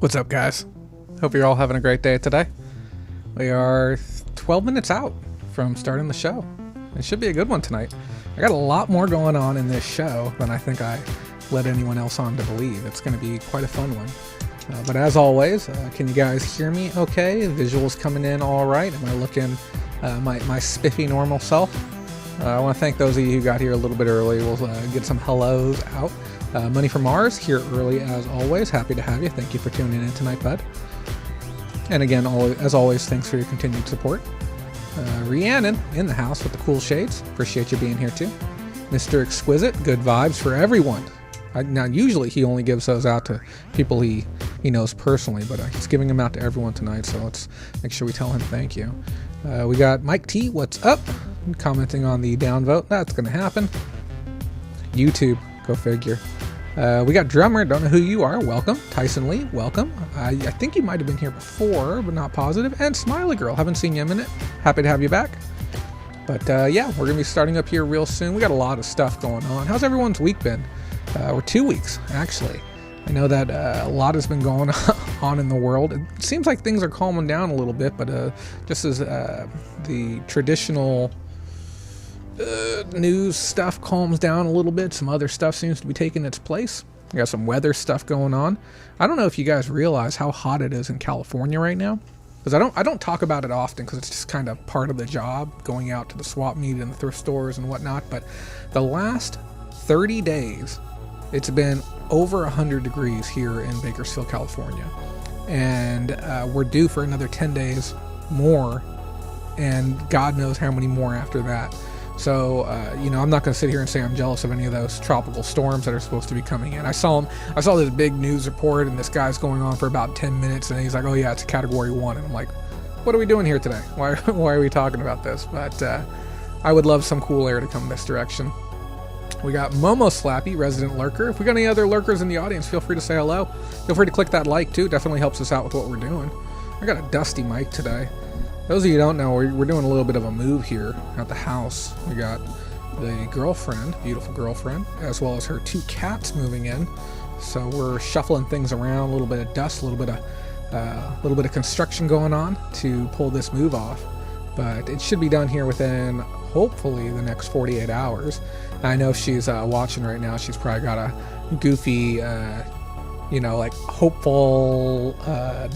What's up, guys? Hope you're all having a great day today. We are 12 minutes out from starting the show. It should be a good one tonight. I got a lot more going on in this show than I think I led anyone else on to believe. It's going to be quite a fun one. But as always, can you guys hear me okay? Visuals coming in all right? Am I looking my spiffy normal self? I want to thank those of you who got here a little bit early. We'll get some hellos out. Money from Mars here early as always. Happy to have you. Thank you for tuning in tonight, bud. And again, as always, thanks for your continued support. Rhiannon in the house with the cool shades. Appreciate you being here too. Mr. Exquisite, good vibes for everyone. Now, usually he only gives those out to people he knows personally, but he's giving them out to everyone tonight, so let's make sure we tell him thank you. We got Mike T, what's up? Commenting on the downvote. That's going to happen. YouTube, go figure. We got Drummer, don't know who you are. Welcome. Tyson Lee, welcome. I think you might have been here before, but not positive. And Smiley Girl, haven't seen you in a minute. Happy to have you back. But yeah, we're going to be starting up here real soon. We got a lot of stuff going on. How's everyone's week been? Or 2 weeks, actually. I know that a lot has been going on in the world. It seems like things are calming down a little bit, but just as the traditional news stuff calms down a little bit, some other stuff seems to be taking its place. We got some weather stuff going on. I don't know if you guys realize how hot it is in California right now, because I don't talk about it often because it's just kind of part of the job, going out to the swap meet and the thrift stores and whatnot. But the last 30 days, it's been over 100 degrees here in Bakersfield, California, and we're due for another 10 days more, and God knows how many more after that. So, I'm not going to sit here and say I'm jealous of any of those tropical storms that are supposed to be coming in. I saw this big news report, and this guy's going on for about 10 minutes, and he's like, oh yeah, it's a category 1. And I'm like, what are we doing here today? Why are we talking about this? But I would love some cool air to come this direction. We got Momo Slappy, resident lurker. If we got any other lurkers in the audience, feel free to say hello. Feel free to click that like too. Definitely helps us out with what we're doing. I got a dusty mic today. Those of you who don't know, we're doing a little bit of a move here at the house. We got the girlfriend, beautiful girlfriend, as well as her 2 cats moving in. So we're shuffling things around, a little bit of dust, a little bit of construction going on to pull this move off. But it should be done here within, hopefully, the next 48 hours. I know if she's watching right now, she's probably got a goofy, hopeful,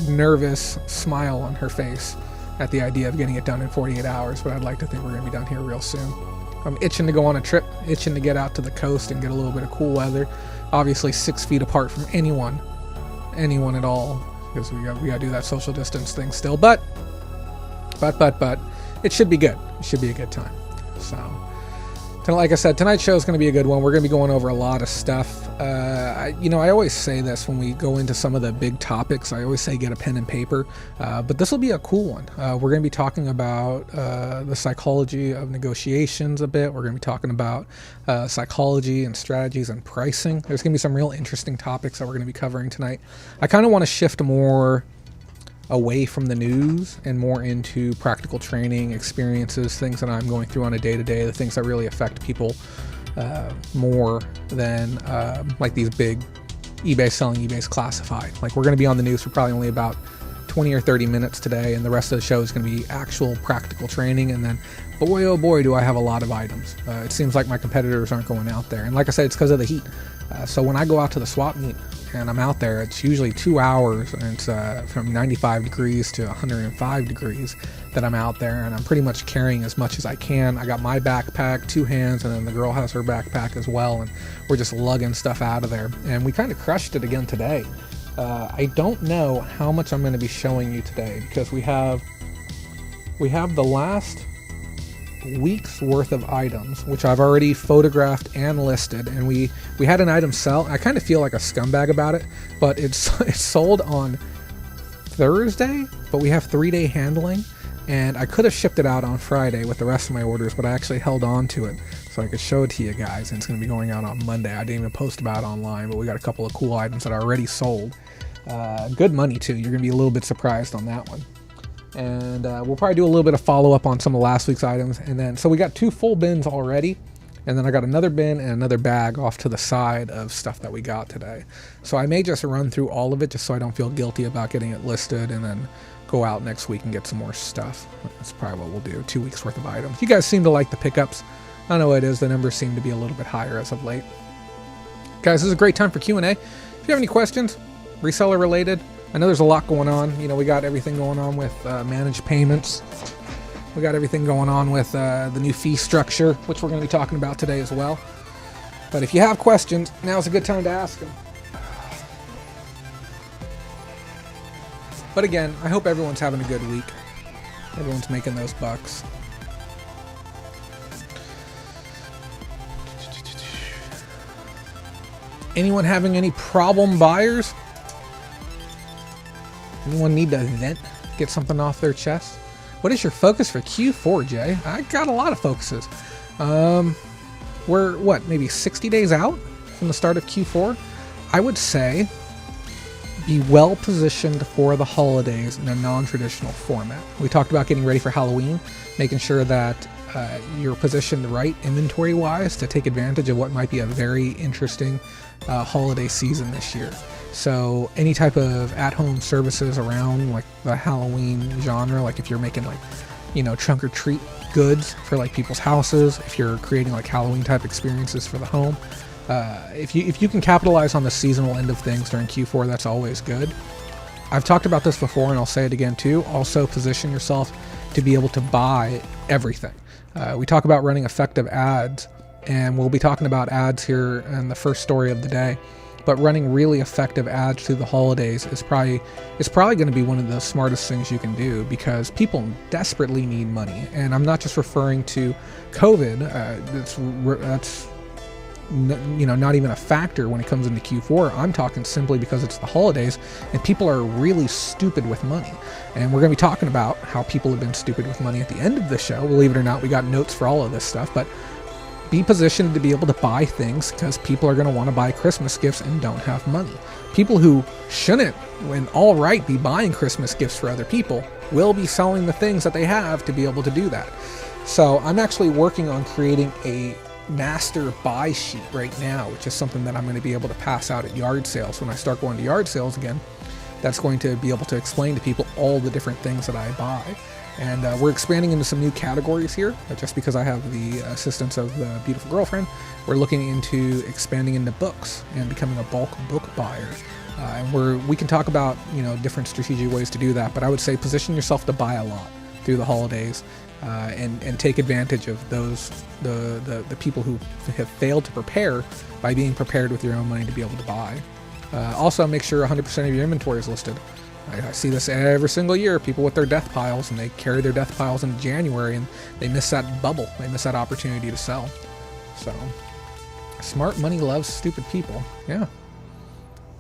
nervous smile on her face at the idea of getting it done in 48 hours, but I'd like to think we're going to be done here real soon. I'm itching to go on a trip, itching to get out to the coast and get a little bit of cool weather. Obviously 6 feet apart from anyone at all, because we got to do that social distance thing still, but it should be good. It should be a good time. So, like I said, tonight's show is going to be a good one. We're going to be going over a lot of stuff. I always say this when we go into some of the big topics. I always say get a pen and paper, but this will be a cool one. We're going to be talking about the psychology of negotiations a bit. We're going to be talking about psychology and strategies and pricing. There's going to be some real interesting topics that we're going to be covering tonight. I kind of want to shift more away from the news and more into practical training experiences, things that I'm going through on a day-to-day, the things that really affect people more than like these big eBay selling, eBay's classified. Like, we're going to be on the news for probably only about 20 or 30 minutes today, and the rest of the show is going to be actual practical training. And then, boy, oh boy, do I have a lot of items. It seems like my competitors aren't going out there. And like I said, it's because of the heat. So when I go out to the swap meet and I'm out there, it's usually 2 hours, and it's from 95 degrees to 105 degrees that I'm out there, and I'm pretty much carrying as much as I can. I got my backpack, 2 hands, and then the girl has her backpack as well, and we're just lugging stuff out of there. And we kind of crushed it again today. I don't know how much I'm going to be showing you today, because we have the last week's worth of items, which I've already photographed and listed, and we had an item sell. I kind of feel like a scumbag about it, but it's sold on Thursday, but we have 3-day handling, and I could have shipped it out on Friday with the rest of my orders, but I actually held on to it so I could show it to you guys, and it's going to be going out on Monday. I didn't even post about it online, but we got a couple of cool items that are already sold. Good money too. You're going to be a little bit surprised on that one. And we'll probably do a little bit of follow-up on some of last week's items. And then, so we got 2 full bins already. And then I got another bin and another bag off to the side of stuff that we got today. So I may just run through all of it just so I don't feel guilty about getting it listed, and then go out next week and get some more stuff. That's probably what we'll do, 2 weeks worth of items. You guys seem to like the pickups. I don't know what it is, the numbers seem to be a little bit higher as of late. Guys, this is a great time for Q&A. If you have any questions, reseller related, I know there's a lot going on. You know, we got everything going on with managed payments. We got everything going on with the new fee structure, which we're going to be talking about today as well. But if you have questions, now's a good time to ask them. But again, I hope everyone's having a good week. Everyone's making those bucks. Anyone having any problem buyers? Anyone need to vent? Get something off their chest? What is your focus for Q4, Jay? I got a lot of focuses. We're, what, maybe 60 days out from the start of Q4? I would say be well positioned for the holidays in a non-traditional format. We talked about getting ready for Halloween, making sure that you're positioned right inventory-wise to take advantage of what might be a very interesting holiday season this year. So any type of at-home services around like the Halloween genre, like if you're making like, you know, trunk or treat goods for like people's houses, if you're creating like Halloween type experiences for the home, if you can capitalize on the seasonal end of things during Q4, that's always good. I've talked about this before and I'll say it again too. Also position yourself to be able to buy everything. We talk about running effective ads, and we'll be talking about ads here in the first story of the day. But running really effective ads through the holidays is probably going to be one of the smartest things you can do, because people desperately need money. And I'm not just referring to COVID. That's you know, not even a factor when it comes into Q4. I'm talking simply because it's the holidays and people are really stupid with money. And we're going to be talking about how people have been stupid with money at the end of the show. Believe it or not, we got notes for all of this stuff. But be positioned to be able to buy things, because people are going to want to buy Christmas gifts and don't have money. People who shouldn't, when all right, be buying Christmas gifts for other people will be selling the things that they have to be able to do that. So I'm actually working on creating a master buy sheet right now, which is something that I'm going to be able to pass out at yard sales when I start going to yard sales again. That's going to be able to explain to people all the different things that I buy. And we're expanding into some new categories here, just because I have the assistance of the beautiful girlfriend. We're looking into expanding into books and becoming a bulk book buyer. And we can talk about, you know, different strategic ways to do that, but I would say position yourself to buy a lot through the holidays. And take advantage of the people who have failed to prepare by being prepared with your own money to be able to buy. Also, make sure 100% of your inventory is listed. I see this every single year, people with their death piles, and they carry their death piles into January and they miss that bubble. They miss that opportunity to sell. So, smart money loves stupid people. Yeah,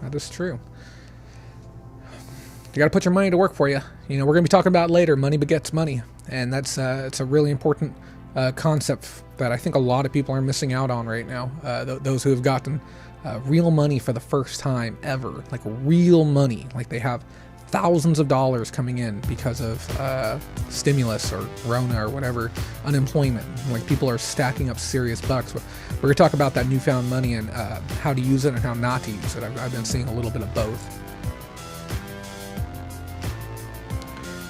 that is true. You got to put your money to work for you. You know, we're going to be talking about later, money begets money. And that's it's a really important concept that I think a lot of people are missing out on right now. Those who have gotten real money for the first time ever, like real money, like they have thousands of dollars coming in because of stimulus or Rona or whatever, unemployment. Like people are stacking up serious bucks. But we're going to talk about that newfound money and how to use it and how not to use it. I've been seeing a little bit of both.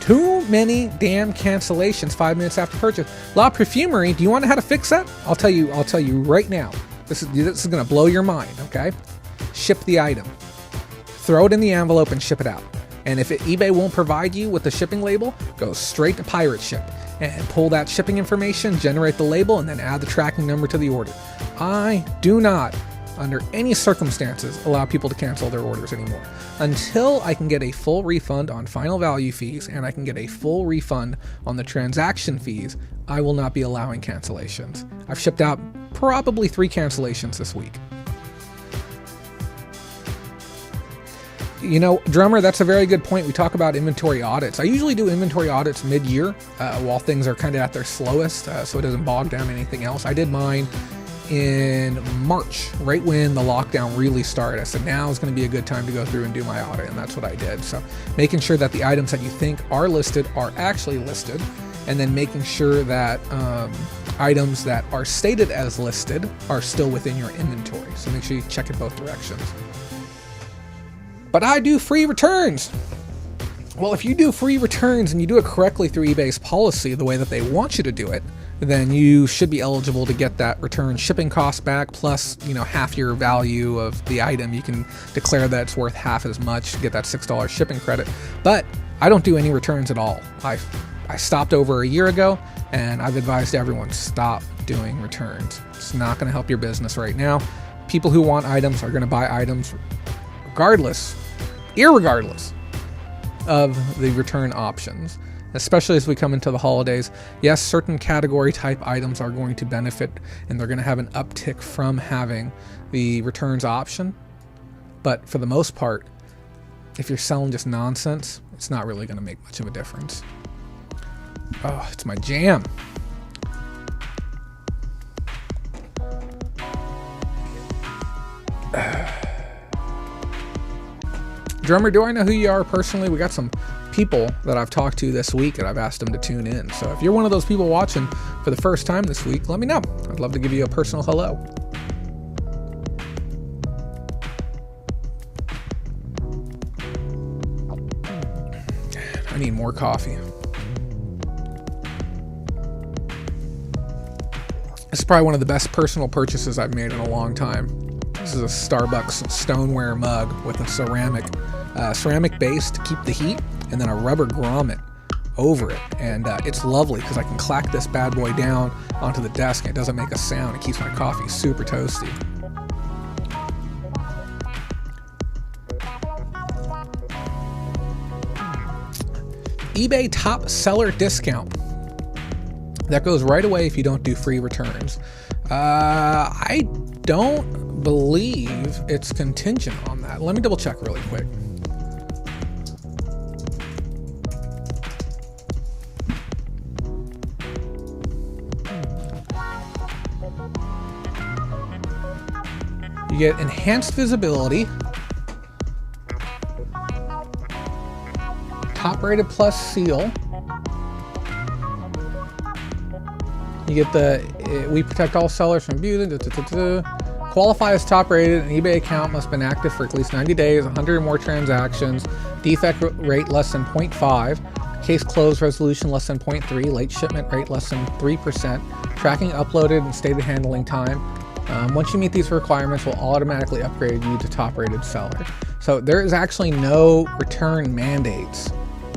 Too many damn cancellations 5 minutes after purchase. La Perfumery, do you want to know how to fix that? I'll tell you right now. This is going to blow your mind, okay? Ship the item. Throw it in the envelope and ship it out. And if eBay won't provide you with the shipping label, go straight to Pirate Ship and pull that shipping information, generate the label, and then add the tracking number to the order. I do not, under any circumstances, allow people to cancel their orders anymore. Until I can get a full refund on final value fees and I can get a full refund on the transaction fees, I will not be allowing cancellations. I've shipped out probably 3 cancellations this week. You know, Drummer, that's a very good point. We talk about inventory audits. I usually do inventory audits mid-year while things are kind of at their slowest, so it doesn't bog down anything else. I did mine in March, right when the lockdown really started. I said now is going to be a good time to go through and do my audit, and that's what I did. So making sure that the items that you think are listed are actually listed, and then making sure that items that are stated as listed are still within your inventory. So make sure you check it both directions. But I do free returns. Well, if you do free returns and you do it correctly through eBay's policy, the way that they want you to do it, then you should be eligible to get that return shipping cost back, plus, half your value of the item. You can declare that it's worth half as much, get that $6 shipping credit. But I don't do any returns at all. I stopped over a year ago, and I've advised everyone, stop doing returns. It's not going to help your business right now. People who want items are going to buy items irregardless of the return options, especially as we come into the holidays. Yes, certain category type items are going to benefit, and they're going to have an uptick from having the returns option. But for the most part, if you're selling just nonsense, it's not really going to make much of a difference. Oh, it's my jam. Drummer, do I know who you are personally? We got some people that I've talked to this week and I've asked them to tune in. So if you're one of those people watching for the first time this week, let me know. I'd love to give you a personal hello. I need more coffee. This is probably one of the best personal purchases I've made in a long time. This is a Starbucks stoneware mug with a ceramic base to keep the heat, and then a rubber grommet over it. And it's lovely because I can clack this bad boy down onto the desk and it doesn't make a sound. It keeps my coffee super toasty. eBay top seller discount. That goes right away if you don't do free returns. I don't believe it's contingent on that. Let me double check really quick. You get enhanced visibility, top rated plus seal. You get the we protect all sellers from abuse. Qualify as top rated. An eBay account must have been active for at least 90 days, 100 or more transactions, defect rate less than 0.5, case closed resolution less than 0.3, late shipment rate less than 3%, tracking uploaded and stated handling time. Once you meet these requirements, we'll automatically upgrade you to top rated seller. So there is actually no return mandates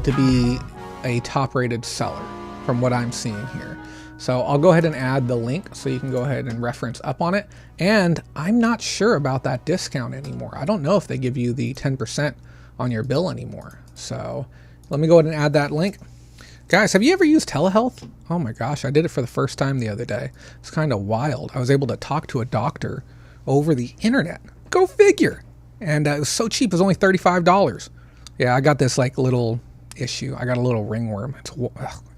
to be a top rated seller from what I'm seeing here. So I'll go ahead and add the link so you can go ahead and reference up on it. And I'm not sure about that discount anymore. I don't know if they give you the 10% on your bill anymore. So let me go ahead and add that link. Guys, have you ever used telehealth? Oh my gosh, I did it for the first time the other day. It's kind of wild. I was able to talk to a doctor over the internet. Go figure. And it was so cheap. It was only $35. Yeah, I got this little issue. I got a little ringworm. It's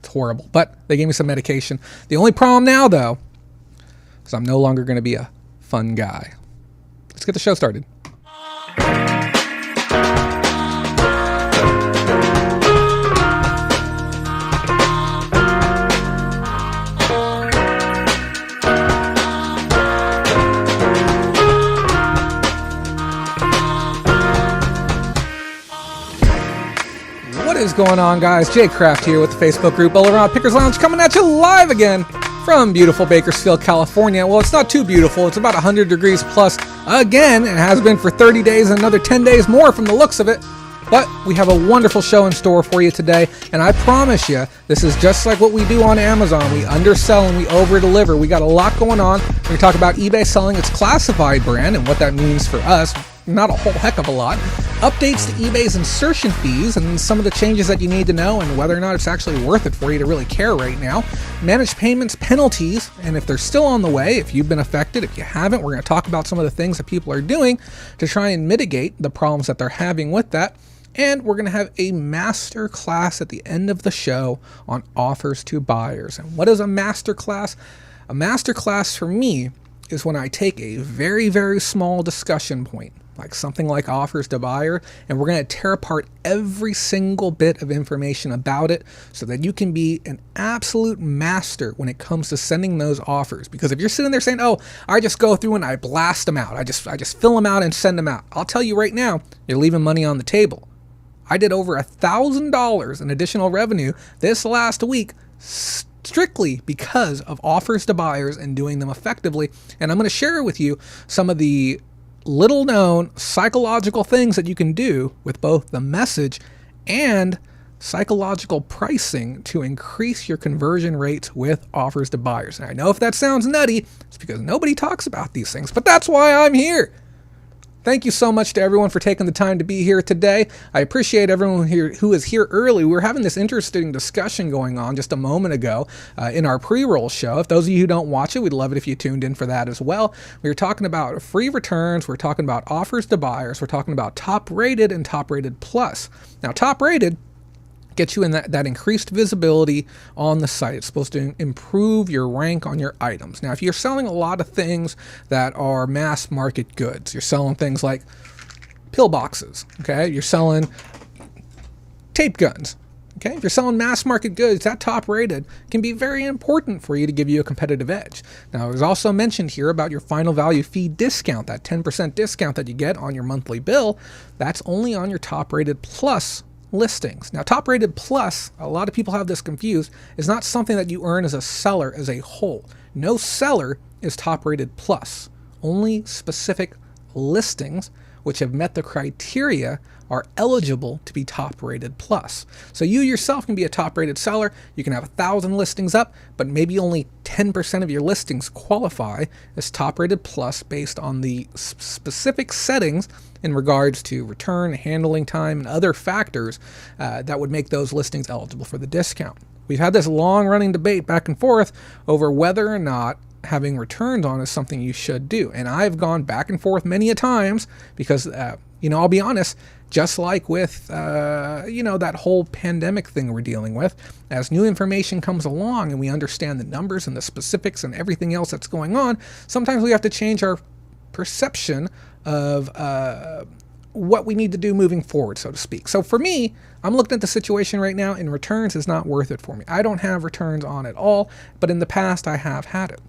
horrible. But they gave me some medication. The only problem now, though, is I'm no longer going to be a fun guy. Let's get the show started. What is going on, guys? Jay Kraft here with the Facebook group All Around Pickers Lounge, coming at you live again from beautiful Bakersfield, California. Well, it's not too beautiful. It's about 100 degrees plus again. It has been for 30 days and another 10 days more from the looks of it. But we have a wonderful show in store for you today, and I promise you, this is just like what we do on Amazon. We undersell and we over-deliver. We got a lot going on. We're going to talk about eBay selling its classified brand and what that means for us. Not a whole heck of a lot. Updates to eBay's insertion fees and some of the changes that you need to know and whether or not it's actually worth it for you to really care right now. Managed payments penalties, and if they're still on the way, if you've been affected, if you haven't, we're going to talk about some of the things that people are doing to try and mitigate the problems that they're having with that. And we're going to have a master class at the end of the show on offers to buyers. And what is a master class? A master class for me is when I take a very, very small discussion point, like something like offers to buyer, and we're going to tear apart every single bit of information about it so that you can be an absolute master when it comes to sending those offers. Because if you're sitting there saying, oh, I just go through and I blast them out, I just fill them out and send them out, I'll tell you right now, you're leaving money on the table. I did over $1,000 in additional revenue this last week strictly because of offers to buyers and doing them effectively. And I'm going to share with you some of the little known psychological things that you can do with both the message and psychological pricing to increase your conversion rates with offers to buyers. And I know if that sounds nutty, it's because nobody talks about these things, but that's why I'm here. Thank you so much to everyone for taking the time to be here today. I appreciate everyone here who is here early. We were having this interesting discussion going on just a moment ago in our pre-roll show. If those of you who don't watch it, we'd love it if you tuned in for that as well. We were talking about free returns. We're talking about offers to buyers. We're talking about top rated and top rated plus. Now, top rated gets you in that increased visibility on the site. It's supposed to improve your rank on your items. Now, if you're selling a lot of things that are mass market goods, you're selling things like pill boxes, okay? You're selling tape guns, okay? If you're selling mass market goods, that top rated can be very important for you to give you a competitive edge. Now, it was also mentioned here about your final value fee discount, that 10% discount that you get on your monthly bill. That's only on your top rated plus listings. Now, top rated plus, a lot of people have this confused, is not something that you earn as a seller as a whole. No seller is top rated plus. Only specific listings which have met the criteria are eligible to be top rated plus. So you yourself can be a top rated seller. You can have 1,000 listings up, but maybe only 10% of your listings qualify as top rated plus based on the specific settings in regards to return, handling time, and other factors that would make those listings eligible for the discount. We've had this long-running debate back and forth over whether or not having returns on is something you should do. And I've gone back and forth many a times because, I'll be honest, just like with, that whole pandemic thing we're dealing with, as new information comes along and we understand the numbers and the specifics and everything else that's going on, sometimes we have to change our perception of what we need to do moving forward, so to speak. So for me, I'm looking at the situation right now, and returns is not worth it for me. I don't have returns on at all, but in the past I have had it.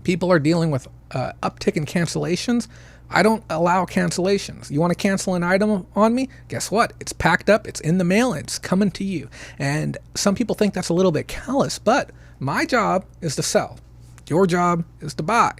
People are dealing with uptick in cancellations. I don't allow cancellations. You want to cancel an item on me? Guess what? It's packed up, it's in the mail, and it's coming to you. And some people think that's a little bit callous, but my job is to sell. Your job is to buy.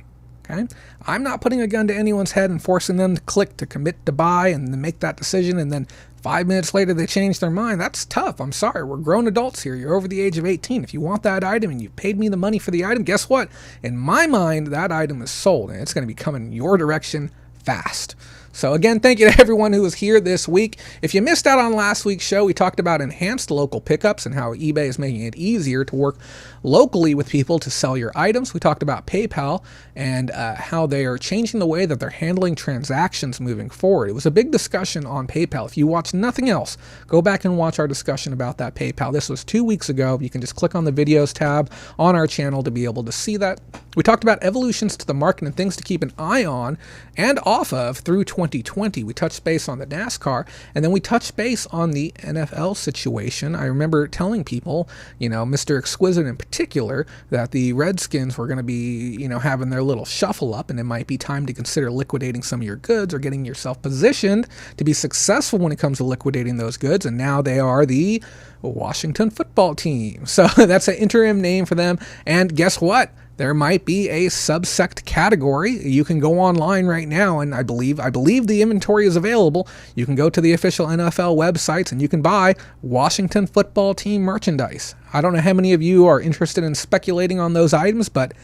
Okay? I'm not putting a gun to anyone's head and forcing them to click to commit to buy and then make that decision, and then 5 minutes later they change their mind. That's tough. I'm sorry. We're grown adults here. You're over the age of 18. If you want that item and you paid me the money for the item, guess what? In my mind, that item is sold, and it's going to be coming your direction fast. So again, thank you to everyone who was here this week. If you missed out on last week's show, we talked about enhanced local pickups and how eBay is making it easier to work locally with people to sell your items. We talked about PayPal and how they are changing the way that they're handling transactions moving forward. It was a big discussion on PayPal. If you watch nothing else, go back and watch our discussion about that PayPal. This was 2 weeks ago. You can just click on the videos tab on our channel to be able to see that. We talked about evolutions to the market and things to keep an eye on and off of through 2020. We touched base on the NASCAR, and then we touched base on the NFL situation. I remember telling people, Mr. Exquisite in particular, that the Redskins were going to be, having their little shuffle up, and it might be time to consider liquidating some of your goods or getting yourself positioned to be successful when it comes to liquidating those goods. And now they are the Washington football team. So that's an interim name for them. And guess what? There might be a subsect category. You can go online right now, and I believe the inventory is available. You can go to the official NFL websites and you can buy Washington football team merchandise. I don't know how many of you are interested in speculating on those items, but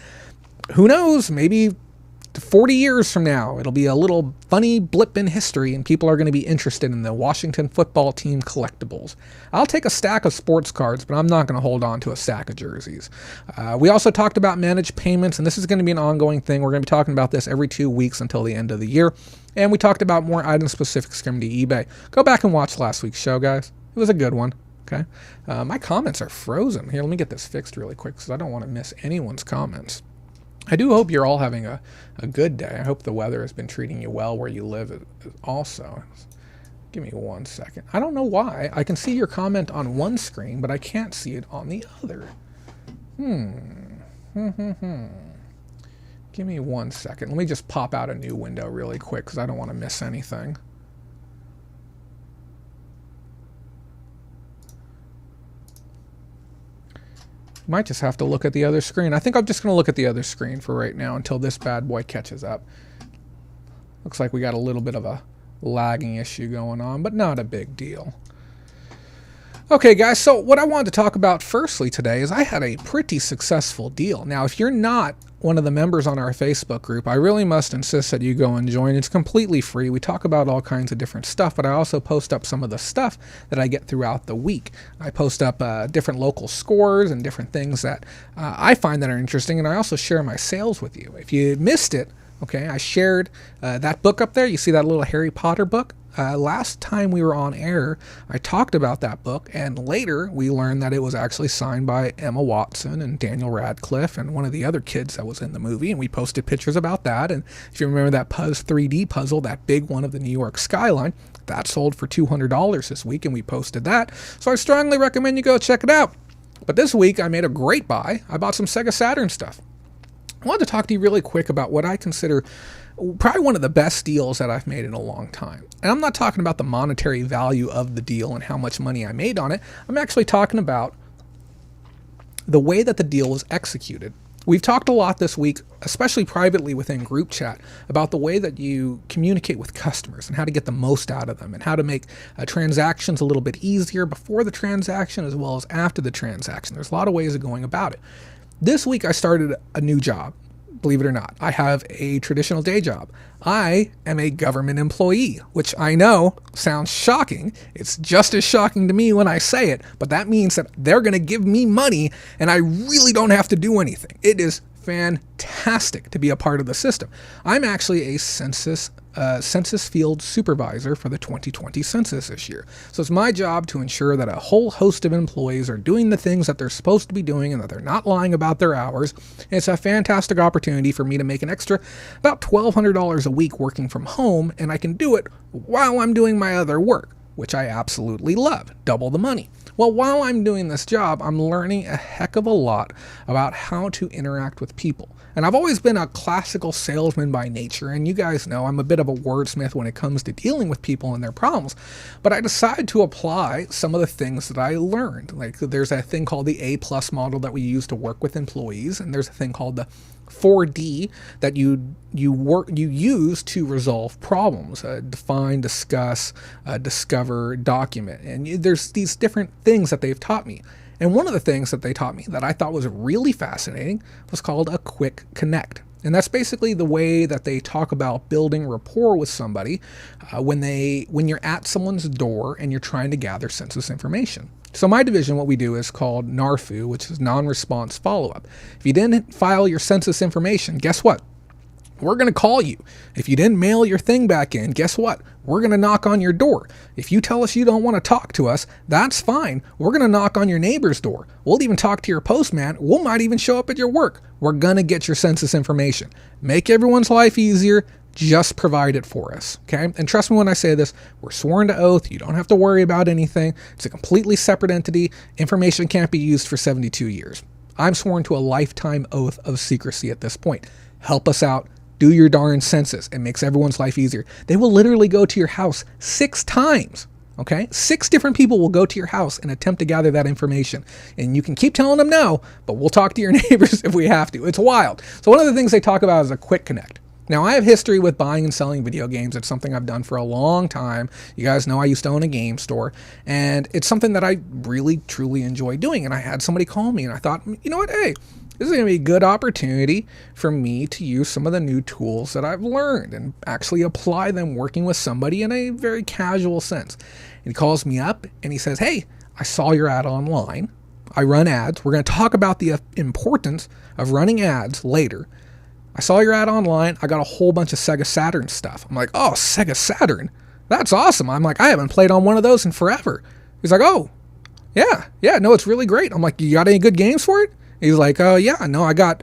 who knows? Maybe 40 years from now, it'll be a little funny blip in history and people are going to be interested in the Washington football team collectibles. I'll take a stack of sports cards, but I'm not going to hold on to a stack of jerseys. We also talked about managed payments, and this is going to be an ongoing thing. We're going to be talking about this every 2 weeks until the end of the year. And we talked about more item specifics coming to eBay. Go back and watch last week's show, guys. It was a good one. Okay. My comments are frozen. Here, let me get this fixed really quick because I don't want to miss anyone's comments. I do hope you're all having a good day. I hope the weather has been treating you well where you live also. Give me 1 second. I don't know why. I can see your comment on one screen, but I can't see it on the other. Give me 1 second. Let me just pop out a new window really quick because I don't want to miss anything. Might just have to look at the other screen. I think I'm just going to look at the other screen for right now until this bad boy catches up. Looks like we got a little bit of a lagging issue going on, but not a big deal. Okay, guys, so what I wanted to talk about firstly today is I had a pretty successful deal. Now, if you're not one of the members on our Facebook group, I really must insist that you go and join. It's completely free. We talk about all kinds of different stuff, but I also post up some of the stuff that I get throughout the week. I post up different local scores and different things that I find that are interesting, and I also share my sales with you. If you missed it, okay, I shared that book up there. You see that little Harry Potter book? Last time we were on air, I talked about that book, and later we learned that it was actually signed by Emma Watson and Daniel Radcliffe and one of the other kids that was in the movie, and we posted pictures about that. And if you remember that Puzz 3D puzzle, that big one of the New York skyline, that sold for $200 this week, and we posted that. So I strongly recommend you go check it out. But this week I made a great buy. I bought some Sega Saturn stuff. I wanted to talk to you really quick about what I consider probably one of the best deals that I've made in a long time. And I'm not talking about the monetary value of the deal and how much money I made on it. I'm actually talking about the way that the deal was executed. We've talked a lot this week, especially privately within group chat, about the way that you communicate with customers and how to get the most out of them and how to make transactions a little bit easier before the transaction as well as after the transaction. There's a lot of ways of going about it. This week I started a new job. Believe it or not, I have a traditional day job. I am a government employee, which I know sounds shocking. It's just as shocking to me when I say it, but that means that they're going to give me money and I really don't have to do anything. It is fantastic to be a part of the system. I'm actually a census field supervisor for the 2020 census this year. So it's my job to ensure that a whole host of employees are doing the things that they're supposed to be doing and that they're not lying about their hours. And it's a fantastic opportunity for me to make an extra about $1,200 a week working from home, and I can do it while I'm doing my other work, which I absolutely love. Double the money. Well, while I'm doing this job, I'm learning a heck of a lot about how to interact with people. And I've always been a classical salesman by nature, and you guys know I'm a bit of a wordsmith when it comes to dealing with people and their problems. But I decided to apply some of the things that I learned. Like there's a thing called the A+ model that we use to work with employees, and there's a thing called the 4D that you use to resolve problems: define, discuss, discover, document. And there's these different things that they've taught me. And one of the things that they taught me that I thought was really fascinating was called a quick connect. And that's basically the way that they talk about building rapport with somebody when you're at someone's door and you're trying to gather census information. So my division, what we do is called NARFU, which is non-response follow-up. If you didn't file your census information, guess what? We're going to call you. If you didn't mail your thing back in, guess what? We're going to knock on your door. If you tell us you don't want to talk to us, that's fine. We're going to knock on your neighbor's door. We'll even talk to your postman. We might even show up at your work. We're going to get your census information. Make everyone's life easier. Just provide it for us, okay? And trust me when I say this, we're sworn to oath. You don't have to worry about anything. It's a completely separate entity. Information can't be used for 72 years. I'm sworn to a lifetime oath of secrecy at this point. Help us out. Do your darn census. It makes everyone's life easier. They will literally go to your house 6 times, okay? 6 different people will go to your house and attempt to gather that information. And you can keep telling them no, but we'll talk to your neighbors if we have to. It's wild. So one of the things they talk about is a quick connect. Now, I have history with buying and selling video games. It's something I've done for a long time. You guys know I used to own a game store, and it's something that I really, truly enjoy doing. And I had somebody call me, and I thought, you know what, hey, this is going to be a good opportunity for me to use some of the new tools that I've learned and actually apply them working with somebody in a very casual sense. And he calls me up, and he says, hey, I saw your ad online. I run ads. We're going to talk about the importance of running ads later. I saw your ad online. I got a whole bunch of Sega Saturn stuff. I'm like, oh, Sega Saturn? That's awesome. I'm like, I haven't played on one of those in forever. He's like, oh, yeah, no, it's really great. I'm like, you got any good games for it? He's like, oh yeah, no, I got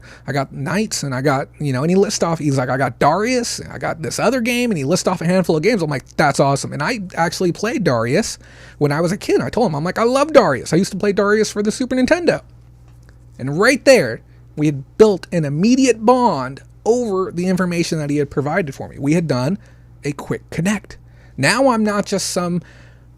Knights, and I got, and he lists off, he's like, I got Darius, and I got this other game, and he lists off a handful of games. I'm like, that's awesome. And I actually played Darius when I was a kid. I told him, I'm like, I love Darius. I used to play Darius for the Super Nintendo. And right there, we had built an immediate bond over the information that he had provided for me. We had done a quick connect. Now I'm not just some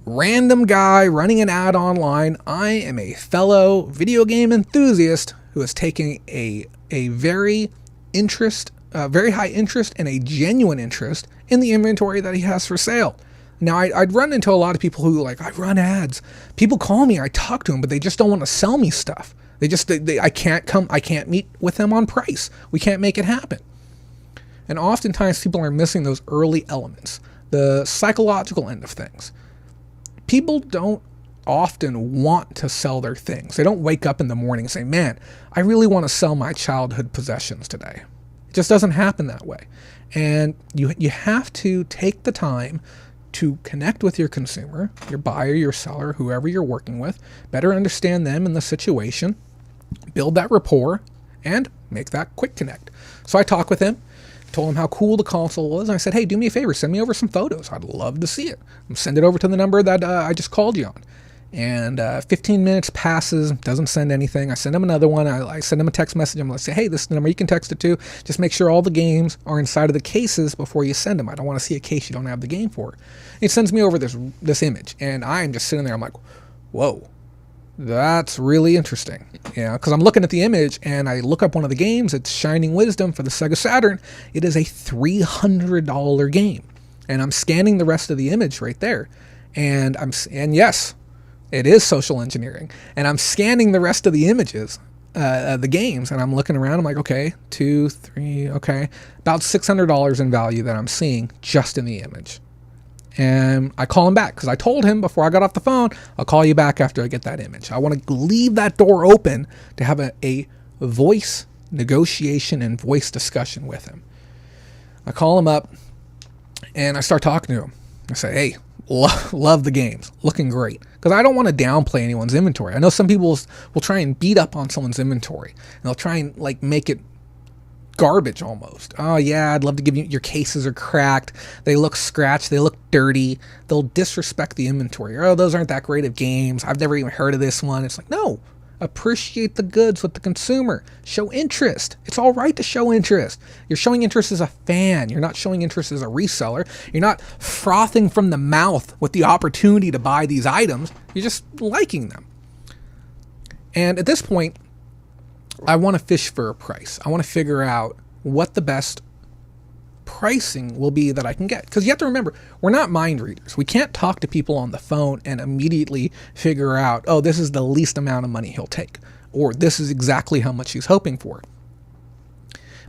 random guy running an ad online. I am a fellow video game enthusiast who is taking a very high interest and a genuine interest in the inventory that he has for sale. Now, I'd run into a lot of people who like, I run ads. People call me, I talk to them, but they just don't want to sell me stuff. I can't meet with them on price. We can't make it happen. And oftentimes people are missing those early elements, the psychological end of things. People don't often want to sell their things. They don't wake up in the morning and say, man, I really want to sell my childhood possessions today. It just doesn't happen that way. And you have to take the time to connect with your consumer, your buyer, your seller, whoever you're working with, better understand them and the situation, build that rapport, and make that quick connect. So I talked with him, told him how cool the console was, and I said, hey, do me a favor, send me over some photos. I'd love to see it. Send it over to the number that I just called you on. And 15 minutes passes, doesn't send anything. I send him another one. I send him a text message. I'm going to say, hey, this is the number you can text it to. Just make sure all the games are inside of the cases before you send them. I don't want to see a case you don't have the game for. And he sends me over this image, and I'm just sitting there. I'm like, whoa, that's really interesting. Because I'm looking at the image, and I look up one of the games. It's Shining Wisdom for the Sega Saturn. It is a $300 game. And I'm scanning the rest of the image right there. And yes, it is social engineering. And I'm scanning the rest of the images, the games, and I'm looking around. I'm like, okay, 2, 3, okay. About $600 in value that I'm seeing just in the image. And I call him back because I told him before I got off the phone, I'll call you back after I get that image. I want to leave that door open to have a voice negotiation and voice discussion with him. I call him up and I start talking to him. I say, hey, love the games, looking great. Because I don't want to downplay anyone's inventory. I know some people will try and beat up on someone's inventory. And they'll try and like make it garbage almost. Oh yeah, I'd love to give you, your cases are cracked. They look scratched. They look dirty. They'll disrespect the inventory. Oh, those aren't that great of games. I've never even heard of this one. It's like, no. Appreciate the goods with the consumer. Show interest. It's all right to show interest. You're showing interest as a fan. You're not showing interest as a reseller. You're not frothing from the mouth with the opportunity to buy these items. You're just liking them. And at this point, I want to fish for a price. I want to figure out what the best pricing will be that I can get. Because you have to remember, we're not mind readers. We can't talk to people on the phone and immediately figure out, oh, this is the least amount of money he'll take, or this is exactly how much he's hoping for.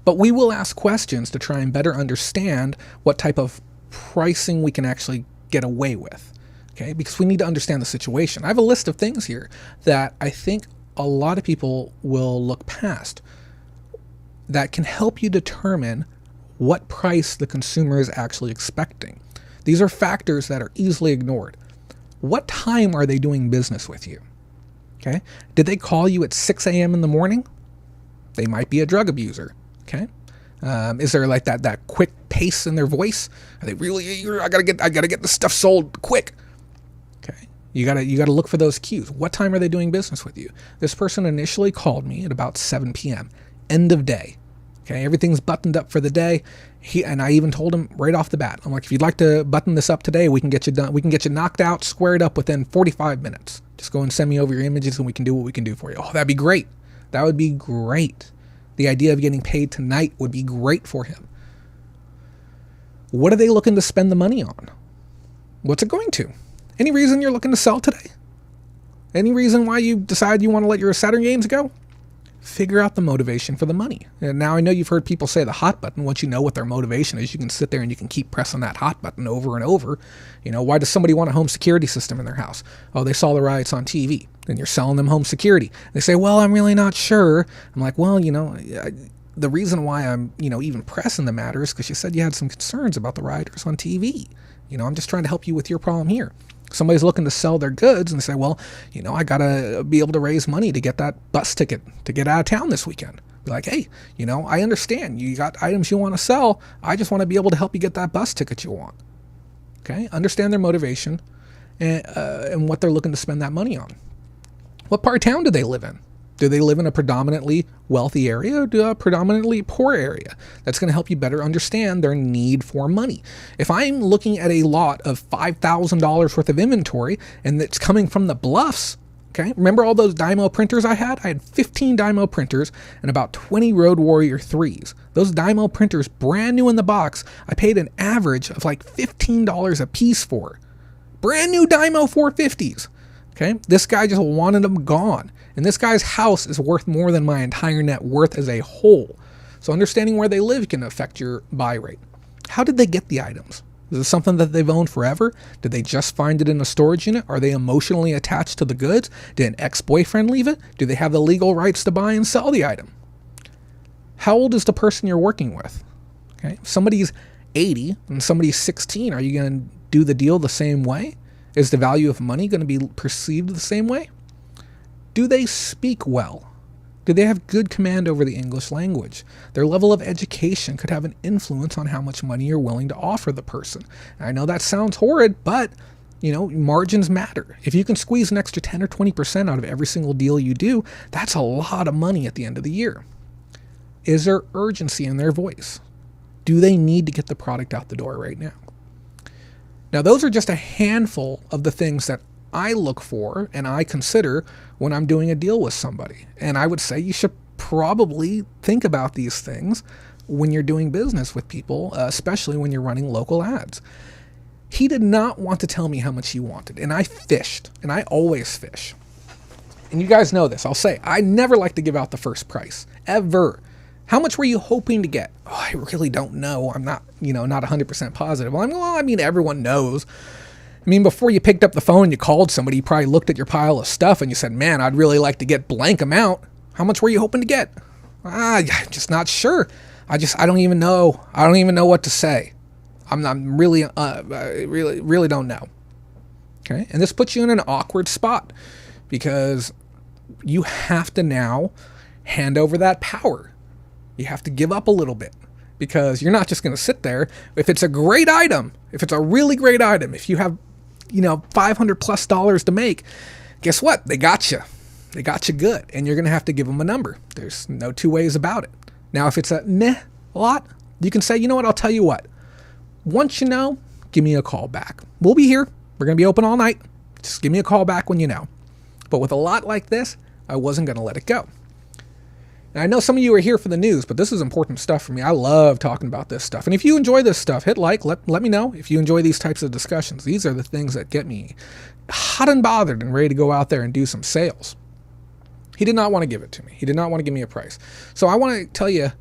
But we will ask questions to try and better understand what type of pricing we can actually get away with. Okay, because we need to understand the situation. I have a list of things here that I think a lot of people will look past that can help you determine what price the consumer is actually expecting. These are factors that are easily ignored. What time are they doing business with you? Okay. Did they call you at 6 a.m. in the morning? They might be a drug abuser. Okay. Is there like that quick pace in their voice? Are they really eager? I gotta get this stuff sold quick. Okay. You gotta look for those cues. What time are they doing business with you? This person initially called me at about 7 p.m. End of day. Okay, everything's buttoned up for the day. And I even told him right off the bat, I'm like, if you'd like to button this up today, we can get you done. We can get you knocked out, squared up within 45 minutes. Just go and send me over your images and we can do what we can do for you. Oh, that'd be great. That would be great. The idea of getting paid tonight would be great for him. What are they looking to spend the money on? What's it going to? Any reason you're looking to sell today? Any reason why you decide you want to let your Saturn games go? Figure out the motivation for the money. And now I know you've heard people say the hot button. Once you know what their motivation is, you can sit there and you can keep pressing that hot button over and over. Why does somebody want a home security system in their house? Oh, they saw the riots on TV. Then you're selling them home security. They say, well, I'm really not sure. I'm like, well, the reason why I'm, even pressing the matter is because you said you had some concerns about the rioters on TV. I'm just trying to help you with your problem here. Somebody's looking to sell their goods and say, well, I got to be able to raise money to get that bus ticket to get out of town this weekend. Be like, hey, I understand you got items you want to sell. I just want to be able to help you get that bus ticket you want. Okay. Understand their motivation and what they're looking to spend that money on. What part of town do they live in? Do they live in a predominantly wealthy area or a predominantly poor area? That's going to help you better understand their need for money. If I'm looking at a lot of $5,000 worth of inventory and it's coming from the Bluffs, okay, remember all those Dymo printers I had? I had 15 Dymo printers and about 20 Road Warrior 3s. Those Dymo printers, brand new in the box, I paid an average of like $15 a piece for. Brand new Dymo 450s. Okay, this guy just wanted them gone. And this guy's house is worth more than my entire net worth as a whole. So understanding where they live can affect your buy rate. How did they get the items? Is it something that they've owned forever? Did they just find it in a storage unit? Are they emotionally attached to the goods? Did an ex-boyfriend leave it? Do they have the legal rights to buy and sell the item? How old is the person you're working with? Okay, if somebody's 80 and somebody's 16, are you going to do the deal the same way? Is the value of money going to be perceived the same way? Do they speak well? Do they have good command over the English language? Their level of education could have an influence on how much money you're willing to offer the person. And I know that sounds horrid, but margins matter. If you can squeeze an extra 10 or 20% out of every single deal you do, that's a lot of money at the end of the year. Is there urgency in their voice? Do they need to get the product out the door right now? Now, those are just a handful of the things that I look for and I consider when I'm doing a deal with somebody. And I would say you should probably think about these things when you're doing business with people, especially when you're running local ads. He did not want to tell me how much he wanted, and I fished, and I always fish. And you guys know this. I'll say, I never like to give out the first price, ever. How much were you hoping to get? Oh, I really don't know. I'm not, not 100% positive. Everyone knows. Before you picked up the phone and you called somebody, you probably looked at your pile of stuff and you said, man, I'd really like to get blank amount. How much were you hoping to get? I'm just not sure. I don't even know. I don't even know what to say. I'm really don't know. Okay. And this puts you in an awkward spot because you have to now hand over that power. You have to give up a little bit because you're not just going to sit there. If it's a great item, if it's a really great item, if you have, $500+ to make, guess what? They got you. They got you good. And you're going to have to give them a number. There's no two ways about it. Now, if it's a meh lot, you can say, you know what? I'll tell you what. Once you know, give me a call back. We'll be here. We're going to be open all night. Just give me a call back when you know. But with a lot like this, I wasn't going to let it go. And I know some of you are here for the news, but this is important stuff for me. I love talking about this stuff. And if you enjoy this stuff, hit like, let me know if you enjoy these types of discussions. These are the things that get me hot and bothered and ready to go out there and do some sales. He did not want to give it to me. He did not want to give me a price. So I want to tell you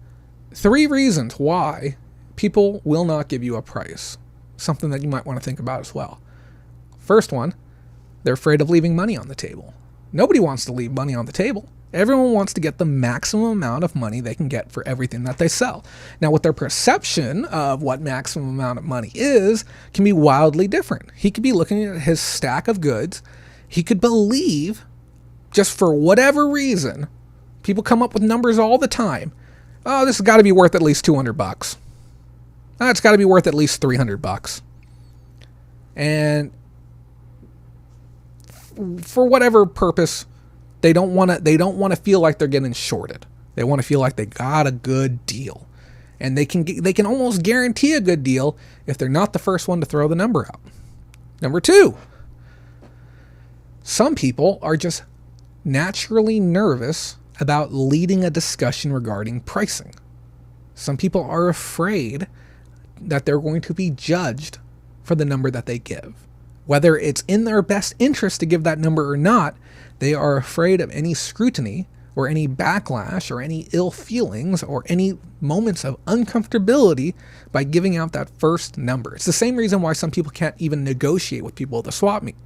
3 reasons why people will not give you a price. Something that you might want to think about as well. First one, they're afraid of leaving money on the table. Nobody wants to leave money on the table. Everyone wants to get the maximum amount of money they can get for everything that they sell. Now, with their perception of what maximum amount of money is can be wildly different. He could be looking at his stack of goods. He could believe, just for whatever reason, people come up with numbers all the time. Oh, this has got to be worth at least $200. Oh, it's got to be worth at least $300. And for whatever purpose, they don't want to feel like they're getting shorted. They want to feel like they got a good deal. And they can almost guarantee a good deal if they're not the first one to throw the number out. Number 2, some people are just naturally nervous about leading a discussion regarding pricing. Some people are afraid that they're going to be judged for the number that they give. Whether it's in their best interest to give that number or not, they are afraid of any scrutiny or any backlash or any ill feelings or any moments of uncomfortability by giving out that first number. It's the same reason why some people can't even negotiate with people at the swap meet.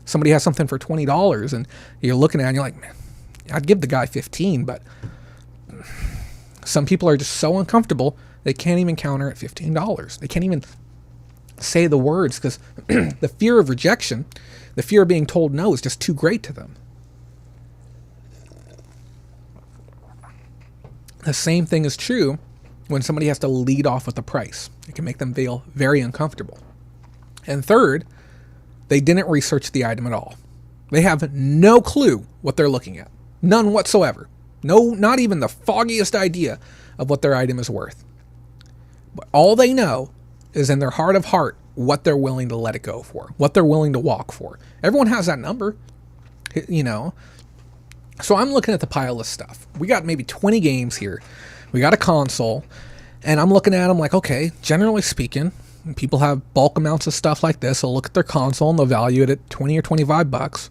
Somebody has something for $20 and you're looking at it and you're like, man, I'd give the guy $15, but some people are just so uncomfortable they can't even counter at $15. They can't even say the words because the fear of rejection, the fear of being told no is just too great to them. The same thing is true when somebody has to lead off with the price. It can make them feel very uncomfortable. And third, they didn't research the item at all. They have no clue what they're looking at. None whatsoever. No, not even the foggiest idea of what their item is worth. But all they know is in their heart of heart what they're willing to let it go for, what they're willing to walk for. Everyone has that number, you know. So I'm looking at the pile of stuff. We got maybe 20 games here. We got a console, and I'm looking at them like, okay, generally speaking, people have bulk amounts of stuff like this. They'll look at their console and they'll value it at 20 or 25 bucks.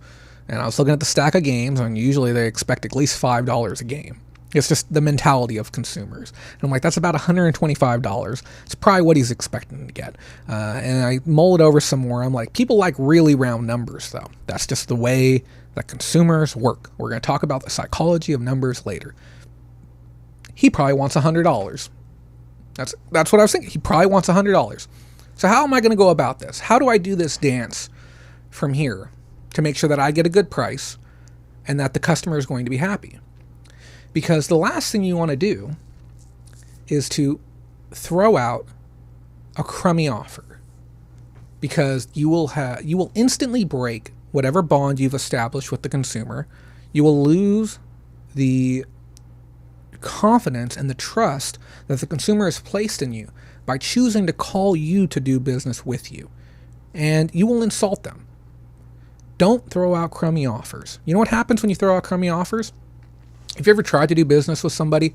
And I was looking at the stack of games, and usually they expect at least $5 a game. It's just the mentality of consumers. And I'm like, that's about $125. It's probably what he's expecting to get. And I mull it over some more. I'm like, people like really round numbers, though. That's just the way that consumers work. We're going to talk about the psychology of numbers later. He probably wants $100. That's what I was thinking. He probably wants $100. So how am I going to go about this? How do I do this dance from here to make sure that I get a good price and that the customer is going to be happy? Because the last thing you want to do is to throw out a crummy offer, because you will instantly break whatever bond you've established with the consumer. You will lose the confidence and the trust that the consumer has placed in you by choosing to call you to do business with you, and you will insult them. Don't throw out crummy offers. You know what happens when you throw out crummy offers? If you ever tried to do business with somebody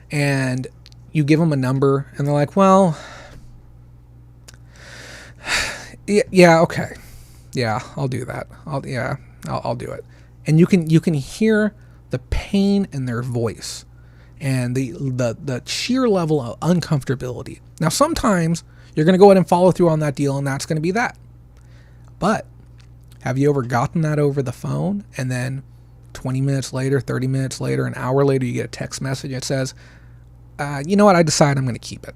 and you give them a number and they're like, well, yeah, okay. Yeah, I'll do that. I'll do it. And you can hear the pain in their voice and the sheer level of uncomfortability. Now, sometimes you're going to go ahead and follow through on that deal, and that's going to be that. But have you ever gotten that over the phone, and then 20 minutes later, 30 minutes later, an hour later, you get a text message that says, you know what, I decided I'm going to keep it.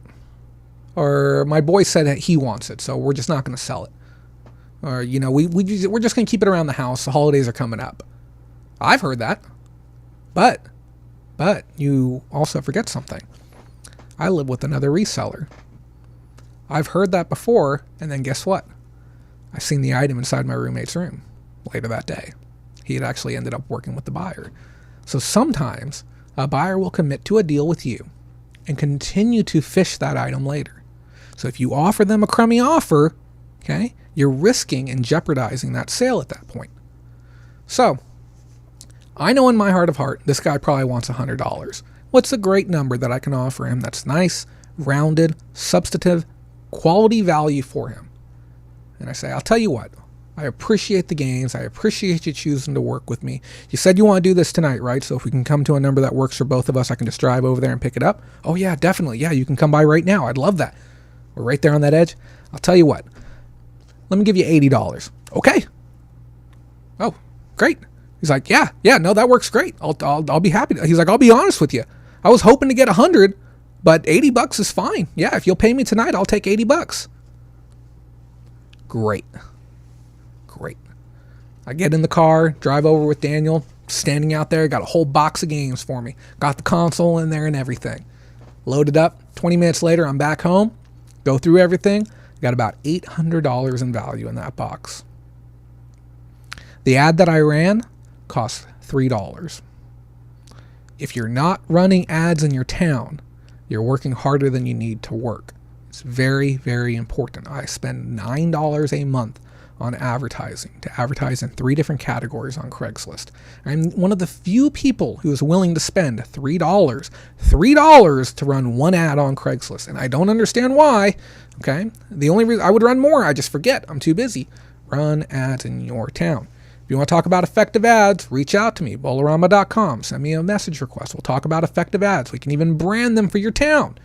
Or my boy said that he wants it, so we're just not going to sell it. Or, you know, we're just going to keep it around the house. The holidays are coming up. I've heard that. But you also forget something. I live with another reseller. I've heard that before, and then guess what? I seen the item inside my roommate's room later that day. He had actually ended up working with the buyer. So sometimes a buyer will commit to a deal with you and continue to fish that item later. So if you offer them a crummy offer, okay, you're risking and jeopardizing that sale at that point. So I know in my heart of heart, this guy probably wants $100. What's a great number that I can offer him that's nice, rounded, substantive, quality value for him? And I say, I'll tell you what, I appreciate the games. I appreciate you choosing to work with me. You said you want to do this tonight, right? So if we can come to a number that works for both of us, I can just drive over there and pick it up. Oh yeah, definitely. Yeah, you can come by right now. I'd love that. We're right there on that edge. I'll tell you what, let me give you $80. Okay. Oh, great. He's like, yeah, no, that works great. I'll be happy. He's like, I'll be honest with you. I was hoping to get 100, but $80 is fine. Yeah, if you'll pay me tonight, I'll take $80. Great. I get in the car, drive over with Daniel, standing out there, got a whole box of games for me. Got the console in there and everything. Loaded up. 20 minutes later, I'm back home. Go through everything. Got about $800 in value in that box. The ad that I ran cost $3. If you're not running ads in your town, you're working harder than you need to work. It's very, very important. I spend $9 a month on advertising to advertise in 3 different categories on Craigslist. I'm one of the few people who is willing to spend $3 to run one ad on Craigslist. And I don't understand why. Okay. The only reason I would run more, I just forget. I'm too busy. Run ads in your town. If you want to talk about effective ads, reach out to me, bolorama.com. Send me a message request. We'll talk about effective ads. We can even brand them for your town.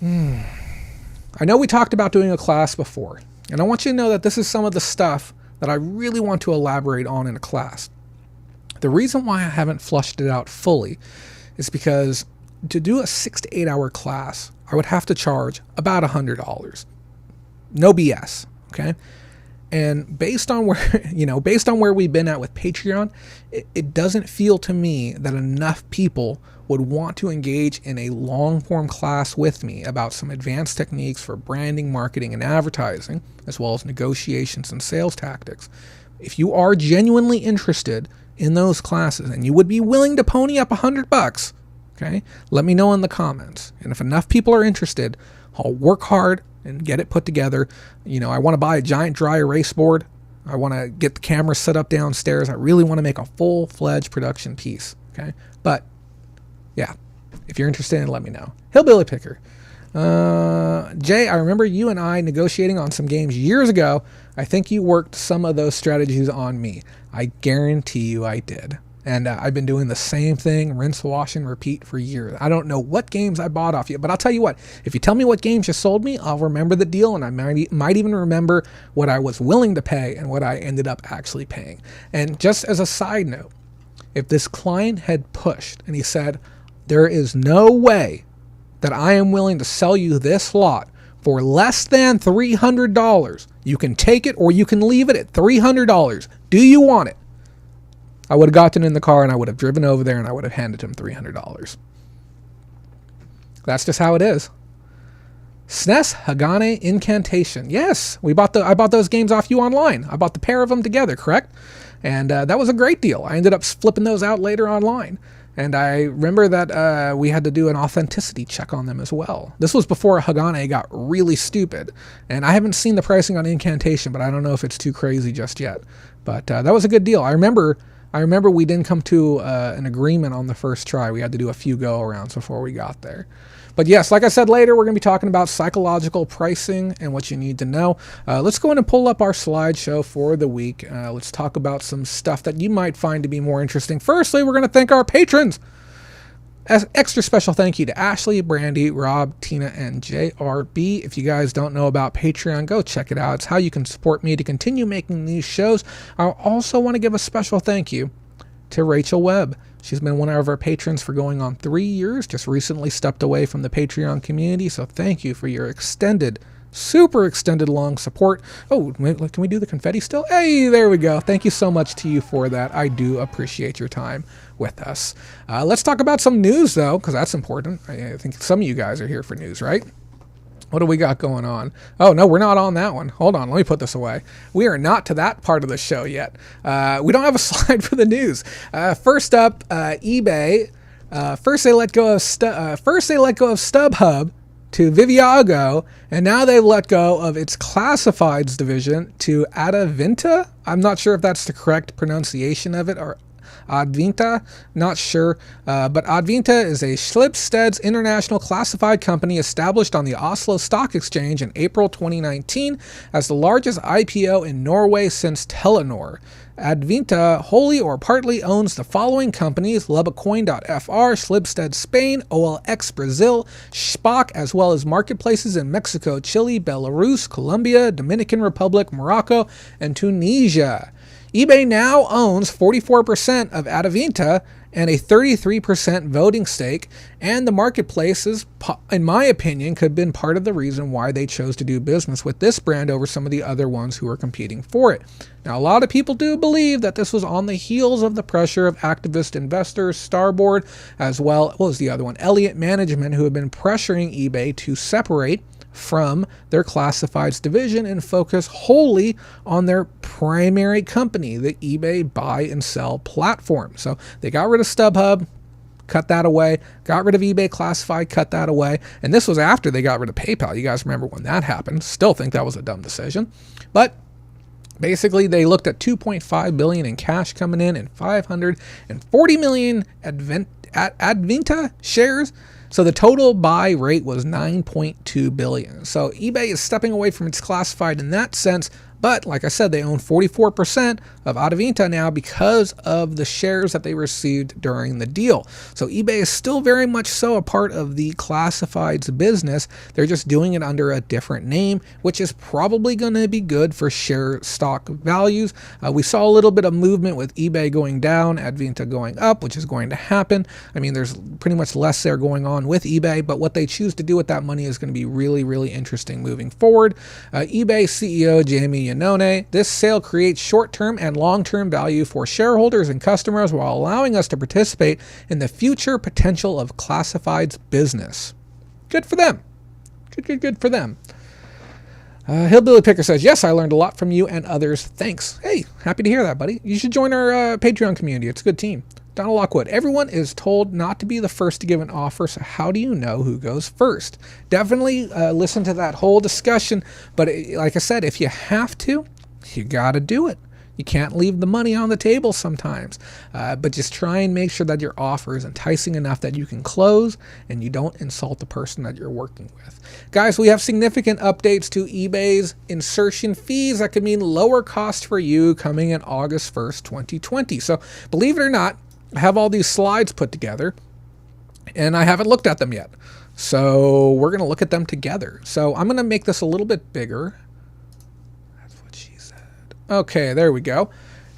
I know we talked about doing a class before, and I want you to know that this is some of the stuff that I really want to elaborate on in a class. The reason why I haven't flushed it out fully is because to do a 6 to 8 hour class, I would have to charge about $100. No BS. Okay. And based on where we've been at with Patreon, it doesn't feel to me that enough people would want to engage in a long form class with me about some advanced techniques for branding, marketing, and advertising, as well as negotiations and sales tactics. If you are genuinely interested in those classes and you would be willing to pony up $100, okay, let me know in the comments. And if enough people are interested, I'll work hard and get it put together. I want to buy a giant dry erase board. I want to get the camera set up downstairs. I really want to make a full-fledged production piece. Okay, but yeah, if you're interested, let me know. Hillbilly Picker. Jay, I remember you and I negotiating on some games years ago. I think you worked some of those strategies on me. I guarantee you I did. And I've been doing the same thing, rinse, wash, and repeat for years. I don't know what games I bought off you, but I'll tell you what, if you tell me what games you sold me, I'll remember the deal, and I might even remember what I was willing to pay and what I ended up actually paying. And just as a side note, if this client had pushed and he said, there is no way that I am willing to sell you this lot for less than $300, you can take it or you can leave it at $300. Do you want it? I would have gotten in the car and I would have driven over there and I would have handed him $300. That's just how it is. SNES Hagane Incantation. Yes, I bought those games off you online. I bought the pair of them together, correct? And that was a great deal. I ended up flipping those out later online. And I remember that we had to do an authenticity check on them as well. This was before Hagane got really stupid. And I haven't seen the pricing on Incantation, but I don't know if it's too crazy just yet. But that was a good deal. I remember we didn't come to an agreement on the first try. We had to do a few go-arounds before we got there. But yes, like I said, later we're going to be talking about psychological pricing and what you need to know. Let's go in and pull up our slideshow for the week. Let's talk about some stuff that you might find to be more interesting. Firstly, we're going to thank our patrons. As extra special thank you to Ashley, Brandy, Rob, Tina, and JRB. If you guys don't know about Patreon, go check it out. It's how you can support me to continue making these shows. I also want to give a special thank you to Rachel Webb. She's been one of our patrons for going on 3 years, just recently stepped away from the Patreon community, so thank you for your super extended long support. Oh, can we do the confetti still? Hey, there we go. Thank you so much to you for that. I do appreciate your time with us. Let's talk about some news, though, because that's important. I think some of you guys are here for news, right? What do we got going on? Oh, no, we're not on that one. Hold on, let me put this away. We are not to that part of the show yet. We don't have a slide for the news. First up, eBay. First they let go of StubHub to Viviago, and now they've let go of its classifieds division to Adevinta. I'm not sure if that's the correct pronunciation of it, or Adevinta, not sure, but Adevinta is a Schibsted's international classified company established on the Oslo Stock Exchange in April 2019 as the largest IPO in Norway since Telenor. Adevinta wholly or partly owns the following companies: Lebacoin.fr, Schibsted Spain, OLX Brazil, Spock, as well as marketplaces in Mexico, Chile, Belarus, Colombia, Dominican Republic, Morocco, and Tunisia. eBay now owns 44% of Adevinta and a 33% voting stake, and the marketplaces, in my opinion, could have been part of the reason why they chose to do business with this brand over some of the other ones who are competing for it. Now, a lot of people do believe that this was on the heels of the pressure of activist investors, Starboard, as well, what was the other one? Elliott Management, who have been pressuring eBay to separate from their classifieds division and focus wholly on their primary company, the eBay buy and sell platform. So they got rid of StubHub, cut that away, got rid of eBay Classified, cut that away, and this was after they got rid of PayPal. You guys remember when that happened. Still think that was a dumb decision. But basically, they looked at $2.5 billion in cash coming in and 540 million Adevinta shares. So the total buy rate was $9.2 billion. So eBay is stepping away from its classified in that sense, But like I said, they own 44% of Adevinta now because of the shares that they received during the deal. So eBay is still very much so a part of the classifieds business. They're just doing it under a different name, which is probably going to be good for share stock values. We saw a little bit of movement with eBay going down, Adevinta going up, which is going to happen. I mean, there's pretty much less there going on with eBay, but what they choose to do with that money is going to be really, really interesting moving forward. eBay CEO Jamie Iannone, this sale creates short-term and long-term value for shareholders and customers while allowing us to participate in the future potential of classifieds business. Good for them. Good for them. Hillbilly Picker says, yes, I learned a lot from you and others. Thanks. Hey, happy to hear that, buddy. You should join our Patreon community. It's a good team. Donald Lockwood, everyone is told not to be the first to give an offer, so how do you know who goes first? Definitely listen to that whole discussion, but like I said, if you have to, you got to do it. You can't leave the money on the table sometimes, but just try and make sure that your offer is enticing enough that you can close and you don't insult the person that you're working with. Guys, we have significant updates to eBay's insertion fees that could mean lower cost for you coming in August 1st, 2020. So believe it or not, I have all these slides put together and I haven't looked at them yet. So we're going to look at them together. So I'm going to make this a little bit bigger. That's what she said. Okay, there we go.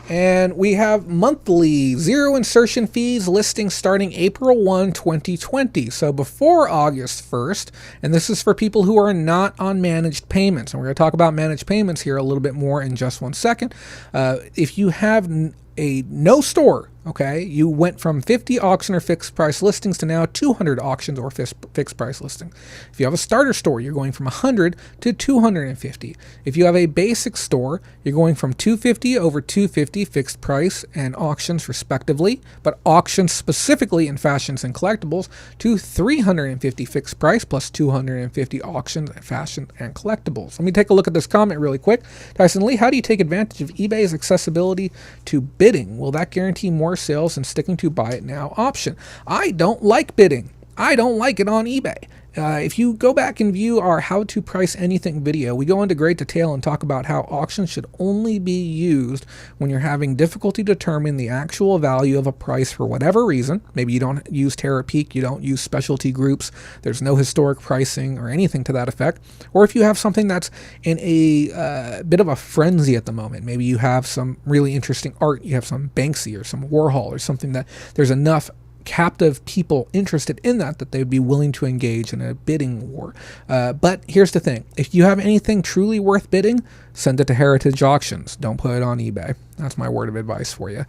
And we have monthly zero insertion fees listings starting April 1, 2020. So before August 1st, and this is for people who are not on managed payments. And we're going to talk about managed payments here a little bit more in just 1 second. If you have a no store, okay, you went from 50 auction or fixed price listings to now 200 auctions or fixed price listings. If you have a starter store, you're going from 100 to 250. If you have a basic store, you're going from 250 over 250 fixed price and auctions respectively, but auctions specifically in fashions and collectibles to 350 fixed price plus 250 auctions and fashion and collectibles. Let me take a look at this comment really quick. Tyson Lee, how do you take advantage of eBay's accessibility to bidding? Will that guarantee more sales and sticking to buy it now option? I don't like bidding. I don't like it on eBay. If you go back and view our how to price anything video, we go into great detail and talk about how auctions should only be used when you're having difficulty determining the actual value of a price for whatever reason. Maybe you don't use Terapeak, you don't use specialty groups, there's no historic pricing or anything to that effect. Or if you have something that's in a bit of a frenzy at the moment, maybe you have some really interesting art, you have some Banksy or some Warhol or something that there's enough captive people interested in that they'd be willing to engage in a bidding war. But here's the thing. If you have anything truly worth bidding, send it to Heritage Auctions. Don't put it on eBay. That's my word of advice for you.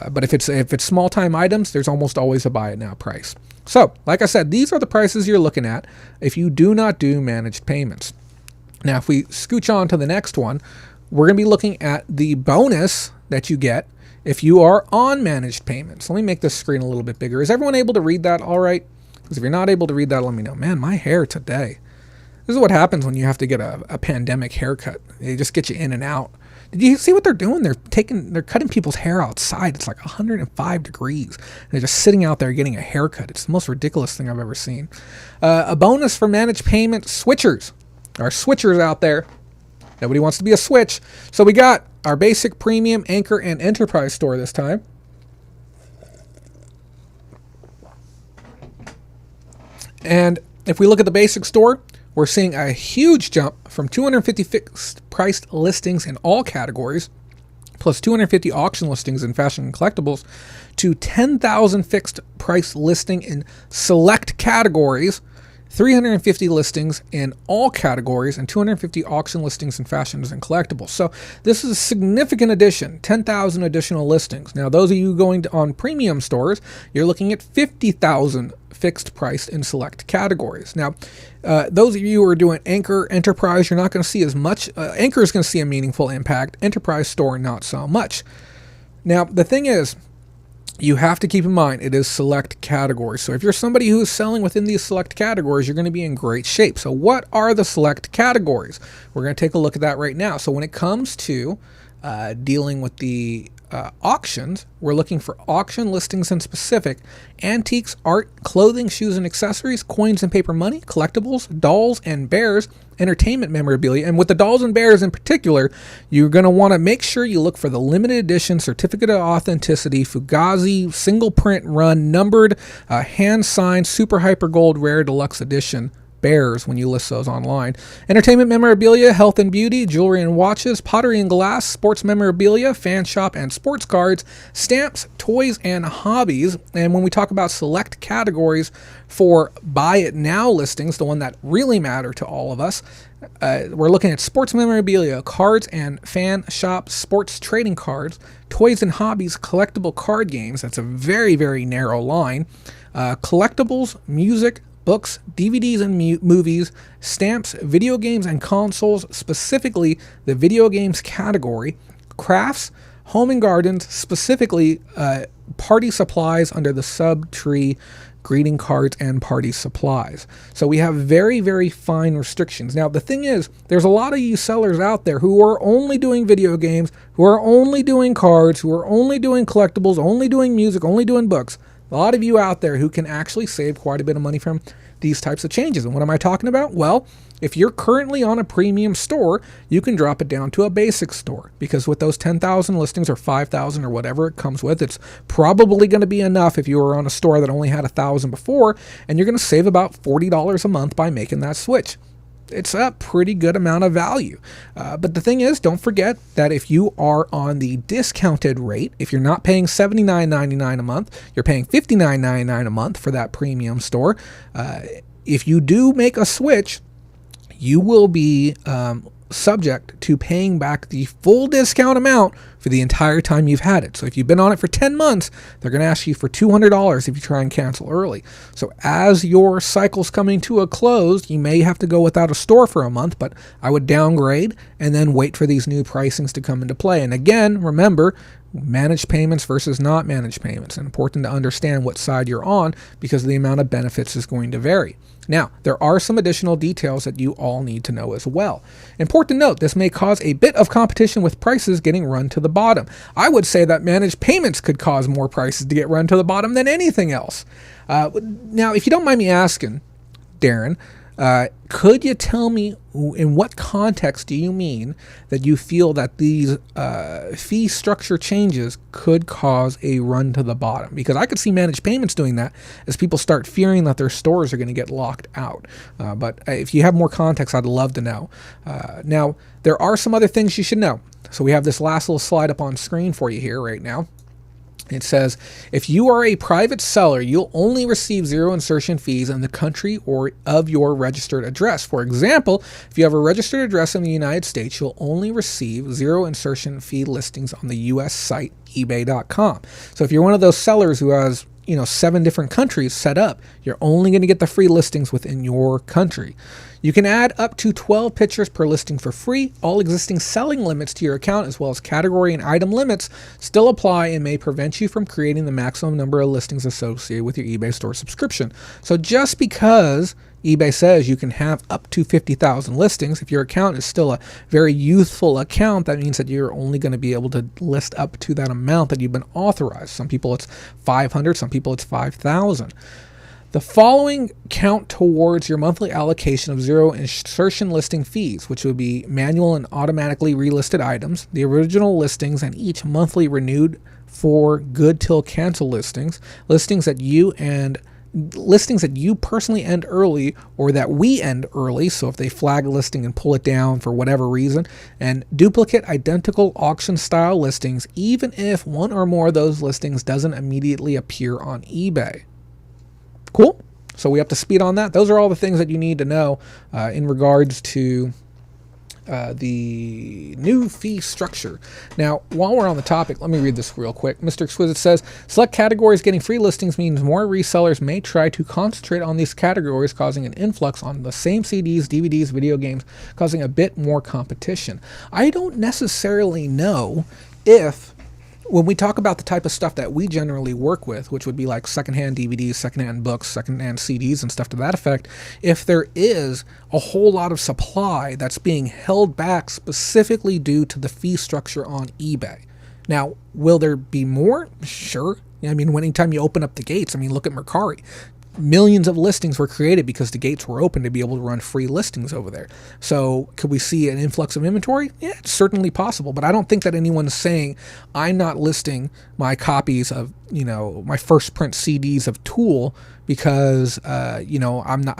But if it's small time items, there's almost always a buy it now price. So, like I said, these are the prices you're looking at if you do not do managed payments. Now, if we scooch on to the next one, we're going to be looking at the bonus that you get if you are on managed payments. Let me make this screen a little bit bigger. Is everyone able to read that all right? Because if you're not able to read that, let me know. Man, my hair today. This is what happens when you have to get a pandemic haircut. They just get you in and out. Did you see what they're doing? They're cutting people's hair outside. It's like 105 degrees. They're just sitting out there getting a haircut. It's the most ridiculous thing I've ever seen. A bonus for managed payment switchers. Our switchers out there. Nobody wants to be a switch. So we got our basic, premium, anchor, and enterprise store this time. And if we look at the basic store, we're seeing a huge jump from 250 fixed priced listings in all categories, plus 250 auction listings in fashion and collectibles, to 10,000 fixed price listing in select categories, 350 listings in all categories, and 250 auction listings in fashions and collectibles. So this is a significant addition, 10,000 additional listings. Now, those of you going on premium stores, you're looking at 50,000 fixed price in select categories. Now, those of you who are doing Anchor, Enterprise, you're not going to see as much. Anchor is going to see a meaningful impact. Enterprise Store, not so much. Now, the thing is, you have to keep in mind it is select categories. So if you're somebody who is selling within these select categories, you're going to be in great shape. So what are the select categories? We're going to take a look at that right now. So when it comes to dealing with the auctions, we're looking for auction listings in specific: antiques, art, clothing, shoes and accessories, coins and paper money, collectibles, dolls and bears, entertainment memorabilia. And with the dolls and bears in particular, you're going to want to make sure you look for the limited edition certificate of authenticity, Fugazi, single print run, numbered, hand signed, super hyper gold rare deluxe edition bears when you list those online. Entertainment memorabilia, health and beauty, jewelry and watches, pottery and glass, sports memorabilia, fan shop and sports cards, stamps, toys and hobbies. And when we talk about select categories for buy it now listings, the one that really matter to all of us, we're looking at sports memorabilia, cards and fan shop, sports trading cards, toys and hobbies, collectible card games. That's a very, very narrow line. Collectibles, music, books, DVDs and movies, stamps, video games and consoles, specifically the video games category, crafts, home and gardens, specifically party supplies under the sub-tree, greeting cards and party supplies. So we have very, very fine restrictions. Now, the thing is, there's a lot of you sellers out there who are only doing video games, who are only doing cards, who are only doing collectibles, only doing music, only doing books. A lot of you out there who can actually save quite a bit of money from these types of changes. And what am I talking about? Well, if you're currently on a premium store, you can drop it down to a basic store, because with those 10,000 listings or 5,000 or whatever it comes with, it's probably going to be enough if you were on a store that only had 1,000 before, and you're going to save about $40 a month by making that switch. It's a pretty good amount of value. But the thing is, don't forget that if you are on the discounted rate, if you're not paying $79.99 a month, you're paying $59.99 a month for that premium store. If you do make a switch, you will be subject to paying back the full discount amount for the entire time you've had it. So if you've been on it for 10 months, they're going to ask you for $200 if you try and cancel early. So as your cycle's coming to a close, you may have to go without a store for a month, but I would downgrade and then wait for these new pricings to come into play. And again, remember, managed payments versus not managed payments. It's important to understand what side you're on, because the amount of benefits is going to vary. Now, there are some additional details that you all need to know as well. Important to note, this may cause a bit of competition with prices getting run to the bottom. I would say that managed payments could cause more prices to get run to the bottom than anything else. Now, if you don't mind me asking, Darren, could you tell me in what context do you mean that you feel that these fee structure changes could cause a run to the bottom? Because I could see managed payments doing that as people start fearing that their stores are going to get locked out. But if you have more context, I'd love to know. Now, there are some other things you should know. So we have this last little slide up on screen for you here right now. It says, if you are a private seller, you'll only receive zero insertion fees in the country or of your registered address. For example, if you have a registered address in the United States, you'll only receive zero insertion fee listings on the U.S. site, ebay.com. So if you're one of those sellers who has 7 different countries set up, you're only going to get the free listings within your country. You can add up to 12 pictures per listing for free. All existing selling limits to your account, as well as category and item limits, still apply and may prevent you from creating the maximum number of listings associated with your eBay store subscription. So just because eBay says you can have up to 50,000 listings, if your account is still a very youthful account, that means that you're only going to be able to list up to that amount that you've been authorized. Some people it's 500, some people it's 5,000. The following count towards your monthly allocation of zero insertion listing fees, which would be manual and automatically relisted items, the original listings, and each monthly renewed for good till cancel listings, listings that you personally end early or that we end early, so if they flag a listing and pull it down for whatever reason, and duplicate identical auction style listings, even if one or more of those listings doesn't immediately appear on eBay. Cool. So we have to speed on that. Those are all the things that you need to know in regards to the new fee structure. Now, while we're on the topic, let me read this real quick. Mr. Exquisite says, select categories getting free listings means more resellers may try to concentrate on these categories, causing an influx on the same CDs, DVDs, video games, causing a bit more competition. I don't necessarily know if, when we talk about the type of stuff that we generally work with, which would be like secondhand DVDs, secondhand books, secondhand CDs, and stuff to that effect, if there is a whole lot of supply that's being held back specifically due to the fee structure on eBay. Now, will there be more? Sure. I mean, anytime you open up the gates, I mean, look at Mercari. Millions of listings were created because the gates were open to be able to run free listings over there. So could we see an influx of inventory? Yeah, it's certainly possible, but I don't think that anyone's saying I'm not listing my copies of, my first print CDs of Tool because, I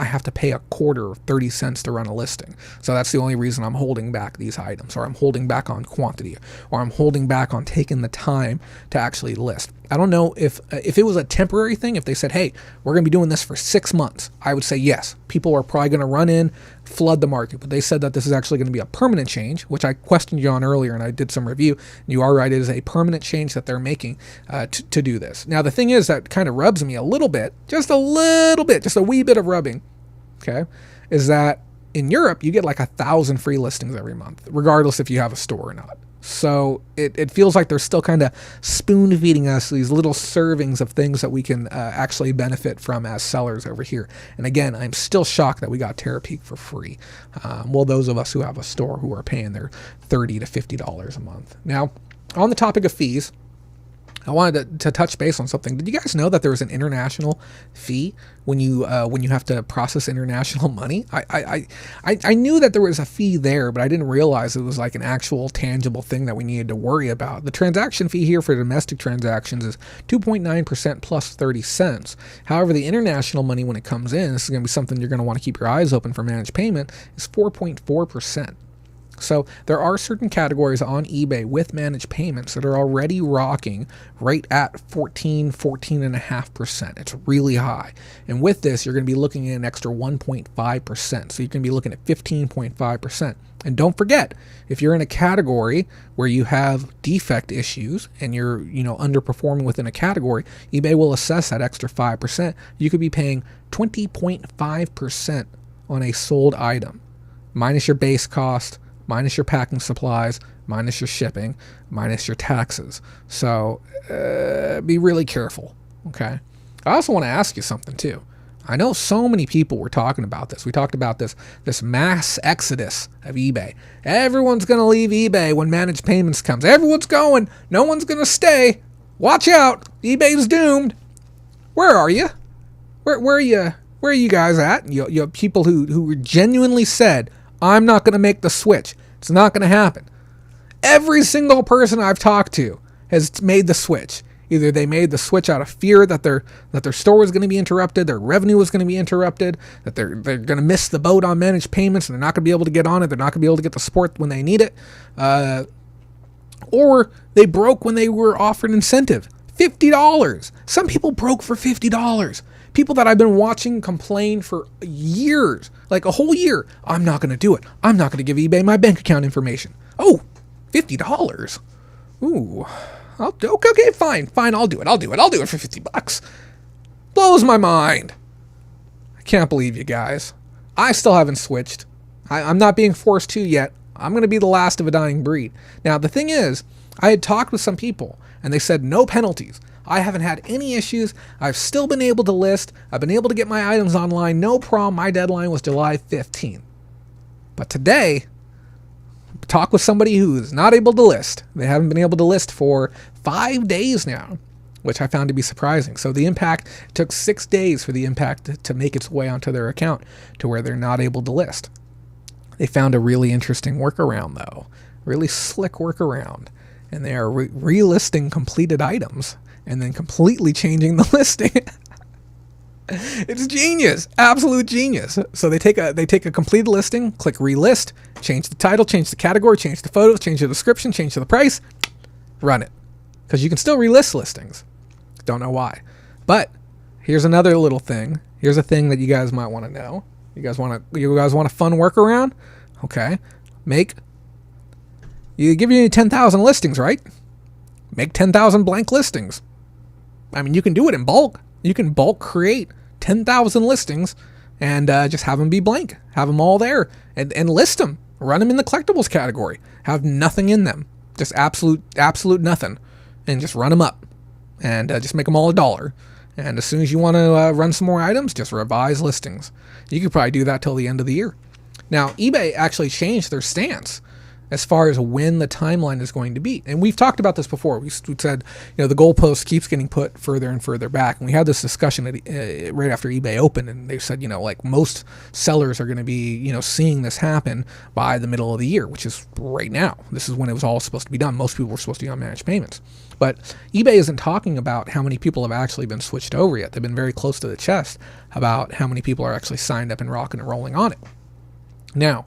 have to pay a quarter or 30 cents to run a listing. So that's the only reason I'm holding back these items, or I'm holding back on quantity, or I'm holding back on taking the time to actually list. I don't know if it was a temporary thing, if they said, hey, we're going to be doing this for 6 months, I would say yes. People are probably going to run in, flood the market. But they said that this is actually going to be a permanent change, which I questioned you on earlier, and I did some review. And you are right, it is a permanent change that they're making to do this. Now, the thing is that kind of rubs me a little bit, just a wee bit of rubbing, okay, is that in Europe, you get like 1,000 free listings every month, regardless if you have a store or not. So it feels like they're still kind of spoon feeding us these little servings of things that we can actually benefit from as sellers over here. And again, I'm still shocked that we got Terapeak for free. Well, those of us who have a store who are paying their $30 to $50 a month. Now, on the topic of fees, I wanted to touch base on something. Did you guys know that there was an international fee when you have to process international money? I knew that there was a fee there, but I didn't realize it was like an actual tangible thing that we needed to worry about. The transaction fee here for domestic transactions is 2.9% plus 30 cents. However, the international money, when it comes in, this is going to be something you're going to want to keep your eyes open for managed payment, is 4.4%. So there are certain categories on eBay with managed payments that are already rocking right at 14.5%. It's really high. And with this, you're going to be looking at an extra 1.5%. So you can be looking at 15.5%. And don't forget, if you're in a category where you have defect issues and you're, underperforming within a category, eBay will assess that extra 5%. You could be paying 20.5% on a sold item, minus your base cost, minus your packing supplies, minus your shipping, minus your taxes. So be really careful, okay? I also want to ask you something too. I know so many people were talking about this. We talked about this mass exodus of eBay. Everyone's going to leave eBay when managed payments comes. Everyone's going. No one's going to stay. Watch out. eBay's doomed. Where are you? Where are you? Where are you guys at? You have people who genuinely said, I'm not going to make the switch. It's not going to happen. Every single person I've talked to has made the switch. Either they made the switch out of fear that their store was going to be interrupted, their revenue was going to be interrupted, that they're going to miss the boat on managed payments and they're not going to be able to get on it, they're not going to be able to get the support when they need it, or they broke when they were offered incentive. $50. Some people broke for $50. People that I've been watching complain for years, like a whole year. I'm not going to do it. I'm not going to give eBay my bank account information. Oh, $50. Ooh. Okay, fine, I'll do it for $50. Blows my mind. I can't believe you guys. I still haven't switched. I'm not being forced to yet. I'm going to be the last of a dying breed. Now, the thing is, I had talked with some people, and they said no penalties. I haven't had any issues. I've still been able to list. I've been able to get my items online. No problem. My deadline was July 15th. But today, talk with somebody who's not able to list. They haven't been able to list for 5 days now, which I found to be surprising. So the impact took 6 days for the impact to make its way onto their account to where they're not able to list. They found a really interesting workaround, though. Really slick workaround. And they are relisting completed items and then completely changing the listing. It's genius, absolute genius. So they take a completed listing, click relist, change the title, change the category, change the photos, change the description, change the price, run it. Because you can still relist listings. Don't know why. But here's another little thing. Here's a thing that you guys might want to know. You guys want a fun workaround? Okay. You give you 10,000 listings, right? Make 10,000 blank listings. I mean, you can do it in bulk. You can bulk create 10,000 listings and just have them be blank. Have them all there and list them. Run them in the collectibles category. Have nothing in them. Just absolute nothing. And just run them up. And just make them all $1. And as soon as you want to run some more items, just revise listings. You could probably do that till the end of the year. Now, eBay actually changed their stance. as far as when the timeline is going to be. And we've talked about this before. We said, the goalpost keeps getting put further and further back. And we had this discussion right after eBay opened, and they said, like most sellers are going to be, seeing this happen by the middle of the year, which is right now. This is when it was all supposed to be done. Most people were supposed to be on managed payments. But eBay isn't talking about how many people have actually been switched over yet. They've been very close to the chest about how many people are actually signed up and rocking and rolling on it. Now,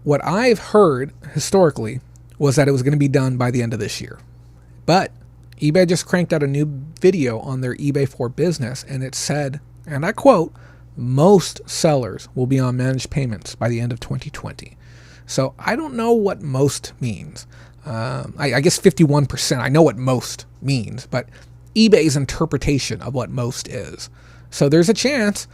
what I've heard historically was that it was going to be done by the end of this year. But eBay just cranked out a new video on their eBay for Business, and it said, and I quote, most sellers will be on managed payments by the end of 2020. So I don't know what most means. I guess 51%. I know what most means, but eBay's interpretation of what most is. So there's a chance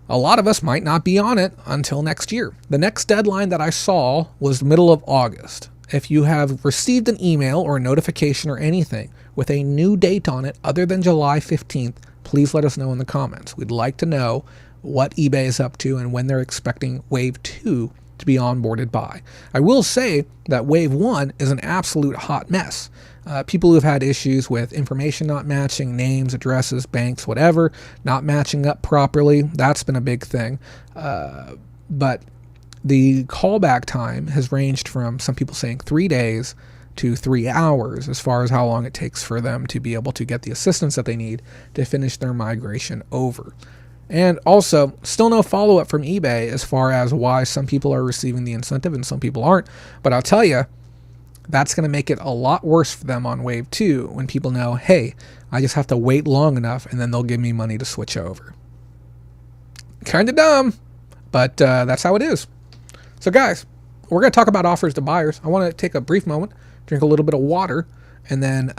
a lot of us might not be on it until next year. The next deadline that I saw was the middle of August. If you have received an email or a notification or anything with a new date on it other than July 15th, please let us know in the comments. We'd like to know what eBay is up to and when they're expecting Wave 2 to be onboarded by. I will say that Wave 1 is an absolute hot mess. People who have had issues with information not matching, names, addresses, banks, whatever, not matching up properly, that's been a big thing. But the callback time has ranged from some people saying 3 days to 3 hours as far as how long it takes for them to be able to get the assistance that they need to finish their migration over. And also, still no follow-up from eBay as far as why some people are receiving the incentive and some people aren't. But I'll tell you, that's going to make it a lot worse for them on Wave 2 when people know, hey, I just have to wait long enough and then they'll give me money to switch over. Kind of dumb, but that's how it is. So guys, we're going to talk about offers to buyers. I want to take a brief moment, drink a little bit of water, and then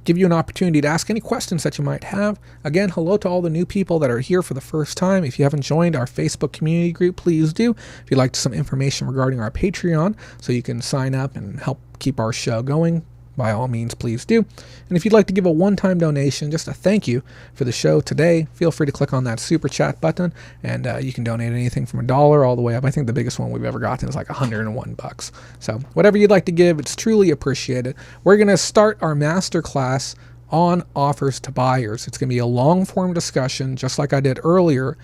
give you an opportunity to ask any questions that you might have. Again, hello to all the new people that are here for the first time. If you haven't joined our Facebook community group, please do. If you'd like some information regarding our Patreon, so you can sign up and help keep our show going, by all means, please do. And if you'd like to give a one-time donation, just a thank you for the show today, feel free to click on that super chat button, and you can donate anything from $1 all the way up. I think the biggest one we've ever gotten is like $101. So whatever you'd like to give, it's truly appreciated. We're going to start our masterclass on offers to buyers. It's going to be a long-form discussion, just like I did earlier,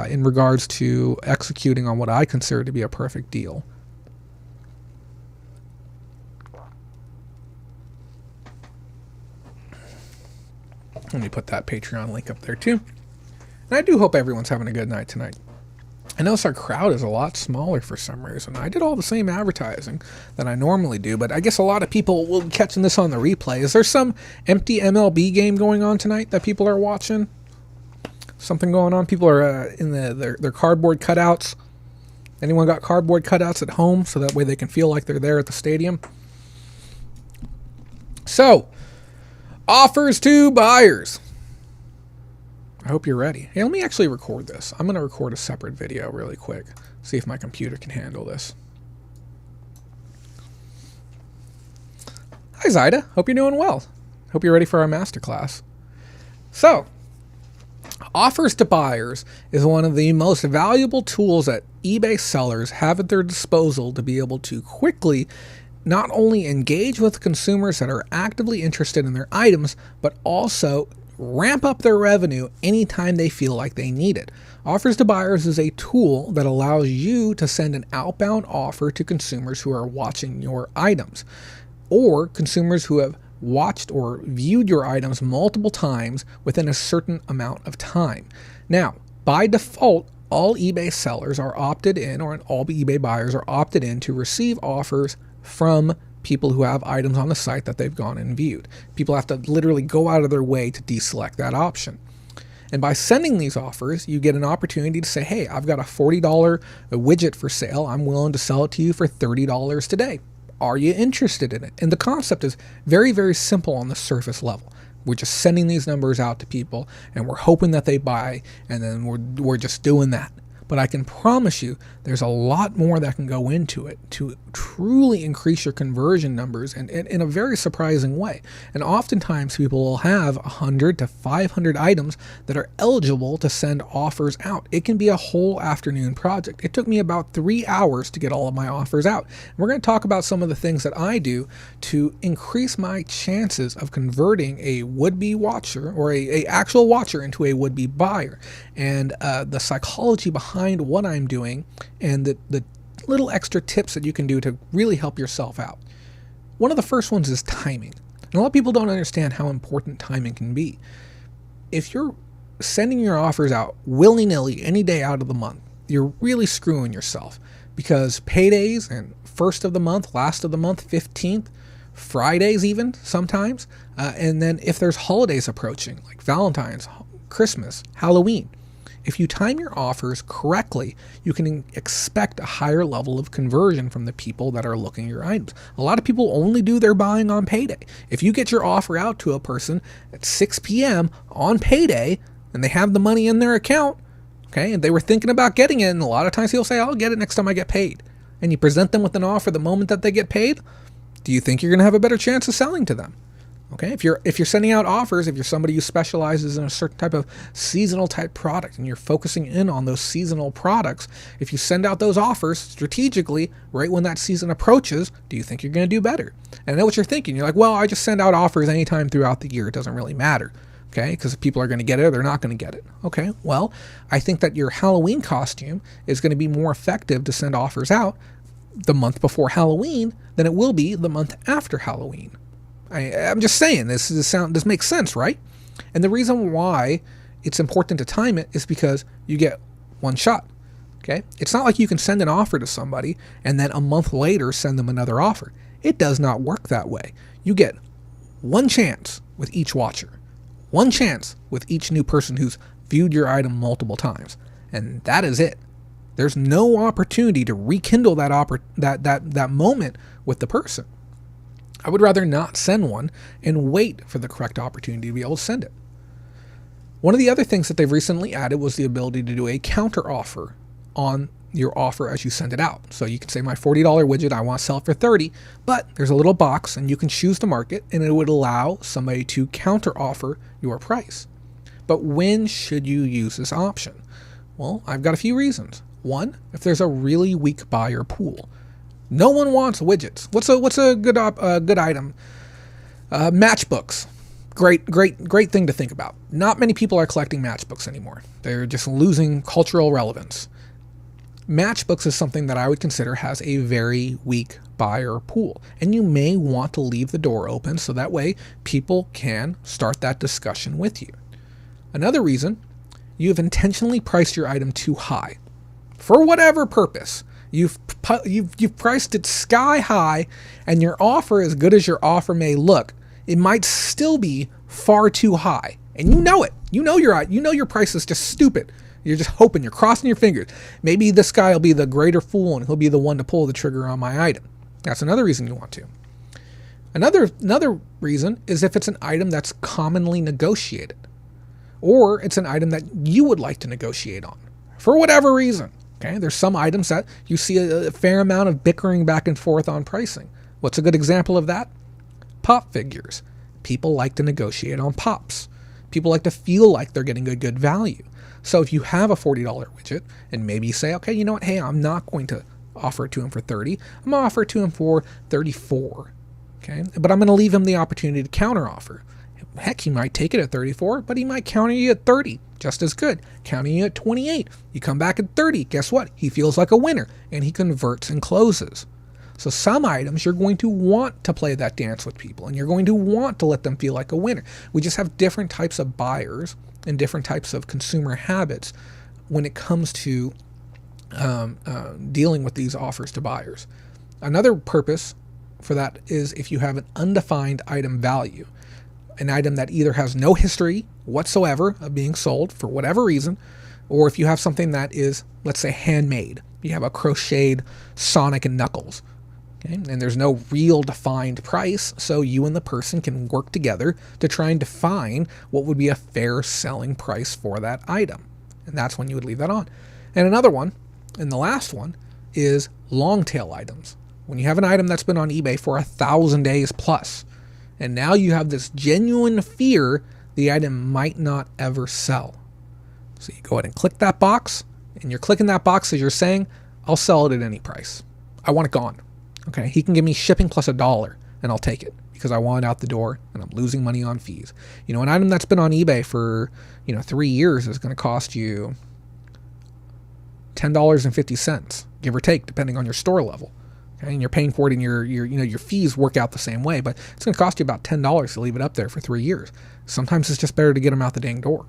in regards to executing on what I consider to be a perfect deal. Let me put that Patreon link up there too. And I do hope everyone's having a good night tonight. I notice our crowd is a lot smaller for some reason. I did all the same advertising that I normally do, but I guess a lot of people will be catching this on the replay. Is there some empty MLB game going on tonight that people are watching? Something going on? People are in their cardboard cutouts. Anyone got cardboard cutouts at home so that way they can feel like they're there at the stadium? So, offers to buyers. I hope you're ready. Hey, let me actually record this. I'm going to record a separate video really quick. See if my computer can handle this. Hi, Zaida. Hope you're doing well. Hope you're ready for our masterclass. So, offers to buyers is one of the most valuable tools that eBay sellers have at their disposal to be able to quickly not only engage with consumers that are actively interested in their items, but also ramp up their revenue anytime they feel like they need it. Offers to buyers is a tool that allows you to send an outbound offer to consumers who are watching your items, or consumers who have watched or viewed your items multiple times within a certain amount of time. Now, by default, all eBay sellers are opted in, or all eBay buyers are opted in to receive offers from people who have items on the site that they've gone and viewed. People have to literally go out of their way to deselect that option. And by sending these offers, you get an opportunity to say, hey, I've got a $40 widget for sale. I'm willing to sell it to you for $30 today. Are you interested in it? And the concept is very, very simple on the surface level. We're just sending these numbers out to people and we're hoping that they buy, and then we're just doing that. but I can promise you there's a lot more that can go into it to truly increase your conversion numbers, and in a very surprising way. And oftentimes people will have 100 to 500 items that are eligible to send offers out. It can be a whole afternoon project. It took me about 3 hours to get all of my offers out. And we're going to talk about some of the things that I do to increase my chances of converting a would-be watcher or a actual watcher into a would-be buyer, and the psychology behind what I'm doing, and the little extra tips that you can do to really help yourself out. One of the first ones is timing. And a lot of people don't understand how important timing can be. If you're sending your offers out willy-nilly any day out of the month, you're really screwing yourself, because paydays and first of the month, last of the month, 15th, Fridays even sometimes, and then if there's holidays approaching like Valentine's, Christmas, Halloween, if you time your offers correctly, you can expect a higher level of conversion from the people that are looking at your items. A lot of people only do their buying on payday. If you get your offer out to a person at 6 p.m. on payday and they have the money in their account, okay, and they were thinking about getting it, and a lot of times he'll say, I'll get it next time I get paid. And you present them with an offer the moment that they get paid, do you think you're going to have a better chance of selling to them? Okay, if you're sending out offers, if you're somebody who specializes in a certain type of seasonal type product and you're focusing in on those seasonal products, if you send out those offers strategically right when that season approaches, do you think you're going to do better? And I know what you're thinking. You're like, well, I just send out offers anytime throughout the year. It doesn't really matter. Okay, because people are going to get it or they're not going to get it. Okay, well, I think that your Halloween costume is going to be more effective to send offers out the month before Halloween than it will be the month after Halloween. I'm just saying, this makes sense, right? And the reason why it's important to time it is because you get one shot. Okay, it's not like you can send an offer to somebody and then a month later send them another offer. It does not work that way. You get one chance with each watcher, one chance with each new person who's viewed your item multiple times, and that is it. There's no opportunity to rekindle that moment with the person. I would rather not send one and wait for the correct opportunity to be able to send it. One of the other things that they've recently added was the ability to do a counter offer on your offer as you send it out. So you can say, my $40 widget, I want to sell it for $30, but there's a little box and you can choose to mark it, and it would allow somebody to counter offer your price. But when should you use this option? Well, I've got a few reasons. One, if there's a really weak buyer pool. No one wants widgets. What's a good item? Matchbooks. Great thing to think about. Not many people are collecting matchbooks anymore. They're just losing cultural relevance. Matchbooks is something that I would consider has a very weak buyer pool, and you may want to leave the door open so that way people can start that discussion with you. Another reason, you've intentionally priced your item too high. For whatever purpose. You've priced it sky high, and your offer, as good as your offer may look, it might still be far too high, and you know it. You know your price is just stupid. You're just hoping, you're crossing your fingers. Maybe this guy will be the greater fool, and he'll be the one to pull the trigger on my item. That's another reason you want to. Another reason is if it's an item that's commonly negotiated, or it's an item that you would like to negotiate on for whatever reason. Okay, there's some items that you see a fair amount of bickering back and forth on pricing. What's a good example of that? Pop figures. People like to negotiate on pops. People like to feel like they're getting a good value. So if you have a $40 widget and maybe you say, okay, you know what? Hey, I'm not going to offer it to him for $30. I'm going to offer it to him for $34. Okay, but I'm going to leave him the opportunity to counter offer. Heck, he might take it at $34, but he might counter you at $30. Just as good. Counting you at $28. You come back at $30. Guess what? He feels like a winner, and he converts and closes. So some items you're going to want to play that dance with people, and you're going to want to let them feel like a winner. We just have different types of buyers and different types of consumer habits when it comes to dealing with these offers to buyers. Another purpose for that is if you have an undefined item value. An item that either has no history whatsoever of being sold for whatever reason, or if you have something that is, let's say, handmade. You have a crocheted Sonic and Knuckles, okay? And there's no real defined price, so you and the person can work together to try and define what would be a fair selling price for that item. And that's when you would leave that on. And another one, and the last one, is long tail items. When you have an item that's been on eBay for 1,000 days plus, and now you have this genuine fear the item might not ever sell. So you go ahead and click that box, and you're clicking that box as you're saying, I'll sell it at any price. I want it gone. Okay, he can give me shipping plus $1, and I'll take it because I want it out the door, and I'm losing money on fees. You know, an item that's been on eBay for 3 years is going to cost you $10.50, give or take, depending on your store level. Okay, and you're paying for it, and your fees work out the same way, but it's going to cost you about $10 to leave it up there for 3 years. Sometimes it's just better to get them out the dang door.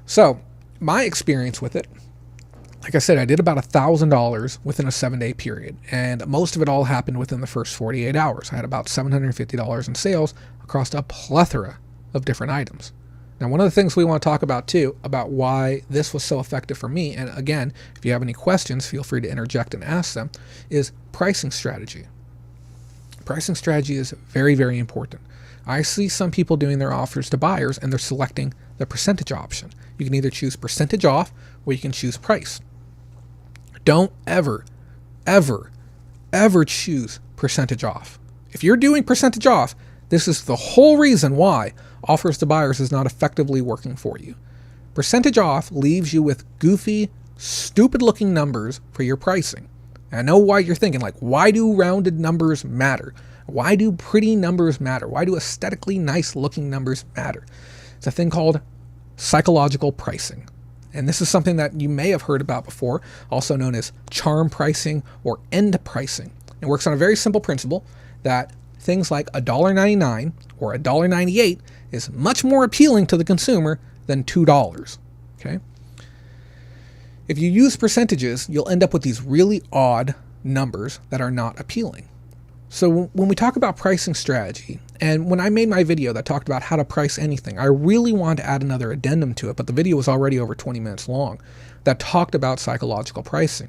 So my experience with it, like I said, I did about $1,000 within a 7-day period, and most of it all happened within the first 48 hours. I had about $750 in sales across a plethora of different items. Now, one of the things we want to talk about too, about why this was so effective for me, and again, if you have any questions, feel free to interject and ask them, is pricing strategy. Pricing strategy is very, very important. I see some people doing their offers to buyers and they're selecting the percentage option. You can either choose percentage off or you can choose price. Don't ever, ever, ever choose percentage off. If you're doing percentage off, this is the whole reason why offers to buyers is not effectively working for you. Percentage off leaves you with goofy, stupid looking numbers for your pricing. And I know why you're thinking, like, why do rounded numbers matter? Why do pretty numbers matter? Why do aesthetically nice looking numbers matter? It's a thing called psychological pricing. And this is something that you may have heard about before, also known as charm pricing or end pricing. It works on a very simple principle that things like $1.99 or $1.98 is much more appealing to the consumer than $2. Okay? If you use percentages, you'll end up with these really odd numbers that are not appealing. So when we talk about pricing strategy, and when I made my video that talked about how to price anything, I really wanted to add another addendum to it, but the video was already over 20 minutes long, that talked about psychological pricing.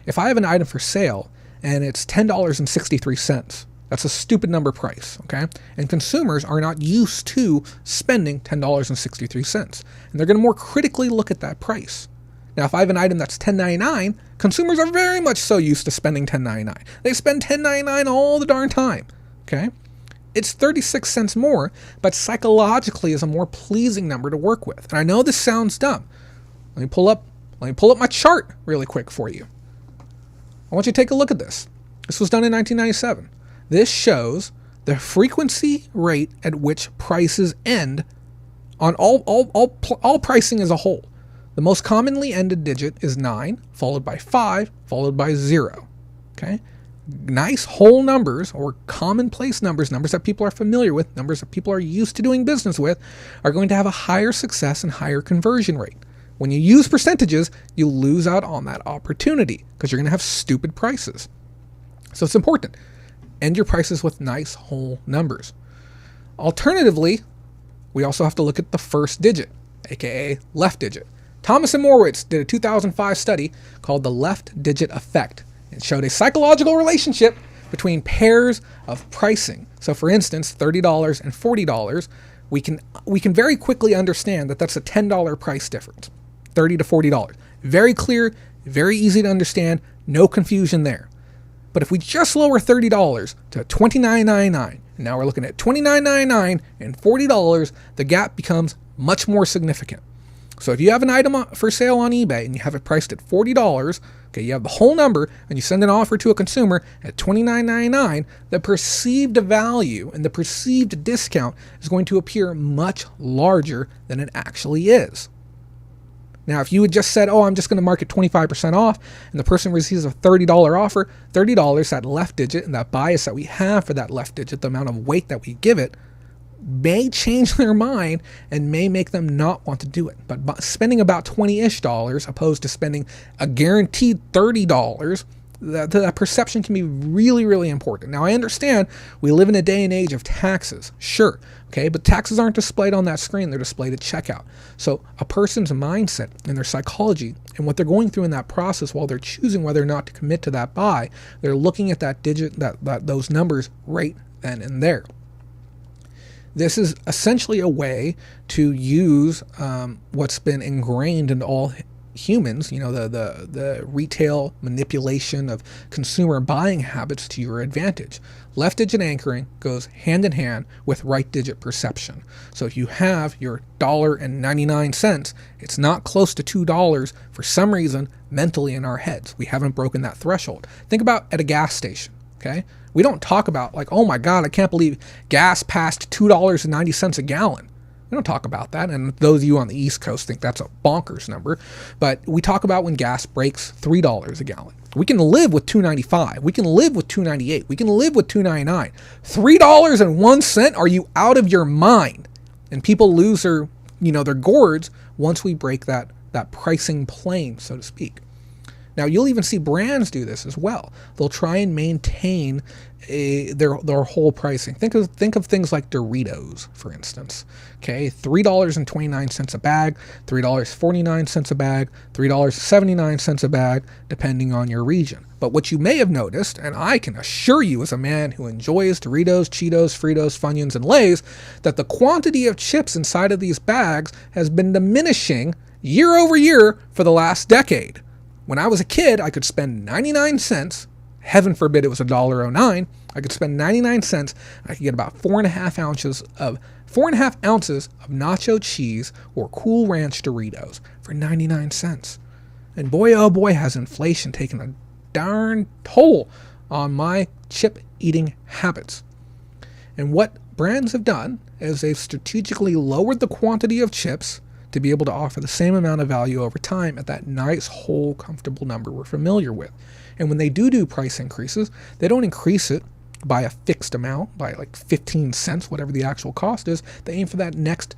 If I have an item for sale and it's $10.63, that's a stupid number price, okay? And consumers are not used to spending $10.63, and they're going to more critically look at that price. Now, if I have an item that's $10.99, consumers are very much so used to spending $10.99. They spend $10.99 all the darn time, okay? It's 36 cents more, but psychologically is a more pleasing number to work with. And I know this sounds dumb. Let me pull up my chart really quick for you. I want you to take a look at this. This was done in 1997. This shows the frequency rate at which prices end on all pricing as a whole. The most commonly ended digit is 9, followed by 5, followed by 0. Okay? Nice whole numbers, or commonplace numbers, numbers that people are familiar with, numbers that people are used to doing business with, are going to have a higher success and higher conversion rate. When you use percentages, you lose out on that opportunity because you're going to have stupid prices. So it's important. End your prices with nice whole numbers. Alternatively, we also have to look at the first digit, aka left digit. Thomas and Morwitz did a 2005 study called the left digit effect. It showed a psychological relationship between pairs of pricing. So for instance, $30 and $40, we can very quickly understand that that's a $10 price difference, $30 to $40. Very clear, very easy to understand, no confusion there. But if we just lower $30 to $29.99, and now we're looking at $29.99 and $40, the gap becomes much more significant. So if you have an item for sale on eBay and you have it priced at $40, okay, you have the whole number and you send an offer to a consumer at $29.99, the perceived value and the perceived discount is going to appear much larger than it actually is. Now, if you had just said, oh, I'm just going to mark it 25% off, and the person receives a $30 offer, $30, that left digit, and that bias that we have for that left digit, the amount of weight that we give it, may change their mind and may make them not want to do it. But spending about $20-ish opposed to spending a guaranteed $30, that perception can be really, really important. Now, I understand we live in a day and age of taxes, sure, okay, but taxes aren't displayed on that screen, they're displayed at checkout. So a person's mindset and their psychology and what they're going through in that process while they're choosing whether or not to commit to that buy, they're looking at that digit, those numbers right then and there. This is essentially a way to use what's been ingrained in all humans, the retail manipulation of consumer buying habits to your advantage. Left digit anchoring goes hand in hand with right digit perception. So if you have your $1.99, it's not close to $2 for some reason mentally in our heads. We haven't broken that threshold. Think about at a gas station, okay? We don't talk about like, oh my God, I can't believe gas passed $2.90 a gallon. We don't talk about that, and those of you on the East Coast think that's a bonkers number, but we talk about when gas breaks $3 a gallon. We can live with $2.95. We can live with $2.98. We can live with $2.99. $3.01? Are you out of your mind? And people lose their gourds once we break that pricing plane, so to speak. Now, you'll even see brands do this as well. They'll try and maintain their whole pricing. Think of things like Doritos, for instance. Okay, $3.29 a bag, $3.49 a bag, $3.79 a bag, depending on your region. But what you may have noticed, and I can assure you as a man who enjoys Doritos, Cheetos, Fritos, Funyuns, and Lay's, that the quantity of chips inside of these bags has been diminishing year over year for the last decade. When I was a kid, I could spend 99 cents. Heaven forbid it was $1.09. I could spend 99 cents. I could get about 4.5 ounces of nacho cheese or Cool Ranch Doritos for 99 cents. And boy, oh boy, has inflation taken a darn toll on my chip eating habits. And what brands have done is they've strategically lowered the quantity of chips to be able to offer the same amount of value over time at that nice, whole, comfortable number we're familiar with. And when they do price increases, they don't increase it by a fixed amount, by like 15 cents, whatever the actual cost is. They aim for that next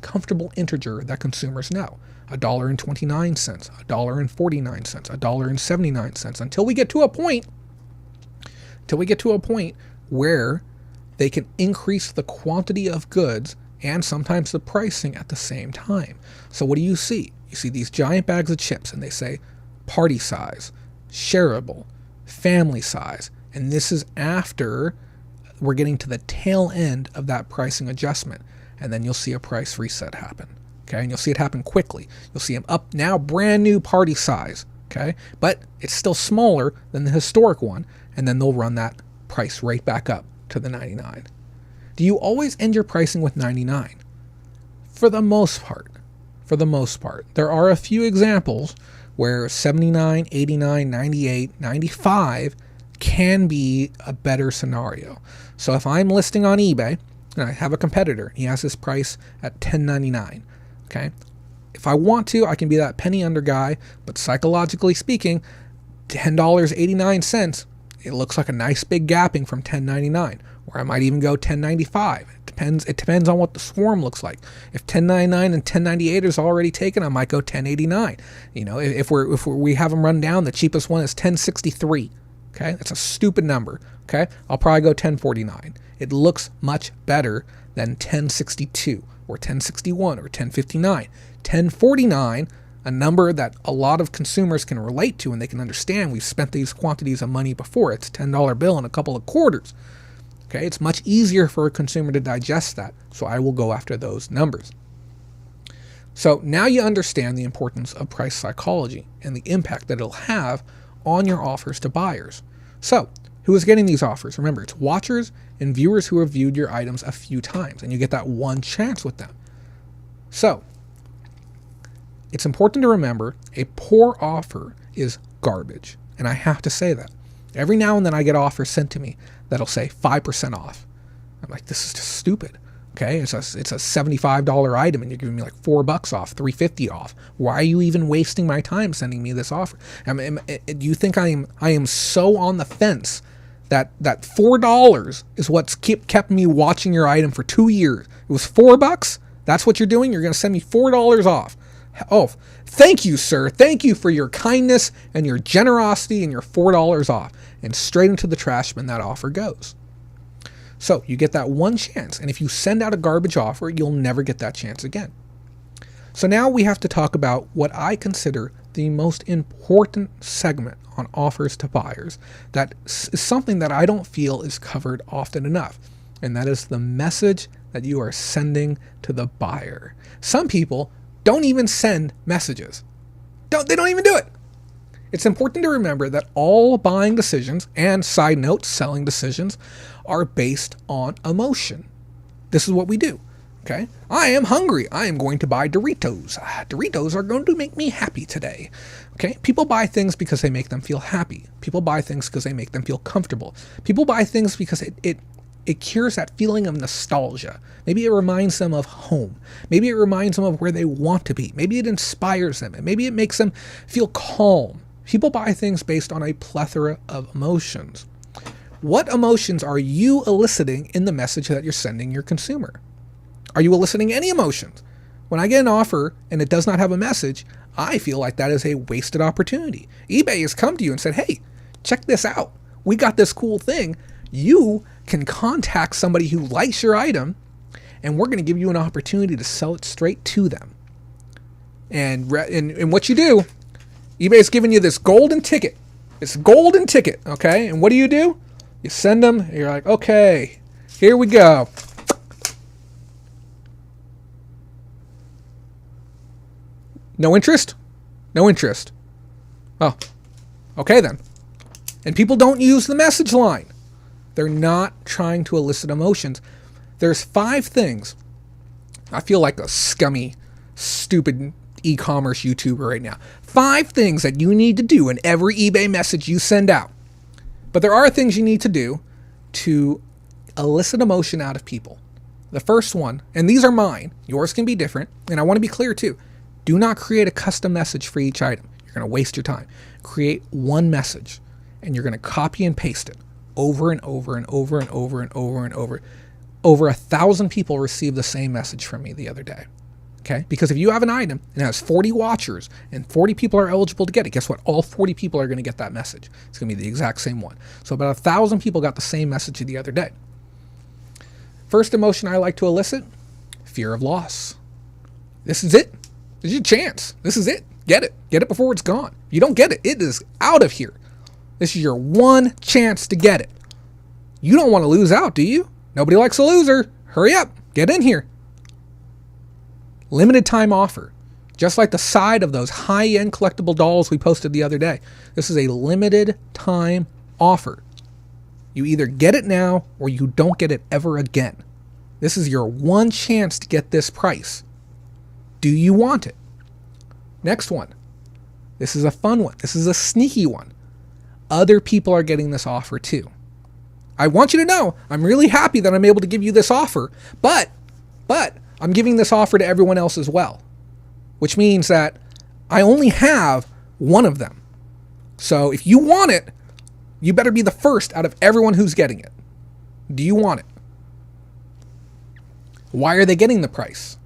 comfortable integer that consumers know. $1.29, $1.49, $1.79, until we get to a point where they can increase the quantity of goods and sometimes the pricing at the same time. So what do you see? You see these giant bags of chips, and they say party size, shareable, family size, and this is after we're getting to the tail end of that pricing adjustment, and then you'll see a price reset happen. Okay, and you'll see it happen quickly. You'll see them up now, brand new party size. Okay, but it's still smaller than the historic one, and then they'll run that price right back up to the 99. Do you always end your pricing with 99? For the most part. There are a few examples where 79, 89, 98, 95 can be a better scenario. So if I'm listing on eBay and I have a competitor, he has his price at $10.99. Okay? If I want to, I can be that penny under guy, but psychologically speaking, $10.89, it looks like a nice big gapping from $10.99. Or I might even go $10.95. It depends on what the swarm looks like. If $10.99 and $10.98 is already taken, I might go $10.89. If we have them run down, the cheapest one is $10.63. Okay, that's a stupid number. Okay, I'll probably go $10.49. It looks much better than $10.62 or $10.61 or $10.59. $10.49, a number that a lot of consumers can relate to and they can understand. We've spent these quantities of money before. It's a $10 bill in a couple of quarters. Okay, it's much easier for a consumer to digest that, so I will go after those numbers. So now you understand the importance of price psychology and the impact that it'll have on your offers to buyers. So, who is getting these offers? Remember, it's watchers and viewers who have viewed your items a few times, and you get that one chance with them. So, it's important to remember a poor offer is garbage, and I have to say that. Every now and then I get offers sent to me that'll say 5% off. I'm like, this is just stupid. Okay, it's a $75 item and you're giving me like $4 off, $3.50 off. Why are you even wasting my time sending me this offer? Do you think I am so on the fence that $4 is what's kept me watching your item for 2 years? It was $4. That's what you're doing. You're going to send me $4 off. Oh, thank you, sir. Thank you for your kindness and your generosity and your $4 off. And straight into the trash bin that offer goes. So you get that one chance. And if you send out a garbage offer, you'll never get that chance again. So now we have to talk about what I consider the most important segment on offers to buyers. That is something that I don't feel is covered often enough. And that is the message that you are sending to the buyer. Some people don't even send messages. They don't even do it. It's important to remember that all buying decisions, and side note, selling decisions, are based on emotion. This is what we do. Okay, I am hungry. I am going to buy Doritos. Doritos are going to make me happy today. Okay, people buy things because they make them feel happy. People buy things because they make them feel comfortable. People buy things because it cures that feeling of nostalgia. Maybe it reminds them of home. Maybe it reminds them of where they want to be. Maybe it inspires them. And maybe it makes them feel calm. People buy things based on a plethora of emotions. What emotions are you eliciting in the message that you're sending your consumer? Are you eliciting any emotions? When I get an offer and it does not have a message, I feel like that is a wasted opportunity. eBay has come to you and said, hey, check this out. We got this cool thing. You can contact somebody who likes your item, and we're going to give you an opportunity to sell it straight to them. And what you do, eBay is giving you this golden ticket. It's a golden ticket, okay? And what do? You send them, you're like, okay, here we go. No interest? No interest. Oh, okay then. And people don't use the message line. They're not trying to elicit emotions. There's 5 things. I feel like a scummy, stupid e-commerce YouTuber right now. 5 things that you need to do in every eBay message you send out. But there are things you need to do to elicit emotion out of people. The first one, and these are mine, yours can be different, and I want to be clear too. Do not create a custom message for each item. You're going to waste your time. Create one message, and you're going to copy and paste it over and over and over and over and over and over. Over 1,000 people received the same message from me the other day. Okay? Because if you have an item and it has 40 watchers and 40 people are eligible to get it, guess what? All 40 people are going to get that message. It's going to be the exact same one. So about 1,000 people got the same message the other day. First emotion I like to elicit, fear of loss. This is it. This is your chance. This is it. Get it. Get it before it's gone. If you don't get it, it is out of here. This is your one chance to get it. You don't want to lose out, do you? Nobody likes a loser. Hurry up. Get in here. Limited time offer. Just like the side of those high-end collectible dolls we posted the other day. This is a limited time offer. You either get it now or you don't get it ever again. This is your one chance to get this price. Do you want it? Next one. This is a fun one. This is a sneaky one. Other people are getting this offer too. I want you to know, I'm really happy that I'm able to give you this offer, but I'm giving this offer to everyone else as well, which means that I only have one of them. So if you want it, you better be the first out of everyone who's getting it. Do you want it? Why are they getting the price?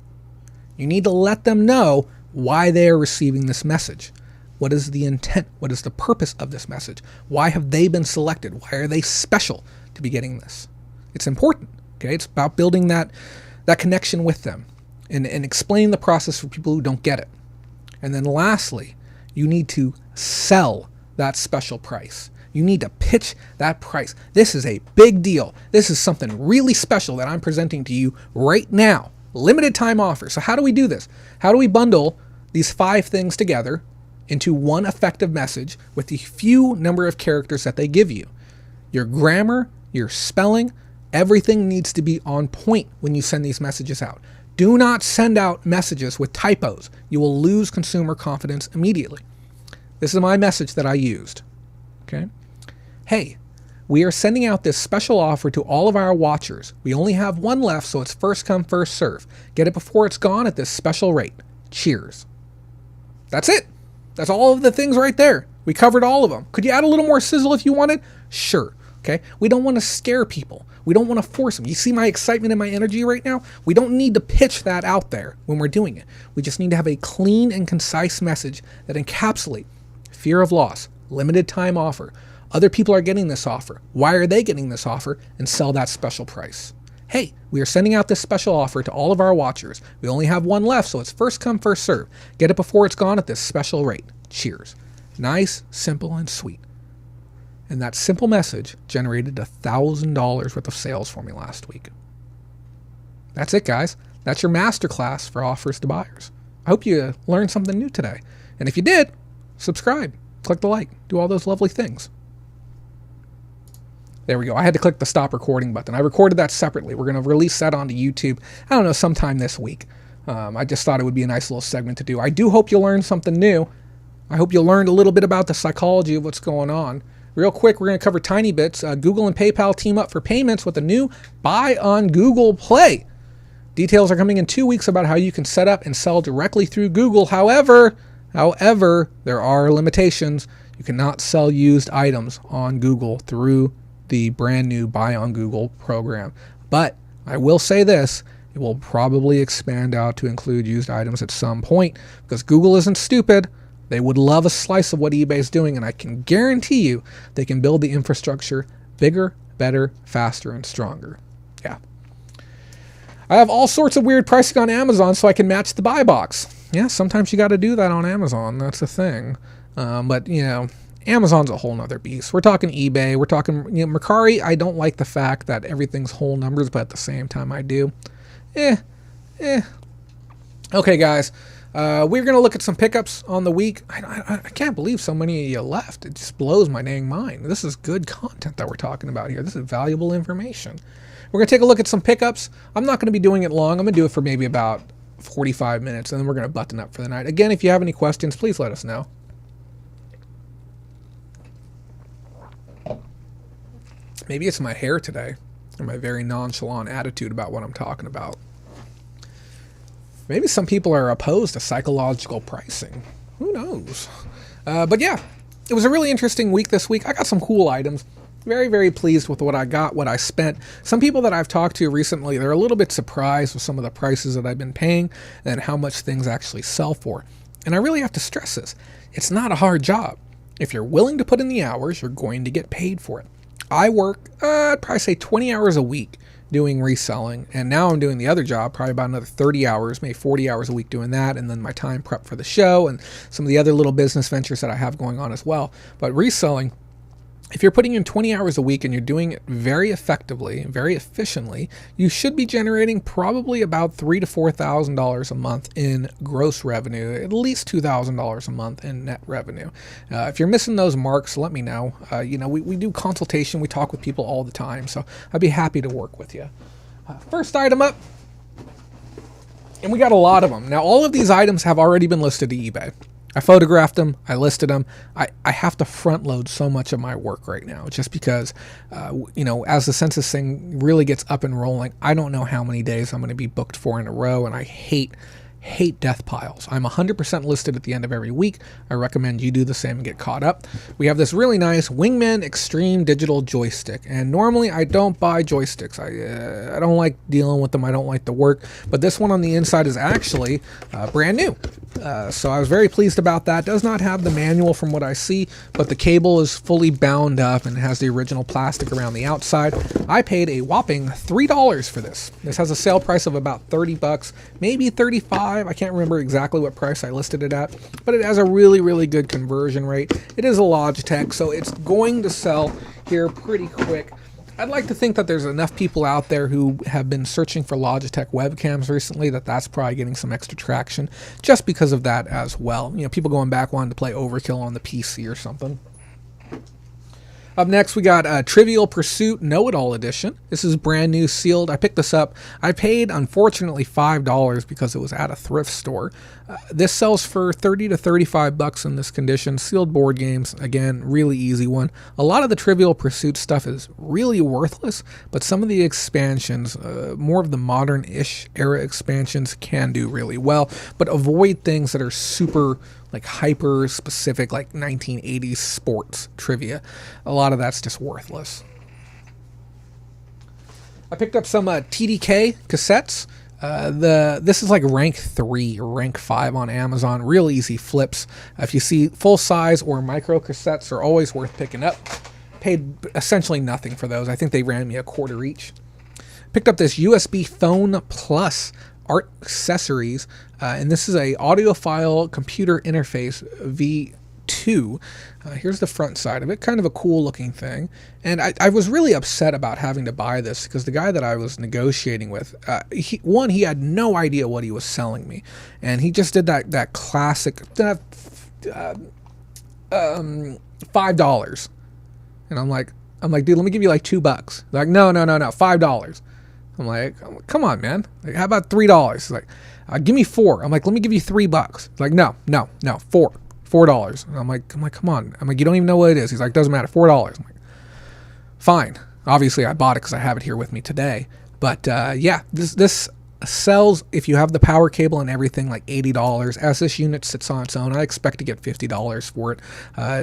You need to let them know why they are receiving this message. What is the intent? What is the purpose of this message? Why have they been selected? Why are they special to be getting this? It's important. Okay, it's about building that connection with them and explaining the process for people who don't get it. And then lastly, you need to sell that special price. You need to pitch that price. This is a big deal. This is something really special that I'm presenting to you right now. Limited time offer. So how do we do this? How do we bundle these 5 things together into one effective message with the few number of characters that they give you? Your grammar, your spelling, everything needs to be on point when you send these messages out. Do not send out messages with typos. You will lose consumer confidence immediately. This is my message that I used. Okay? Hey, we are sending out this special offer to all of our watchers. We only have one left, so it's first come, first serve. Get it before it's gone at this special rate. Cheers. That's it. That's all of the things right there. We covered all of them. Could you add a little more sizzle if you wanted? Sure. Okay? We don't want to scare people. We don't want to force them. You see my excitement and my energy right now? We don't need to pitch that out there when we're doing it. We just need to have a clean and concise message that encapsulates fear of loss, limited time offer. Other people are getting this offer. Why are they getting this offer? And sell that special price. Hey, we are sending out this special offer to all of our watchers. We only have one left, so it's first come, first serve. Get it before it's gone at this special rate. Cheers. Nice, simple, and sweet. And that simple message generated $1,000 worth of sales for me last week. That's it, guys. That's your masterclass for offers to buyers. I hope you learned something new today. And if you did, subscribe, click the like, do all those lovely things. There we go. I had to click the stop recording button. I recorded that separately. We're going to release that onto YouTube, I don't know, sometime this week. I just thought it would be a nice little segment to do. I do hope you learned something new. I hope you learned a little bit about the psychology of what's going on. Real quick, we're going to cover tiny bits. Google and PayPal team up for payments with a new Buy on Google Play. Details are coming in 2 weeks about how you can set up and sell directly through Google. However, there are limitations. You cannot sell used items on Google through the brand new Buy on Google program. But I will say this, it will probably expand out to include used items at some point because Google isn't stupid. They would love a slice of what eBay's doing, and I can guarantee you they can build the infrastructure bigger, better, faster, and stronger. Yeah. I have all sorts of weird pricing on Amazon so I can match the buy box. Yeah, sometimes you got to do that on Amazon. That's the thing. But, Amazon's a whole nother beast. We're talking eBay. We're talking, Mercari. I don't like the fact that everything's whole numbers, but at the same time I do. Okay, guys. We're going to look at some pickups on the week. I can't believe so many of you left. It just blows my dang mind. This is good content that we're talking about here. This is valuable information. We're going to take a look at some pickups. I'm not going to be doing it long. I'm going to do it for maybe about 45 minutes, and then we're going to button up for the night. Again, if you have any questions, please let us know. Maybe it's my hair today and my very nonchalant attitude about what I'm talking about. Maybe some people are opposed to psychological pricing. Who knows? But yeah, it was a really interesting week this week. I got some cool items. Very, very pleased with what I got, what I spent. Some people that I've talked to recently, they're a little bit surprised with some of the prices that I've been paying and how much things actually sell for. And I really have to stress this. It's not a hard job. If you're willing to put in the hours, you're going to get paid for it. I work, I'd probably say 20 hours a week doing reselling, and now I'm doing the other job, probably about another 30 hours, maybe 40 hours a week doing that, and then my time prep for the show and some of the other little business ventures that I have going on as well. But reselling, if you're putting in 20 hours a week and you're doing it very effectively, very efficiently, you should be generating probably about $3,000 to $4,000 a month in gross revenue, at least $2,000 a month in net revenue. If you're missing those marks, let me know. We do consultation. We talk with people all the time, so I'd be happy to work with you. First item up, and we got a lot of them. Now, all of these items have already been listed to eBay. I photographed them. I listed them. I have to front load so much of my work right now just because, as the census thing really gets up and rolling, I don't know how many days I'm going to be booked for in a row, and I hate death piles. I'm 100% listed at the end of every week. I recommend you do the same and get caught up. We have this really nice Wingman Extreme Digital Joystick, and normally I don't buy joysticks. I don't like dealing with them. I don't like the work, but this one on the inside is actually brand new. So I was very pleased about that. Does not have the manual from what I see, but the cable is fully bound up and has the original plastic around the outside. I paid a whopping $3 for this. This has a sale price of about $30, maybe $35. I can't remember exactly what price I listed it at, but it has a really, really good conversion rate. It is a Logitech, so it's going to sell here pretty quick. I'd like to think that there's enough people out there who have been searching for Logitech webcams recently that's probably getting some extra traction just because of that as well. People going back wanting to play Overkill on the PC or something. Up next, we got Trivial Pursuit Know-It-All Edition. This is brand new, sealed. I picked this up. I paid, unfortunately, $5 because it was at a thrift store. This sells for $30 to $35 in this condition. Sealed board games, again, really easy one. A lot of the Trivial Pursuit stuff is really worthless, but some of the expansions, more of the modern-ish era expansions, can do really well. But avoid things that are super hyper specific, like 1980s sports trivia. A lot of that's just worthless. I picked up some TDK cassettes. This is like rank 3 or rank 5 on Amazon. Real easy flips. If you see full size or micro cassettes, are always worth picking up. Paid essentially nothing for those. I think they ran me $0.25 each. Picked up this USB Phone Plus art accessories, and this is a audiophile computer interface V2. Here's the front side of it, kind of a cool looking thing. And I was really upset about having to buy this because the guy that I was negotiating with, he had no idea what he was selling me, and he just did that classic $5. And I'm like, dude, let me give you like $2. They're like, no, $5. I'm like, come on, man. Like, how about $3? He's like, give me 4. I'm like, let me give you $3. He's like, no, $4. And I'm like, come on. I'm like, you don't even know what it is. He's like, doesn't matter, $4. I'm like, fine. Obviously, I bought it because I have it here with me today. But yeah, this sells, if you have the power cable and everything, like $80. As this unit sits on its own, I expect to get $50 for it.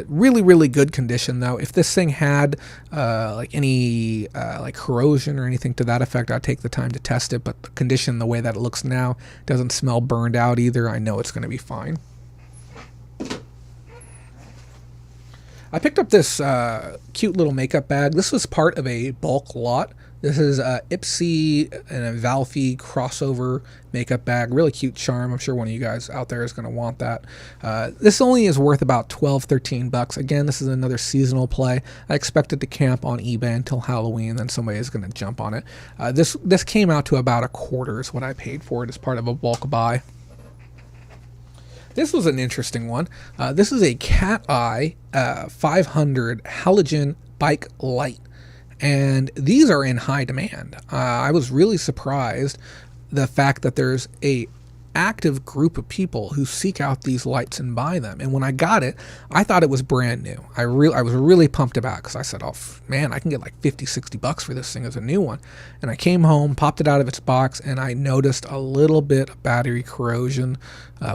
Really, really good condition though. If this thing had like any like corrosion or anything to that effect, I'd take the time to test it. But the condition, the way that it looks now, doesn't smell burned out either. I know it's going to be fine. I picked up this cute little makeup bag. This was part of a bulk lot. This is a Ipsy and a Valfy crossover makeup bag. Really cute charm. I'm sure one of you guys out there is going to want that. This only is worth about $12-13. Again, this is another seasonal play. I expect it to camp on eBay until Halloween, then somebody is going to jump on it. This came out to about $1/4 is what I paid for it as part of a bulk buy. This was an interesting one. This is a Cat Eye 500 halogen bike light. And these are in high demand. I was really surprised the fact that there's a active group of people who seek out these lights and buy them. And when I got it, I thought it was brand new. I was really pumped about it because I said, oh man, I can get like $50-60 for this thing as a new one. And I came home, popped it out of its box, and I noticed a little bit of battery corrosion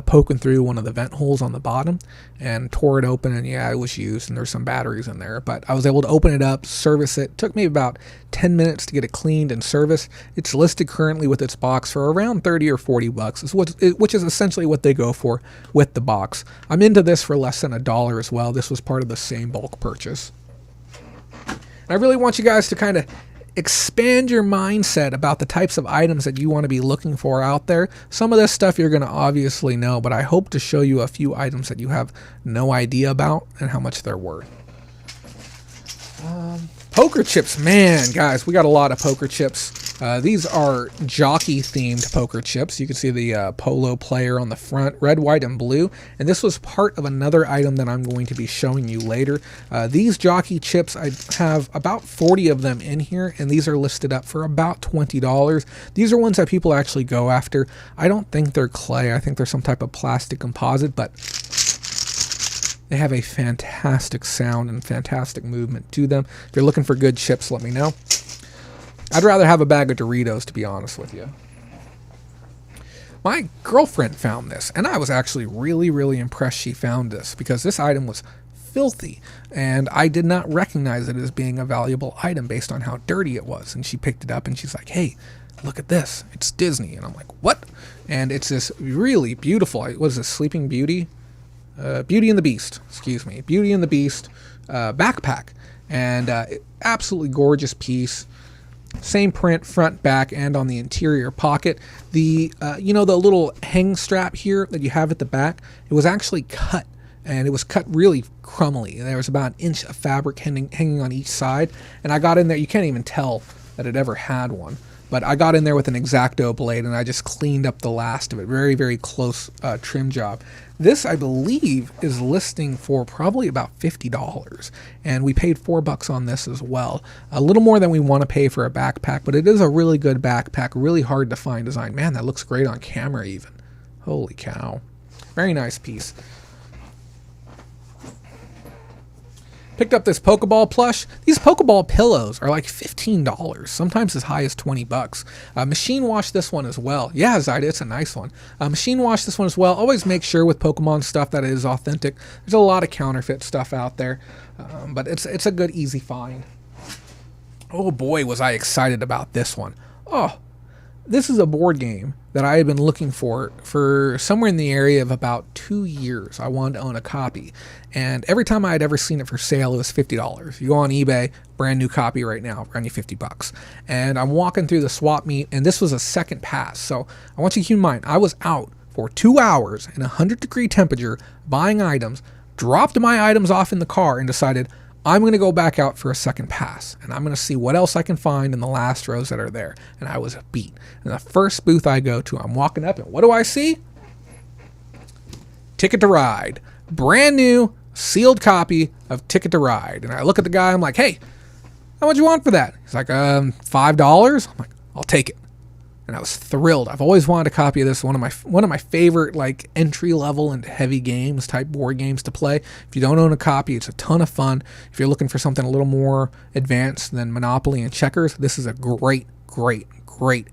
poking through one of the vent holes on the bottom, and tore it open, and yeah, it was used and there's some batteries in there. But I was able to open it up, service it. It took me about 10 minutes to get it cleaned and serviced. It's listed currently with its box for around $30 or $40, which is essentially what they go for with the box. I'm into this for less than $1 as well. This was part of the same bulk purchase. And I really want you guys to kind of expand your mindset about the types of items that you want to be looking for out there. Some of this stuff you're going to obviously know, but I hope to show you a few items that you have no idea about and how much they're worth. Poker chips, man, guys, we got a lot of poker chips. These are jockey-themed poker chips. You can see the polo player on the front, red, white, and blue. And this was part of another item that I'm going to be showing you later. These jockey chips, I have about 40 of them in here, and these are listed up for about $20. These are ones that people actually go after. I don't think they're clay. I think they're some type of plastic composite, but they have a fantastic sound and fantastic movement to them. If you're looking for good chips, let me know. I'd rather have a bag of Doritos, to be honest with you. My girlfriend found this, and I was actually really, really impressed she found this, because this item was filthy, and I did not recognize it as being a valuable item based on how dirty it was. And she picked it up, and she's like, hey, look at this. It's Disney. And I'm like, what? And it's this really beautiful, what is this, Sleeping Beauty? Beauty and the Beast, excuse me. Beauty and the Beast backpack. And absolutely gorgeous piece. Same print, front, back, and on the interior pocket. The, you know, the little hang strap here that you have at the back, it was actually cut. And it was cut really crumbly. There was about 1 inch of fabric hanging on each side. And I got in there, you can't even tell that it ever had one. But I got in there with an X-Acto blade, and I just cleaned up the last of it. Very, very close trim job. This, I believe, is listing for probably about $50. And we paid $4 on this as well. A little more than we want to pay for a backpack, but it is a really good backpack. Really hard to find design. Man, that looks great on camera even. Holy cow. Very nice piece. Picked up this Pokeball plush. These Pokeball pillows are like $15, sometimes as high as $20. Machine wash this one as well. Yeah, Zyda, it's a nice one. Machine wash this one as well. Always make sure with Pokemon stuff that it is authentic. There's a lot of counterfeit stuff out there, but it's a good, easy find. Oh boy, was I excited about this one. Oh, this is a board game that I had been looking for somewhere in the area of about 2 years. I wanted to own a copy. And every time I had ever seen it for sale, it was $50. You go on eBay, brand new copy right now, brand new $50. And I'm walking through the swap meet, and this was a second pass. So I want you to keep in mind, I was out for 2 hours in 100-degree temperature buying items, dropped my items off in the car, and decided I'm going to go back out for a second pass, and I'm going to see what else I can find in the last rows that are there. And I was beat. And the first booth I go to, I'm walking up, and what do I see? Ticket to Ride. brand new sealed copy of Ticket to Ride. And I look at the guy, I'm like, hey, how much you want for that? He's like, $5. I'm like, I'll take it. And I was thrilled. I've always wanted a copy of this. One of my favorite like entry level and heavy games, type board games to play. If you don't own a copy, it's a ton of fun. If you're looking for something a little more advanced than Monopoly and checkers, this is a great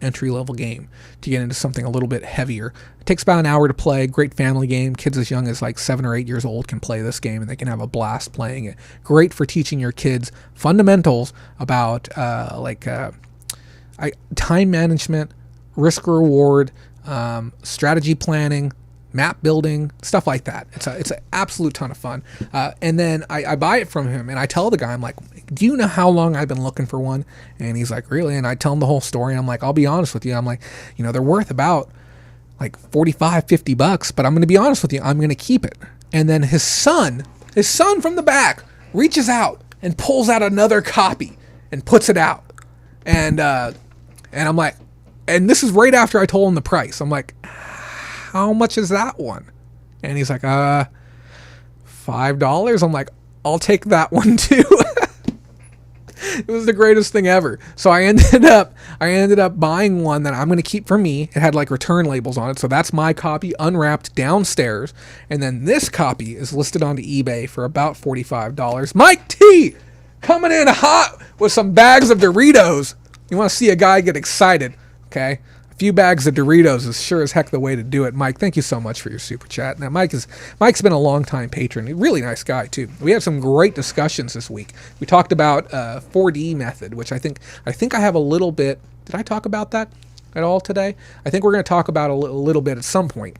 entry level game to get into something a little bit heavier. It takes about an hour to play. Great family game. Kids as young as like 7 or 8 years old can play this game and they can have a blast playing it. Great for teaching your kids fundamentals about time management, risk reward, strategy planning, map building, stuff like that. It's an absolute ton of fun. And then I buy it from him and I tell the guy, I'm like, do you know how long I've been looking for one? And he's like, really? And I tell him the whole story. And I'm like, I'll be honest with you. I'm like, they're worth about like $45-$50, but I'm going to be honest with you. I'm going to keep it. And then his son from the back reaches out and pulls out another copy and puts it out. And I'm like, and this is right after I told him the price. I'm like, how much is that one? And he's like, $5. I'm like, I'll take that one too. It was the greatest thing ever. So I ended up buying one that I'm going to keep for me. It had like return labels on it. So that's my copy unwrapped downstairs. And then this copy is listed onto eBay for about $45. Mike T coming in hot with some bags of Doritos. You want to see a guy get excited, okay? A few bags of Doritos is sure as heck the way to do it. Mike, thank you so much for your super chat. Now, Mike's been a long-time patron. A really nice guy, too. We had some great discussions this week. We talked about 4D method, which I think I have a little bit. Did I talk about that at all today? I think we're going to talk about a little bit at some point.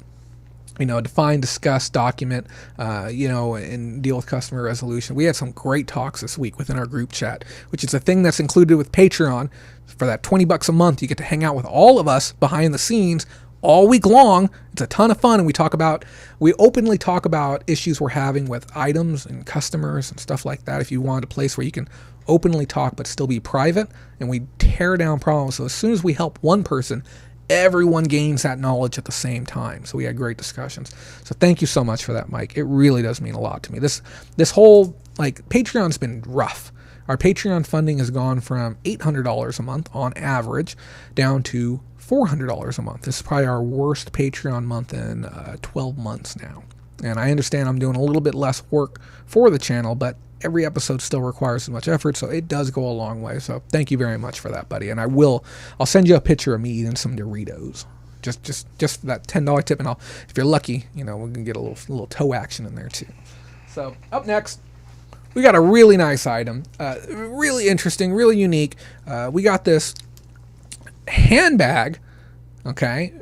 Define, discuss, document, and deal with customer resolution. We had some great talks this week within our group chat, which is a thing that's included with Patreon. For that $20 a month, you get to hang out with all of us behind the scenes all week long. It's a ton of fun, and we openly talk about issues we're having with items and customers and stuff like that. If you want a place where you can openly talk but still be private, and we tear down problems. So as soon as we help one person, everyone gains that knowledge at the same time. So we had great discussions. So thank you so much for that, Mike. It really does mean a lot to me. This whole, Patreon's been rough. Our Patreon funding has gone from $800 a month on average down to $400 a month. This is probably our worst Patreon month in 12 months now. And I understand I'm doing a little bit less work for the channel, but every episode still requires so much effort, so it does go a long way. So thank you very much for that, buddy. And I'll send you a picture of me eating some Doritos. Just for that $10 tip, and if you're lucky, we can get a little toe action in there too. So up next, we got a really nice item, really interesting, really unique. We got this handbag, okay,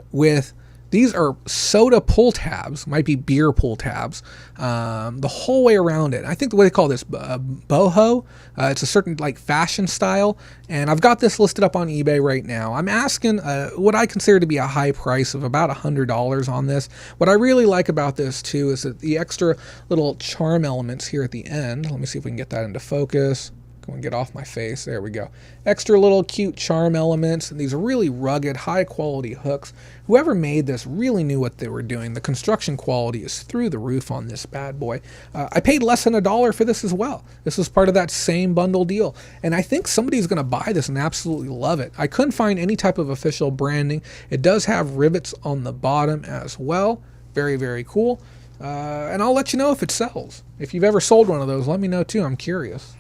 these are soda pull tabs, might be beer pull tabs, the whole way around it. I think the way they call this boho. It's a certain fashion style, and I've got this listed up on eBay right now. I'm asking what I consider to be a high price of about $100 on this. What I really like about this too is that the extra little charm elements here at the end. Let me see if we can get that into focus. Go and get off my face. There we go. Extra little cute charm elements. And these are really rugged, high quality hooks. Whoever made this really knew what they were doing. The construction quality is through the roof on this bad boy. I paid less than $1 for this as well. This was part of that same bundle deal. And I think somebody's going to buy this and absolutely love it. I couldn't find any type of official branding. It does have rivets on the bottom as well. Very, very cool. And I'll let you know if it sells. If you've ever sold one of those, let me know too. I'm curious.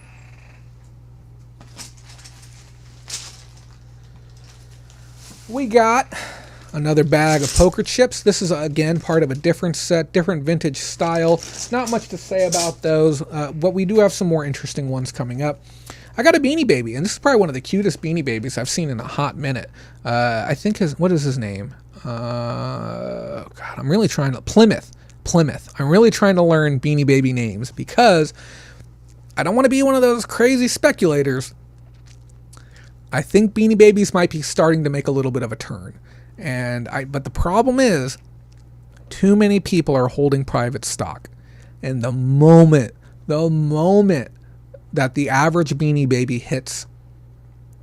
We got another bag of poker chips. This is, again, part of a different set, different vintage style. Not much to say about those, but we do have some more interesting ones coming up. I got a Beanie Baby, and this is probably one of the cutest Beanie Babies I've seen in a hot minute. I think what is his name? God, I'm really trying to... Plymouth. I'm really trying to learn Beanie Baby names because I don't want to be one of those crazy speculators. I think Beanie Babies might be starting to make a little bit of a turn. But the problem is, too many people are holding private stock. And the moment that the average Beanie Baby hits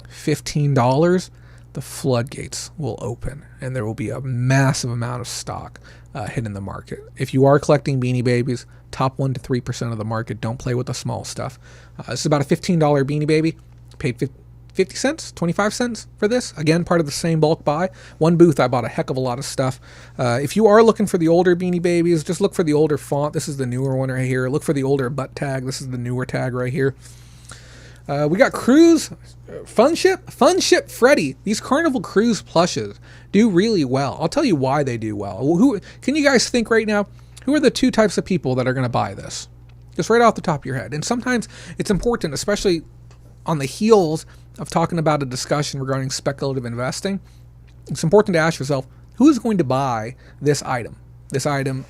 $15, the floodgates will open and there will be a massive amount of stock hitting the market. If you are collecting Beanie Babies, top 1 to 3% of the market. Don't play with the small stuff. This is about a $15 Beanie Baby. Paid 50 cents, 25 cents for this. Again, part of the same bulk buy. One booth, I bought a heck of a lot of stuff. If you are looking for the older Beanie Babies, just look for the older font. This is the newer one right here. Look for the older butt tag. This is the newer tag right here. We got Cruise, Fun Ship Freddy. These Carnival Cruise plushes do really well. I'll tell you why they do well. Who can you guys think right now? Who are the two types of people that are going to buy this? Just right off the top of your head. And sometimes it's important, especially on the heels of talking about a discussion regarding speculative investing. It's important to ask yourself, who is going to buy this item? This item,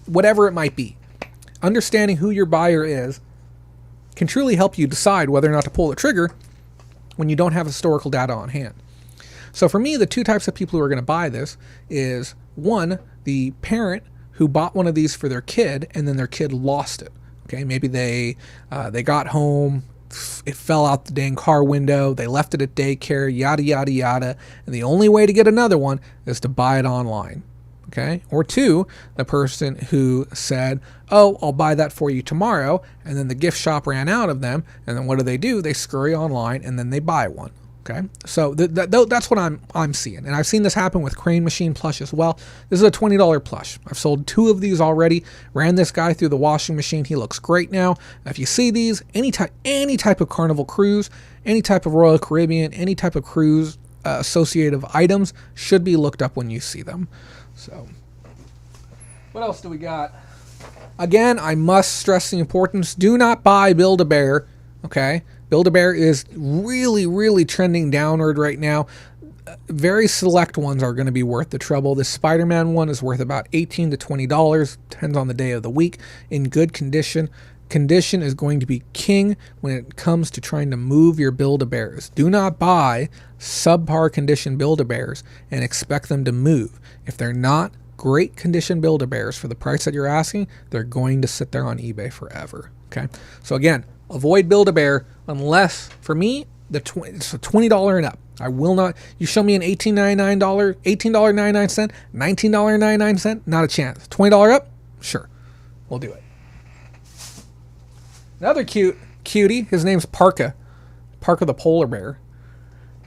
whatever it might be. Understanding who your buyer is can truly help you decide whether or not to pull the trigger when you don't have historical data on hand. So for me, the two types of people who are going to buy this is, one, the parent who bought one of these for their kid and then their kid lost it. Okay, maybe they got home, it fell out the dang car window, they left it at daycare, yada, yada, yada, and the only way to get another one is to buy it online. Okay, or two, the person who said, oh, I'll buy that for you tomorrow, and then the gift shop ran out of them, and then what do? They scurry online, and then they buy one. Okay, so that's what I'm seeing, and I've seen this happen with Crane Machine plush as well. This is a $20 plush. I've sold 2 of these already. Ran this guy through the washing machine. He looks great now. If you see these, any type of Carnival Cruise, any type of Royal Caribbean, any type of cruise associative items should be looked up when you see them. So, what else do we got? Again, I must stress the importance. Do not buy Build-A-Bear. Okay, Build-A-Bear is really, really trending downward right now. Very select ones are going to be worth the trouble. This Spider-Man one is worth about $18 to $20. Depends on the day of the week. In good condition. Condition is going to be king when it comes to trying to move your Build-A-Bears. Do not buy subpar condition Build-A-Bears and expect them to move. If they're not great condition Build-A-Bears for the price that you're asking, they're going to sit there on eBay forever. Okay, so again, avoid Build-A-Bear unless, for me, it's a $20 and up. I will not. You show me an $18.99, $18.99, $19.99, not a chance. $20 up, sure, we'll do it. Another cutie, his name's Parka the polar bear.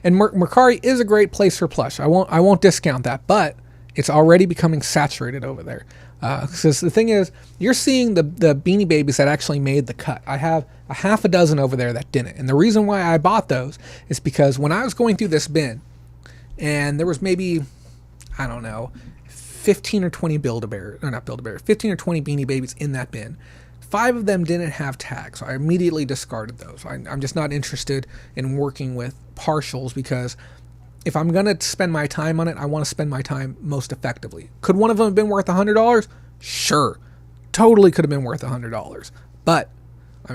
And Mercari is a great place for plush. I won't discount that, but it's already becoming saturated over there. Because the thing is, you're seeing the Beanie Babies that actually made the cut. I have a half a dozen over there that didn't. And the reason why I bought those is because when I was going through this bin, and there was maybe, I don't know, 15 or 20 Build-A-Bear, or not Build-A-Bear, 15 or 20 Beanie Babies in that bin. 5 of them didn't have tags, so I immediately discarded those. I'm just not interested in working with partials because if I'm going to spend my time on it, I want to spend my time most effectively. Could one of them have been worth $100? Sure. Totally could have been worth $100. But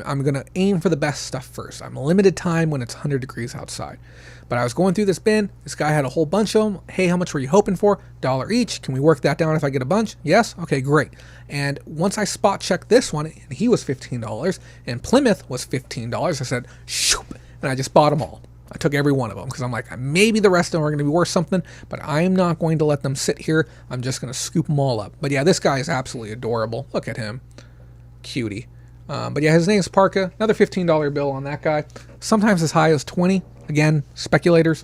I'm going to aim for the best stuff first. I'm limited time when it's 100 degrees outside. But I was going through this bin. This guy had a whole bunch of them. Hey, how much were you hoping for? $1 each. Can we work that down if I get a bunch? Yes? Okay, great. And once I spot checked this one, and he was $15, and Plymouth was $15, I said, shoop, and I just bought them all. I took every one of them because I'm like, maybe the rest of them are going to be worth something, but I'm not going to let them sit here. I'm just going to scoop them all up. But yeah, this guy is absolutely adorable. Look at him. Cutie. But yeah, his name's Parka. Another $15 bill on that guy. Sometimes as high as 20. Again, speculators.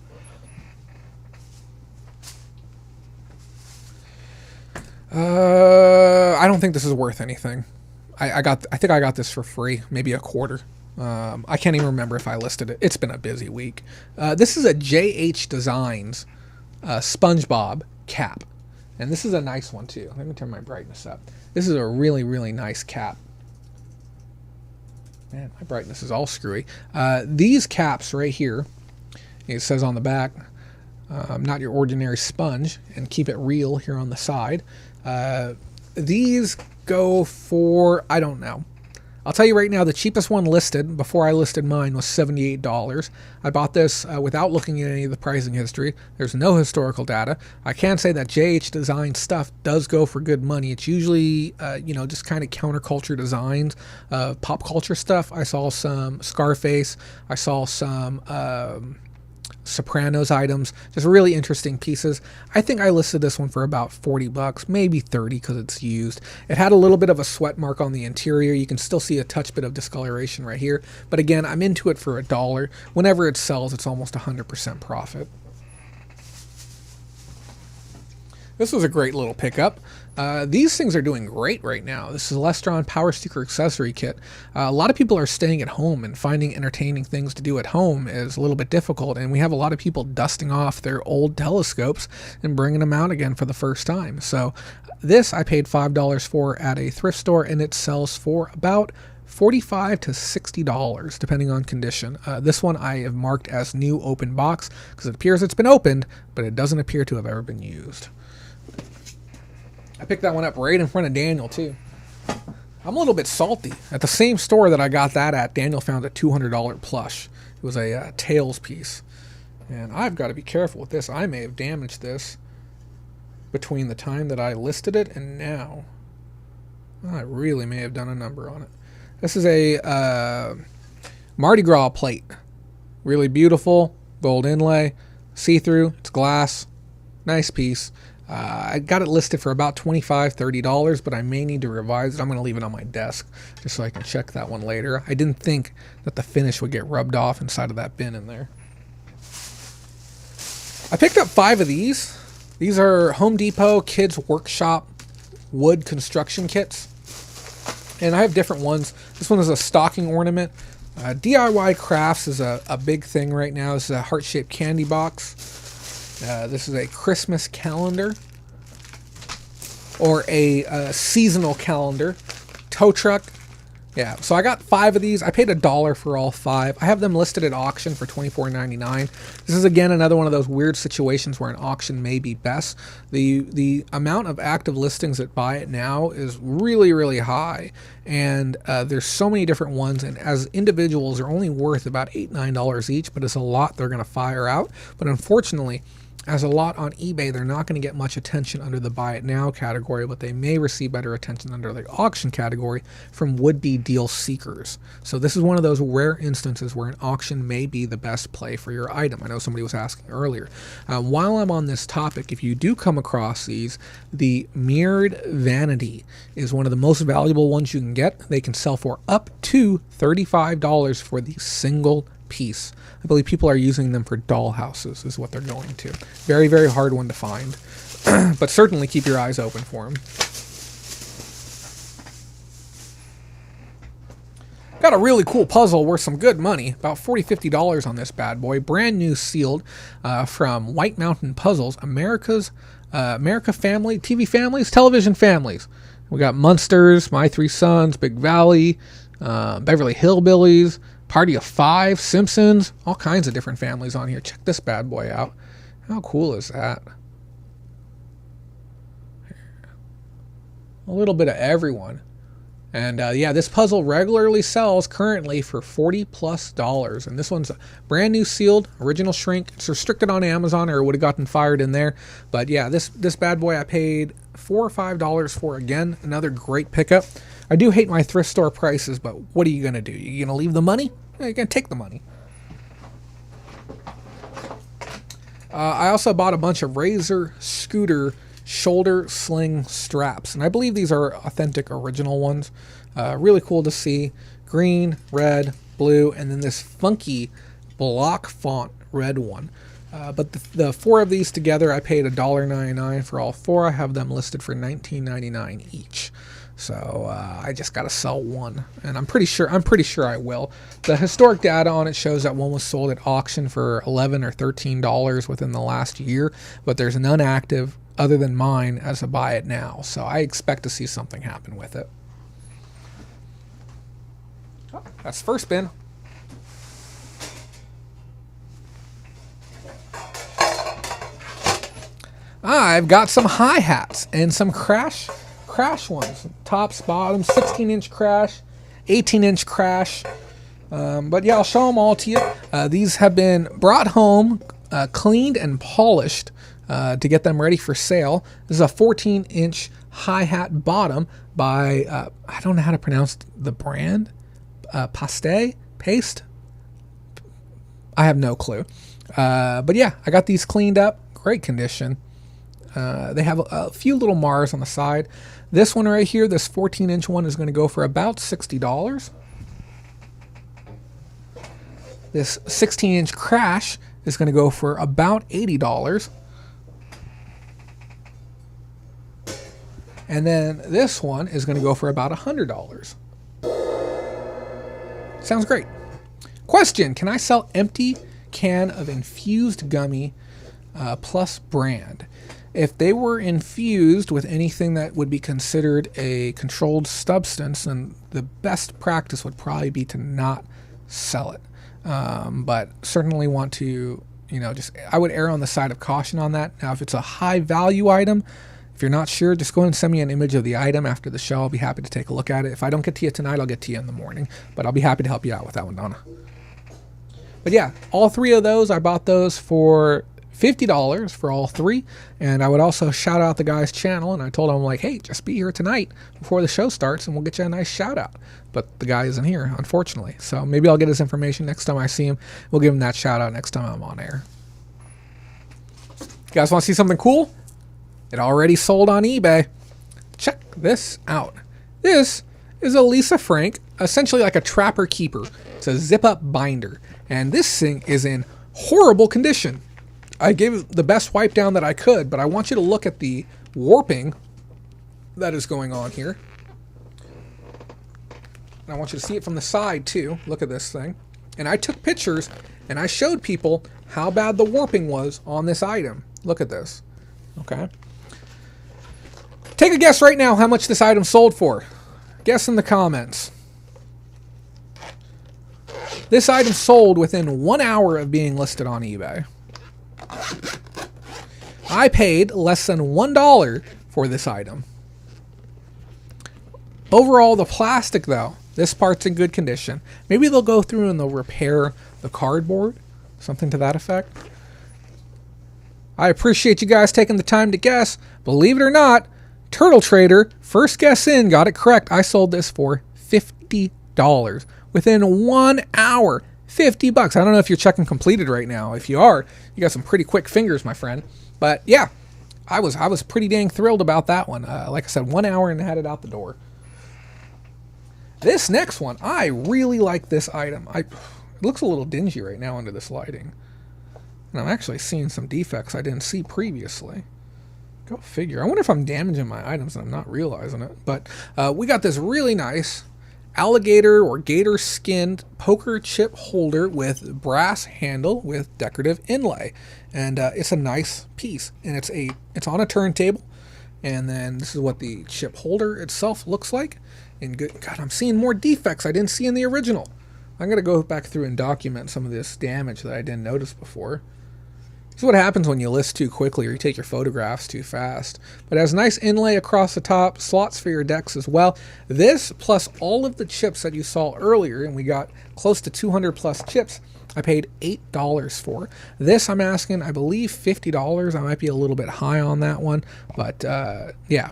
I don't think this is worth anything. I think I got this for free, maybe a quarter. I can't even remember if I listed it. It's been a busy week. This is a JH Designs SpongeBob cap. And this is a nice one too. Let me turn my brightness up. This is a really, really nice cap. Man, my brightness is all screwy. These caps right here, it says on the back, not your ordinary sponge, and keep it real here on the side. These go for, I don't know. I'll tell you right now, the cheapest one listed, before I listed mine, was $78. I bought this without looking at any of the pricing history. There's no historical data. I can say that JH Design stuff does go for good money. It's usually, just kind of counterculture designs, pop culture stuff. I saw some Scarface. I saw some Sopranos items, just really interesting pieces. I think I listed this one for about 40 bucks, maybe 30 because it's used. It had a little bit of a sweat mark on the interior. You can still see a touch bit of discoloration right here. But again, I'm into it for $1. Whenever it sells, it's almost 100% profit. This was a great little pickup. These things are doing great right now. This is a Lestron Power Sticker Accessory Kit. A lot of people are staying at home, and finding entertaining things to do at home is a little bit difficult, and we have a lot of people dusting off their old telescopes and bringing them out again for the first time. So this I paid $5 for at a thrift store, and it sells for about $45 to $60 depending on condition. This one I have marked as new open box because it appears it's been opened, but it doesn't appear to have ever been used. I picked that one up right in front of Daniel too. I'm a little bit salty. At the same store that I got that at, Daniel found a $200 plush. It was a Tails piece. And I've got to be careful with this. I may have damaged this between the time that I listed it and now. I really may have done a number on it. This is a Mardi Gras plate. Really beautiful. Gold inlay. See-through. It's glass. Nice piece. I got it listed for about $25, $30, but I may need to revise it. I'm going to leave it on my desk just so I can check that one later. I didn't think that the finish would get rubbed off inside of that bin in there. I picked up 5 of these. These are Home Depot Kids Workshop wood construction kits. And I have different ones. This one is a stocking ornament. DIY crafts is a big thing right now. This is a heart-shaped candy box. This is a Christmas calendar or a seasonal calendar. Tow truck. Yeah, so I got 5 of these. I paid $1 for all 5. I have them listed at auction for $24.99. This is again another one of those weird situations where an auction may be best. The amount of active listings that buy it now is really, really high, and there's so many different ones. And as individuals, they're only worth about $8, $9 each, but it's a lot they're going to fire out. But unfortunately, as a lot on eBay, they're not going to get much attention under the Buy It Now category, but they may receive better attention under the auction category from would-be deal seekers. So this is one of those rare instances where an auction may be the best play for your item. I know somebody was asking earlier. While I'm on this topic, if you do come across these, the Mirrored Vanity is one of the most valuable ones you can get. They can sell for up to $35 for the single piece. I believe people are using them for dollhouses is what they're going to. Very, very hard one to find, but certainly keep your eyes open for them. Got a really cool puzzle worth some good money, about $40, $50 on this bad boy. Brand new sealed from White Mountain Puzzles, America family, TV families, television families. We got Munsters, My Three Sons, Big Valley, Beverly Hillbillies, Party of Five, Simpsons, all kinds of different families on here. Check this bad boy out. How cool is that? A little bit of everyone. And yeah, this puzzle regularly sells currently for $40+. And this one's brand new sealed, original shrink. It's restricted on Amazon or it would have gotten fired in there. But yeah, this bad boy I paid $4 or $5 for. Again, another great pickup. I do hate my thrift store prices, but what are you going to do? You going to leave the money? Yeah, you're going to take the money. I also bought a bunch of Razor Scooter shoulder sling straps, and I believe these are authentic original ones. Really cool to see. Green, red, blue, and then this funky block font red one. But the 4 of these together, I paid $1.99 for all 4. I have them listed for $19.99 each. So I just got to sell one, and I'm pretty sure I will. The historic data on it shows that one was sold at auction for $11 or $13 within the last year, but there's none active other than mine as a Buy It Now. So I expect to see something happen with it. Oh, that's the first bin. I've got some hi-hats and some crash ones. Tops, bottoms, 16-inch crash, 18-inch crash. But yeah, I'll show them all to you. These have been brought home, cleaned and polished to get them ready for sale. This is a 14-inch hi-hat bottom by, I don't know how to pronounce the brand, Paste? I have no clue. But yeah, I got these cleaned up. Great condition. They have a few little Mars on the side. This one right here, this 14-inch one, is going to go for about $60. This 16-inch Crash is going to go for about $80. And then this one is going to go for about $100. Sounds great. Question: can I sell empty can of infused gummy plus brand? If they were infused with anything that would be considered a controlled substance, then the best practice would probably be to not sell it. But certainly want to, I would err on the side of caution on that. Now, if it's a high value item, if you're not sure, just go ahead and send me an image of the item after the show. I'll be happy to take a look at it. If I don't get to you tonight, I'll get to you in the morning. But I'll be happy to help you out with that one, Donna. But yeah, all three of those, I bought those for $50 for all three. And I would also shout out the guy's channel. And I told him, like, hey, just be here tonight before the show starts and we'll get you a nice shout out. But the guy isn't here, unfortunately. So maybe I'll get his information next time I see him. We'll give him that shout out next time I'm on air. You guys want to see something cool? It already sold on eBay. Check this out. This is a Lisa Frank, essentially like a Trapper Keeper. It's a zip-up binder. And this thing is in horrible condition. I gave it the best wipe down that I could, but I want you to look at the warping that is going on here. And I want you to see it from the side too. Look at this thing. And I took pictures and I showed people how bad the warping was on this item. Look at this. Okay. Take a guess right now how much this item sold for. Guess in the comments. This item sold within 1 hour of being listed on eBay. I paid less than $1 for this item. Overall, the plastic though, this part's in good condition. Maybe they'll go through and they'll repair the cardboard, something to that effect. I appreciate you guys taking the time to guess. Believe it or not, Turtle Trader, first guess in, got it correct. I sold this for $50 within 1 hour. $50. I don't know if you're checking completed right now. If you are, you got some pretty quick fingers, my friend. But yeah, I was pretty dang thrilled about that one. Like I said, 1 hour and had it out the door. This next one, I really like this item. It looks a little dingy right now under this lighting. And I'm actually seeing some defects I didn't see previously. Go figure. I wonder if I'm damaging my items and I'm not realizing it. But we got this really nice alligator or gator skinned poker chip holder with brass handle with decorative inlay. And it's a nice piece. And it's on a turntable. And then this is what the chip holder itself looks like. And God, I'm seeing more defects I didn't see in the original. I'm going to go back through and document some of this damage that I didn't notice before. This is what happens when you list too quickly or you take your photographs too fast. But it has nice inlay across the top, slots for your decks as well. This plus all of the chips that you saw earlier, and we got close to 200 plus chips, I paid $8 for. This I'm asking, I believe $50. I might be a little bit high on that one, but yeah.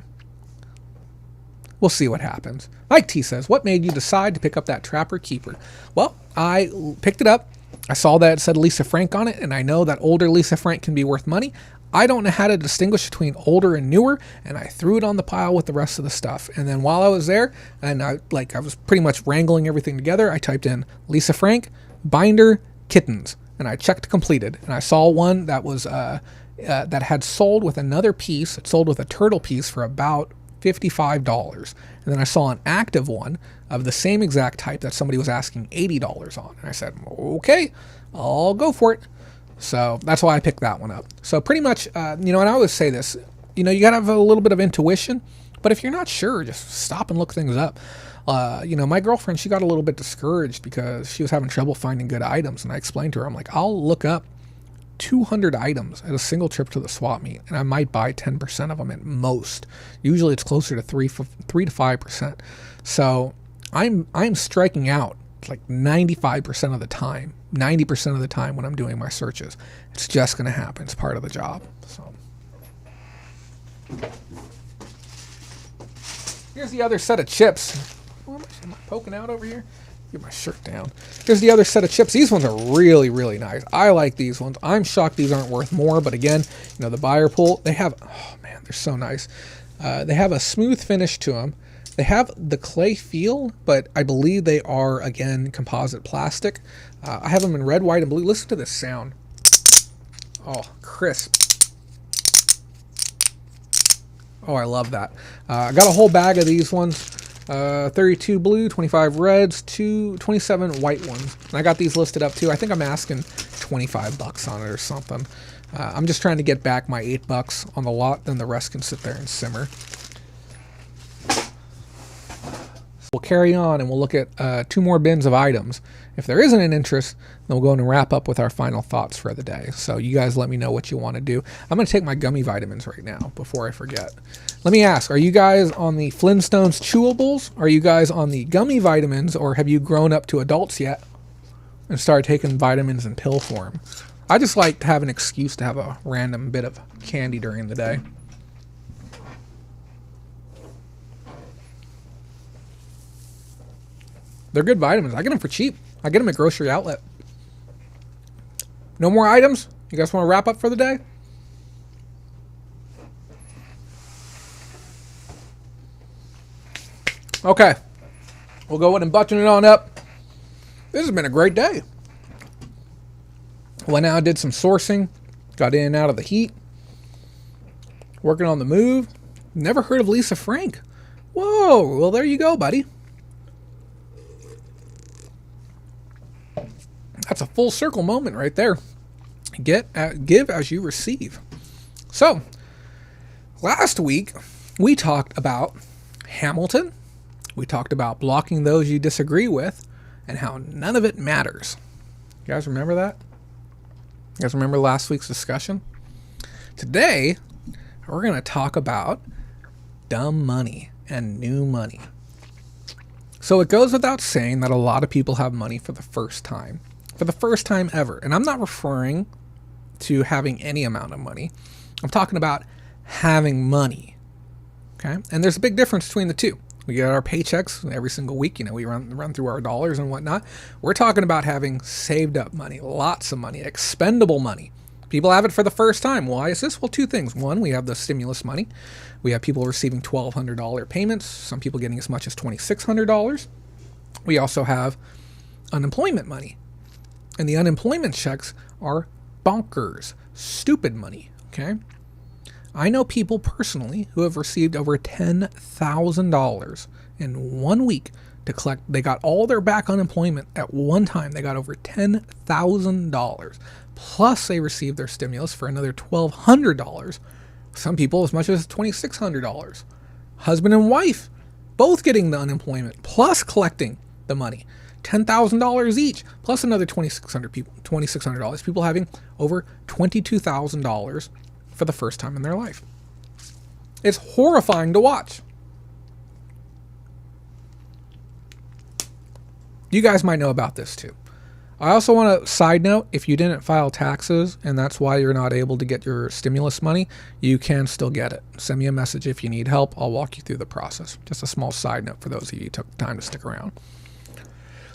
We'll see what happens. Mike T says, what made you decide to pick up that Trapper Keeper? Well, I picked it up. I saw that it said Lisa Frank on it, and I know that older Lisa Frank can be worth money. I don't know how to distinguish between older and newer, and I threw it on the pile with the rest of the stuff. And then while I was there, and I was pretty much wrangling everything together, I typed in Lisa Frank, binder, kittens, and I checked completed. And I saw one that was that had sold with another piece. It sold with a turtle piece for about $55. And then I saw an active one of the same exact type that somebody was asking $80 on. And I said, okay, I'll go for it. So that's why I picked that one up. So pretty much, and I always say this, you got to have a little bit of intuition, but if you're not sure, just stop and look things up. My girlfriend, she got a little bit discouraged because she was having trouble finding good items. And I explained to her, I'm like, I'll look up 200 items at a single trip to the swap meet, and I might buy 10% of them at most. Usually it's closer to 3 to 5%. So I'm striking out like 95% of the time, 90% of the time when I'm doing my searches. It's just going to happen. It's part of the job. So here's the other set of chips. Am I poking out over here? Get my shirt down. Here's the other set of chips. These ones are really, really nice. I like these ones. I'm shocked these aren't worth more, but again, the buyer pool, they have, oh man, they're so nice. They have a smooth finish to them. They have the clay feel, but I believe they are, again, composite plastic. I have them in red, white, and blue. Listen to this sound. Oh, crisp. Oh, I love that. I got a whole bag of these ones. 32 blue, 25 reds, 27 white ones. And I got these listed up too. I think I'm asking $25 on it or something. I'm just trying to get back my $8 on the lot, then the rest can sit there and simmer. We'll carry on and we'll look at 2 more bins of items. If there isn't an interest, then we'll go and wrap up with our final thoughts for the day. So you guys let me know what you want to do. I'm going to take my gummy vitamins right now before I forget. Let me ask, are you guys on the Flintstones chewables? Are you guys on the gummy vitamins, or have you grown up to adults yet and started taking vitamins in pill form? I just like to have an excuse to have a random bit of candy during the day. They're good vitamins. I get them for cheap. I get them at grocery outlet. No more items? You guys want to wrap up for the day? Okay. We'll go ahead and button it on up. This has been a great day. Went out, did some sourcing. Got in and out of the heat. Working on the move. Never heard of Lisa Frank. Whoa. Well, there you go, buddy. That's a full circle moment right there. Give as you receive. So, last week we talked about Hamilton. We talked about blocking those you disagree with and how none of it matters. You guys remember that? You guys remember last week's discussion? Today, we're going to talk about dumb money and new money. So it goes without saying that a lot of people have money for the first time. For the first time ever. And I'm not referring to having any amount of money. I'm talking about having money. Okay? And there's a big difference between the two. We get our paychecks every single week. We run through our dollars and whatnot. We're talking about having saved up money, lots of money, expendable money. People have it for the first time. Why is this? Well, 2 things. One, we have the stimulus money. We have people receiving $1,200 payments. Some people getting as much as $2,600. We also have unemployment money. And the unemployment checks are bonkers, stupid money, okay? I know people personally who have received over $10,000 in 1 week to collect. They got all their back unemployment at one time. They got over $10,000. Plus they received their stimulus for another $1,200. Some people as much as $2,600. Husband and wife both getting the unemployment plus collecting the money. $10,000 each, plus another $2,600. People having over $22,000 for the first time in their life. It's horrifying to watch. You guys might know about this too. I also want to side note, if you didn't file taxes and that's why you're not able to get your stimulus money, you can still get it. Send me a message if you need help. I'll walk you through the process. Just a small side note for those of you who took the time to stick around.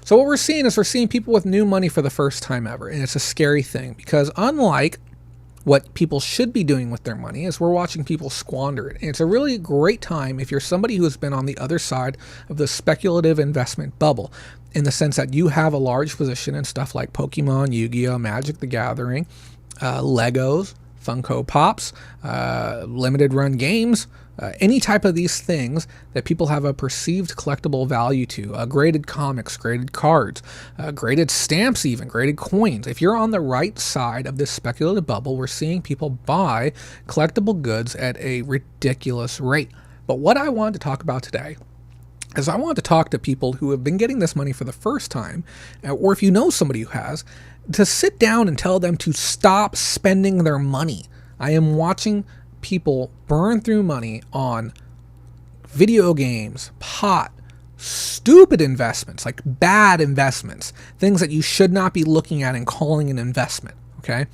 So what we're seeing people with new money for the first time ever. And it's a scary thing because unlike what people should be doing with their money is we're watching people squander it. And it's a really great time if you're somebody who has been on the other side of the speculative investment bubble, in the sense that you have a large position in stuff like Pokemon, Yu-Gi-Oh, Magic the Gathering, Legos, Funko Pops, limited run games, any type of these things that people have a perceived collectible value to, graded comics, graded cards, graded stamps even, graded coins. If you're on the right side of this speculative bubble, we're seeing people buy collectible goods at a ridiculous rate. But what I wanted to talk about today is I want to talk to people who have been getting this money for the first time, or if you know somebody who has, to sit down and tell them to stop spending their money. I am watching people burn through money on video games, pot, stupid investments, like bad investments, things that you should not be looking at and calling an investment, okay?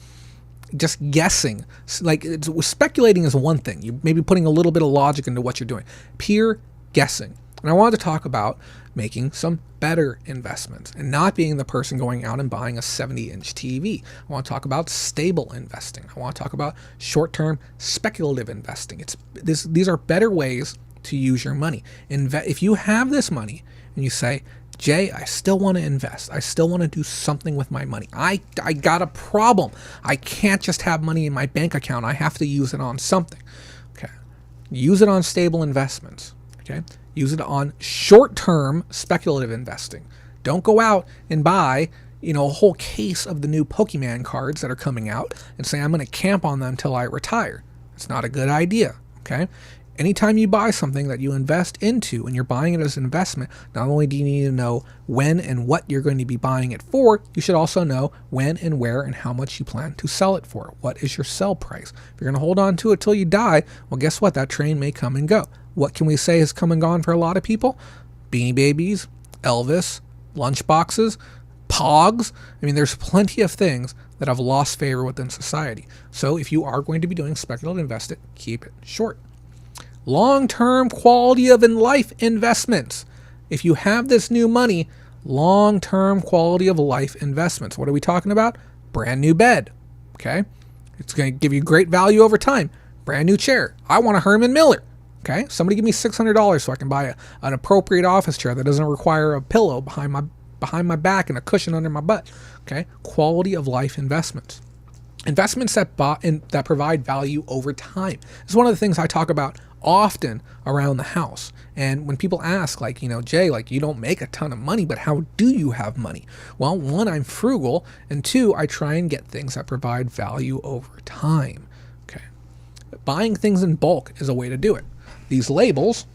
Just guessing. Like, speculating is one thing. You maybe putting a little bit of logic into what you're doing. Pure guessing. And I wanted to talk about making some better investments and not being the person going out and buying a 70-inch TV. I want to talk about stable investing. I want to talk about short-term speculative investing. These are better ways to use your money. If you have this money and you say, Jay, I still want to invest. I still want to do something with my money. I got a problem. I can't just have money in my bank account. I have to use it on something. Okay. Use it on stable investments. Okay. Use it on short-term speculative investing. Don't go out and buy, a whole case of the new Pokemon cards that are coming out and say, I'm going to camp on them until I retire. It's not a good idea. Okay. Anytime you buy something that you invest into and you're buying it as an investment, not only do you need to know when and what you're going to be buying it for, you should also know when and where and how much you plan to sell it for. What is your sell price? If you're going to hold on to it till you die, well, guess what? That train may come and go. What can we say has come and gone for a lot of people? Beanie Babies, Elvis, lunchboxes, Pogs. I mean, there's plenty of things that have lost favor within society. So if you are going to be doing speculative investing, keep it short. Long-term quality of life investments. If you have this new money, long-term quality of life investments. What are we talking about? Brand new bed. Okay. It's going to give you great value over time. Brand new chair. I want a Herman Miller. Okay. Somebody give me $600 so I can buy an appropriate office chair that doesn't require a pillow behind my back and a cushion under my butt. Okay. Quality of life investments. Investments that provide value over time. This is one of the things I talk about often around the house. And when people ask, Jay, you don't make a ton of money, but how do you have money? Well, one, I'm frugal, and two, I try and get things that provide value over time. Okay. Buying things in bulk is a way to do it. These labels,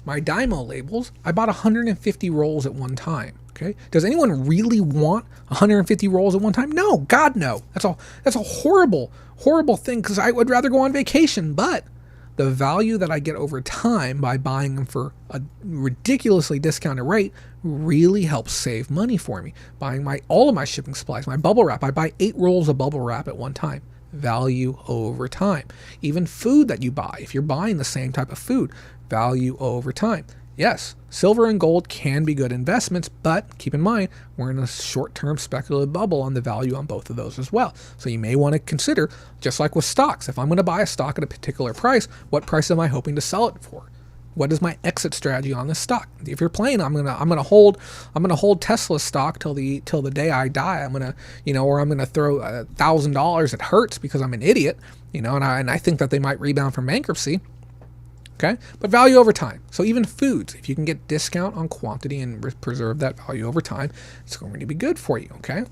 my Dymo labels, I bought 150 rolls at one time. Okay. Does anyone really want 150 rolls at one time? No, God, no. That's a horrible, horrible thing, because I would rather go on vacation, but the value that I get over time by buying them for a ridiculously discounted rate really helps save money for me. Buying all of my shipping supplies, my bubble wrap, I buy 8 rolls of bubble wrap at one time. Value over time. Even food that you buy, if you're buying the same type of food, value over time. Yes, silver and gold can be good investments, but keep in mind, we're in a short-term speculative bubble on the value on both of those as well. So you may want to consider, just like with stocks, if I'm going to buy a stock at a particular price, what price am I hoping to sell it for? What is my exit strategy on this stock? If you're playing, I'm gonna hold Tesla stock till the day I die. I'm gonna, or I'm gonna throw $1,000 at Hertz because I'm an idiot, and I think that they might rebound from bankruptcy. Okay, but value over time. So even foods, if you can get discount on quantity and preserve that value over time, it's going to be good for you. Okay.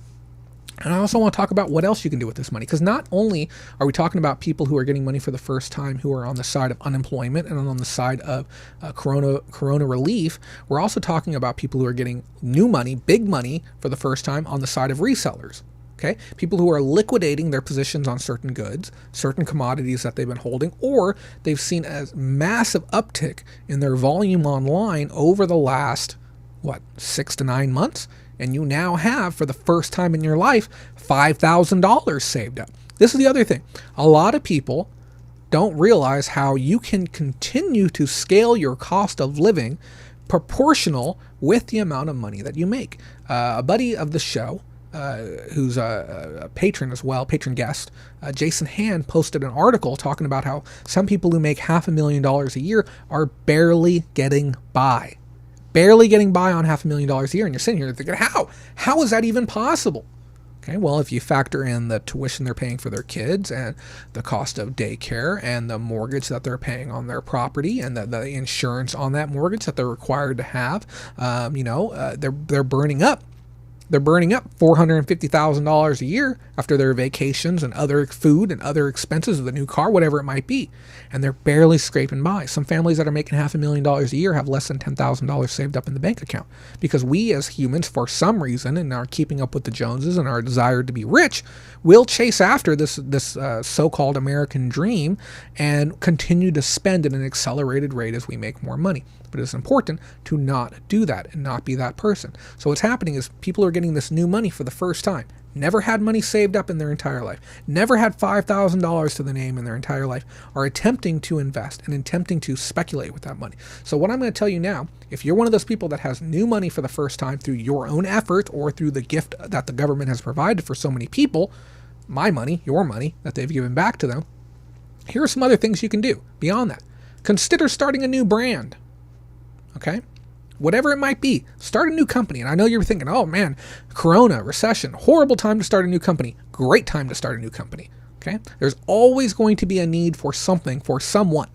And I also want to talk about what else you can do with this money, because not only are we talking about people who are getting money for the first time who are on the side of unemployment and on the side of corona relief, we're also talking about people who are getting new money, big money for the first time on the side of resellers. Okay, people who are liquidating their positions on certain goods, certain commodities that they've been holding, or they've seen a massive uptick in their volume online over the last, 6 to 9 months? And you now have, for the first time in your life, $5,000 saved up. This is the other thing. A lot of people don't realize how you can continue to scale your cost of living proportional with the amount of money that you make. A buddy of the show, who's a patron as well, patron guest, Jason Hand, posted an article talking about how some people who make $500,000 a year are barely getting by. Barely getting by on $500,000 a year. And you're sitting here thinking, how is that even possible? Okay, well, if you factor in the tuition they're paying for their kids and the cost of daycare and the mortgage that they're paying on their property and the insurance on that mortgage that they're required to have, they're burning up. They're burning up $450,000 a year after their vacations and other food and other expenses of the new car, whatever it might be. And they're barely scraping by. Some families that are making $500,000 a year have less than $10,000 saved up in the bank account. Because we as humans, for some reason, and are keeping up with the Joneses and our desire to be rich, will chase after this so-called American dream and continue to spend at an accelerated rate as we make more money. But it's important to not do that and not be that person. So what's happening is people are getting this new money for the first time. never had money saved up in their entire life, never had $5,000 to the name in their entire life, are attempting to invest and attempting to speculate with that money. So what I'm going to tell you now, if you're one of those people that has new money for the first time through your own effort or through the gift that the government has provided for so many people, my money, your money that they've given back to them, here are some other things you can do beyond that. Consider starting a new brand. Okay? Whatever it might be, start a new company. And I know you're thinking, oh man, Corona, recession, horrible time to start a new company. Great time to start a new company. Okay? There's always going to be a need for something, for someone.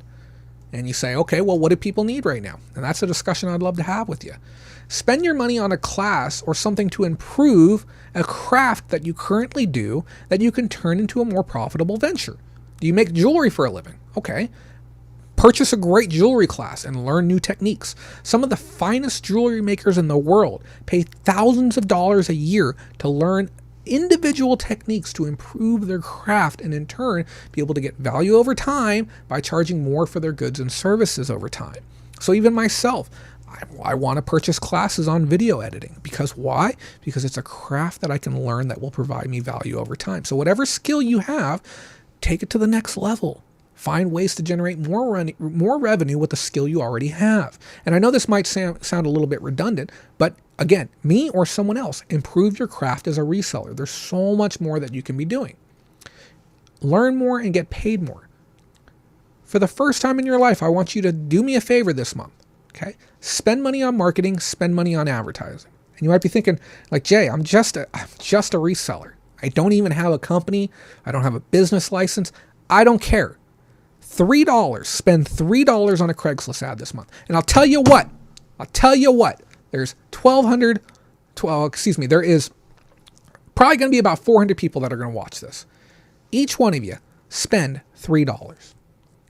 And you say, okay, well, what do people need right now? And that's a discussion I'd love to have with you. Spend your money on a class or something to improve a craft that you currently do that you can turn into a more profitable venture. Do you make jewelry for a living? Okay. Purchase a great jewelry class and learn new techniques. Some of the finest jewelry makers in the world pay thousands of dollars a year to learn individual techniques to improve their craft and in turn be able to get value over time by charging more for their goods and services over time. So even myself, I want to purchase classes on video editing. Because why? Because it's a craft that I can learn that will provide me value over time. So whatever skill you have, take it to the next level. Find ways to generate more revenue with the skill you already have. And I know this might sound a little bit redundant, but again, me or someone else, improve your craft as a reseller. There's so much more that you can be doing. Learn more and get paid more. For the first time in your life, I want you to do me a favor this month. Okay? Spend money on marketing, spend money on advertising. And you might be thinking, like, Jay, I'm just a reseller. I don't even have a company. I don't have a business license. I don't care. $3. Spend $3 on a Craigslist ad this month. And I'll tell you what. There's there is probably going to be about 400 people that are going to watch this. Each one of you spend $3.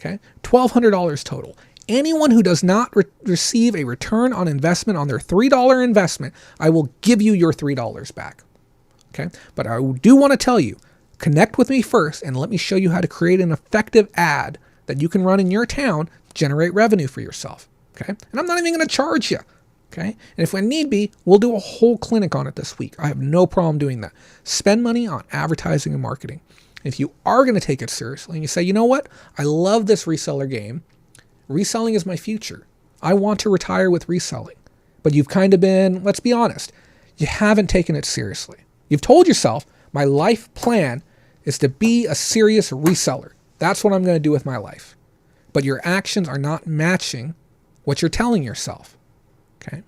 Okay? $1,200 total. Anyone who does not receive a return on investment on their $3 investment, I will give you your $3 back. Okay? But I do want to tell you, connect with me first and let me show you how to create an effective ad that you can run in your town to generate revenue for yourself. Okay? And I'm not even going to charge you. Okay? And if we need be, we'll do a whole clinic on it this week. I have no problem doing that. Spend money on advertising and marketing. If you are going to take it seriously and you say, you know what? I love this reseller game. Reselling is my future. I want to retire with reselling. But you've kind of been, let's be honest, you haven't taken it seriously. You've told yourself, my life plan is to be a serious reseller. That's what I'm going to do with my life. But your actions are not matching what you're telling yourself. Okay?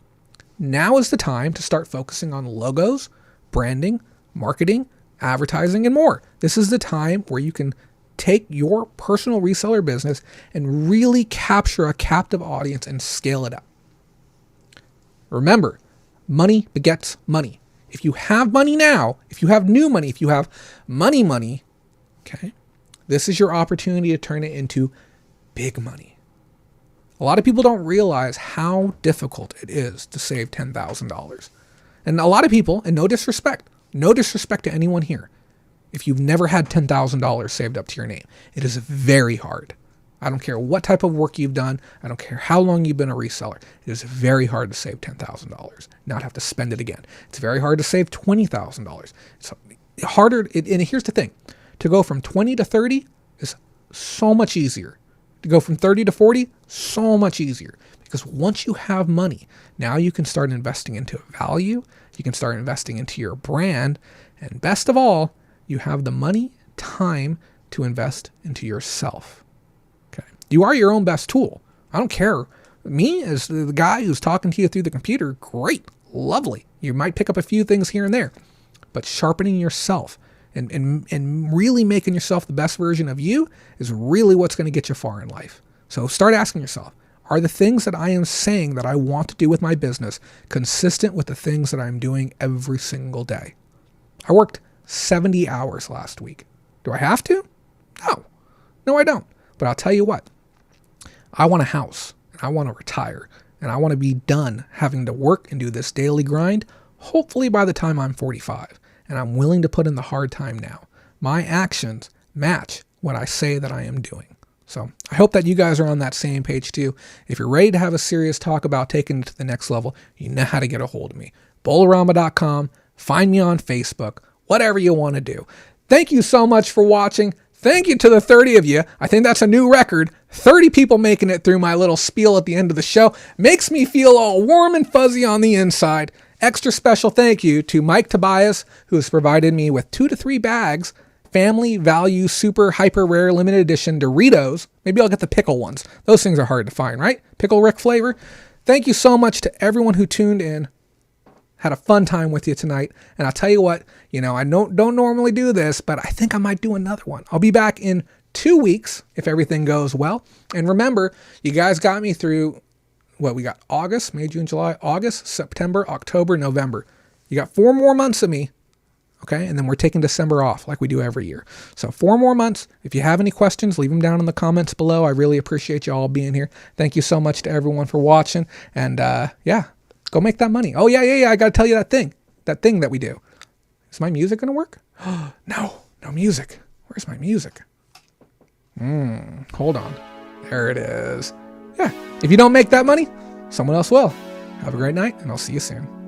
Now is the time to start focusing on logos, branding, marketing, advertising, and more. This is the time where you can take your personal reseller business and really capture a captive audience and scale it up. Remember, money begets money. If you have money now, if you have new money, if you have money, okay, this is your opportunity to turn it into big money. A lot of people don't realize how difficult it is to save $10,000. And a lot of people, and no disrespect to anyone here, if you've never had $10,000 saved up to your name, it is very hard. I don't care what type of work you've done. I don't care how long you've been a reseller. It is very hard to save $10,000, not have to spend it again. It's very hard to save $20,000. It's harder. And here's the thing. To go from 20 to 30 is so much easier. To go from 30 to 40, so much easier. Because once you have money, now you can start investing into value. You can start investing into your brand. And best of all, you have the money, time to invest into yourself. Okay. You are your own best tool. I don't care. Me as the guy who's talking to you through the computer, great, lovely. You might pick up a few things here and there, but sharpening yourself and really making yourself the best version of you is really what's going to get you far in life. So start asking yourself, are the things that I am saying that I want to do with my business consistent with the things that I'm doing every single day? I worked 70 hours last week. Do I have to? No, I don't. But I'll tell you what, I want a house and I want to retire and I want to be done having to work and do this daily grind, hopefully by the time I'm 45. And I'm willing to put in the hard time now. My actions match what I say that I am doing. So I hope that you guys are on that same page too. If you're ready to have a serious talk about taking it to the next level, you know how to get a hold of me. Bolarama.com. Find me on Facebook. whatever you want to do. Thank you so much for watching. Thank you to the 30 of you. I think that's a new record. 30 people making it through my little spiel at the end of the show. Makes me feel all warm and fuzzy on the inside. Extra special thank you to Mike Tobias, who has provided me with 2 to 3 bags, Family Value Super Hyper Rare Limited Edition Doritos. Maybe I'll get the pickle ones. Those things are hard to find, right? Pickle Rick flavor. Thank you so much to everyone who tuned in. Had a fun time with you tonight. And I'll tell you what, I don't normally do this, but I think I might do another one. I'll be back in 2 weeks if everything goes well. And remember, you guys got me through, we got August, May, June, July, August, September, October, November. You got 4 more months of me. Okay, and then we're taking December off like we do every year. So 4 more months. If you have any questions, leave them down in the comments below. I really appreciate you all being here. Thank you so much to everyone for watching. And go make that money. Oh, yeah. I got to tell you that thing that we do. Is my music going to work? No music. Where's my music? Hold on. There it is. Yeah, if you don't make that money, someone else will. Have a great night, and I'll see you soon.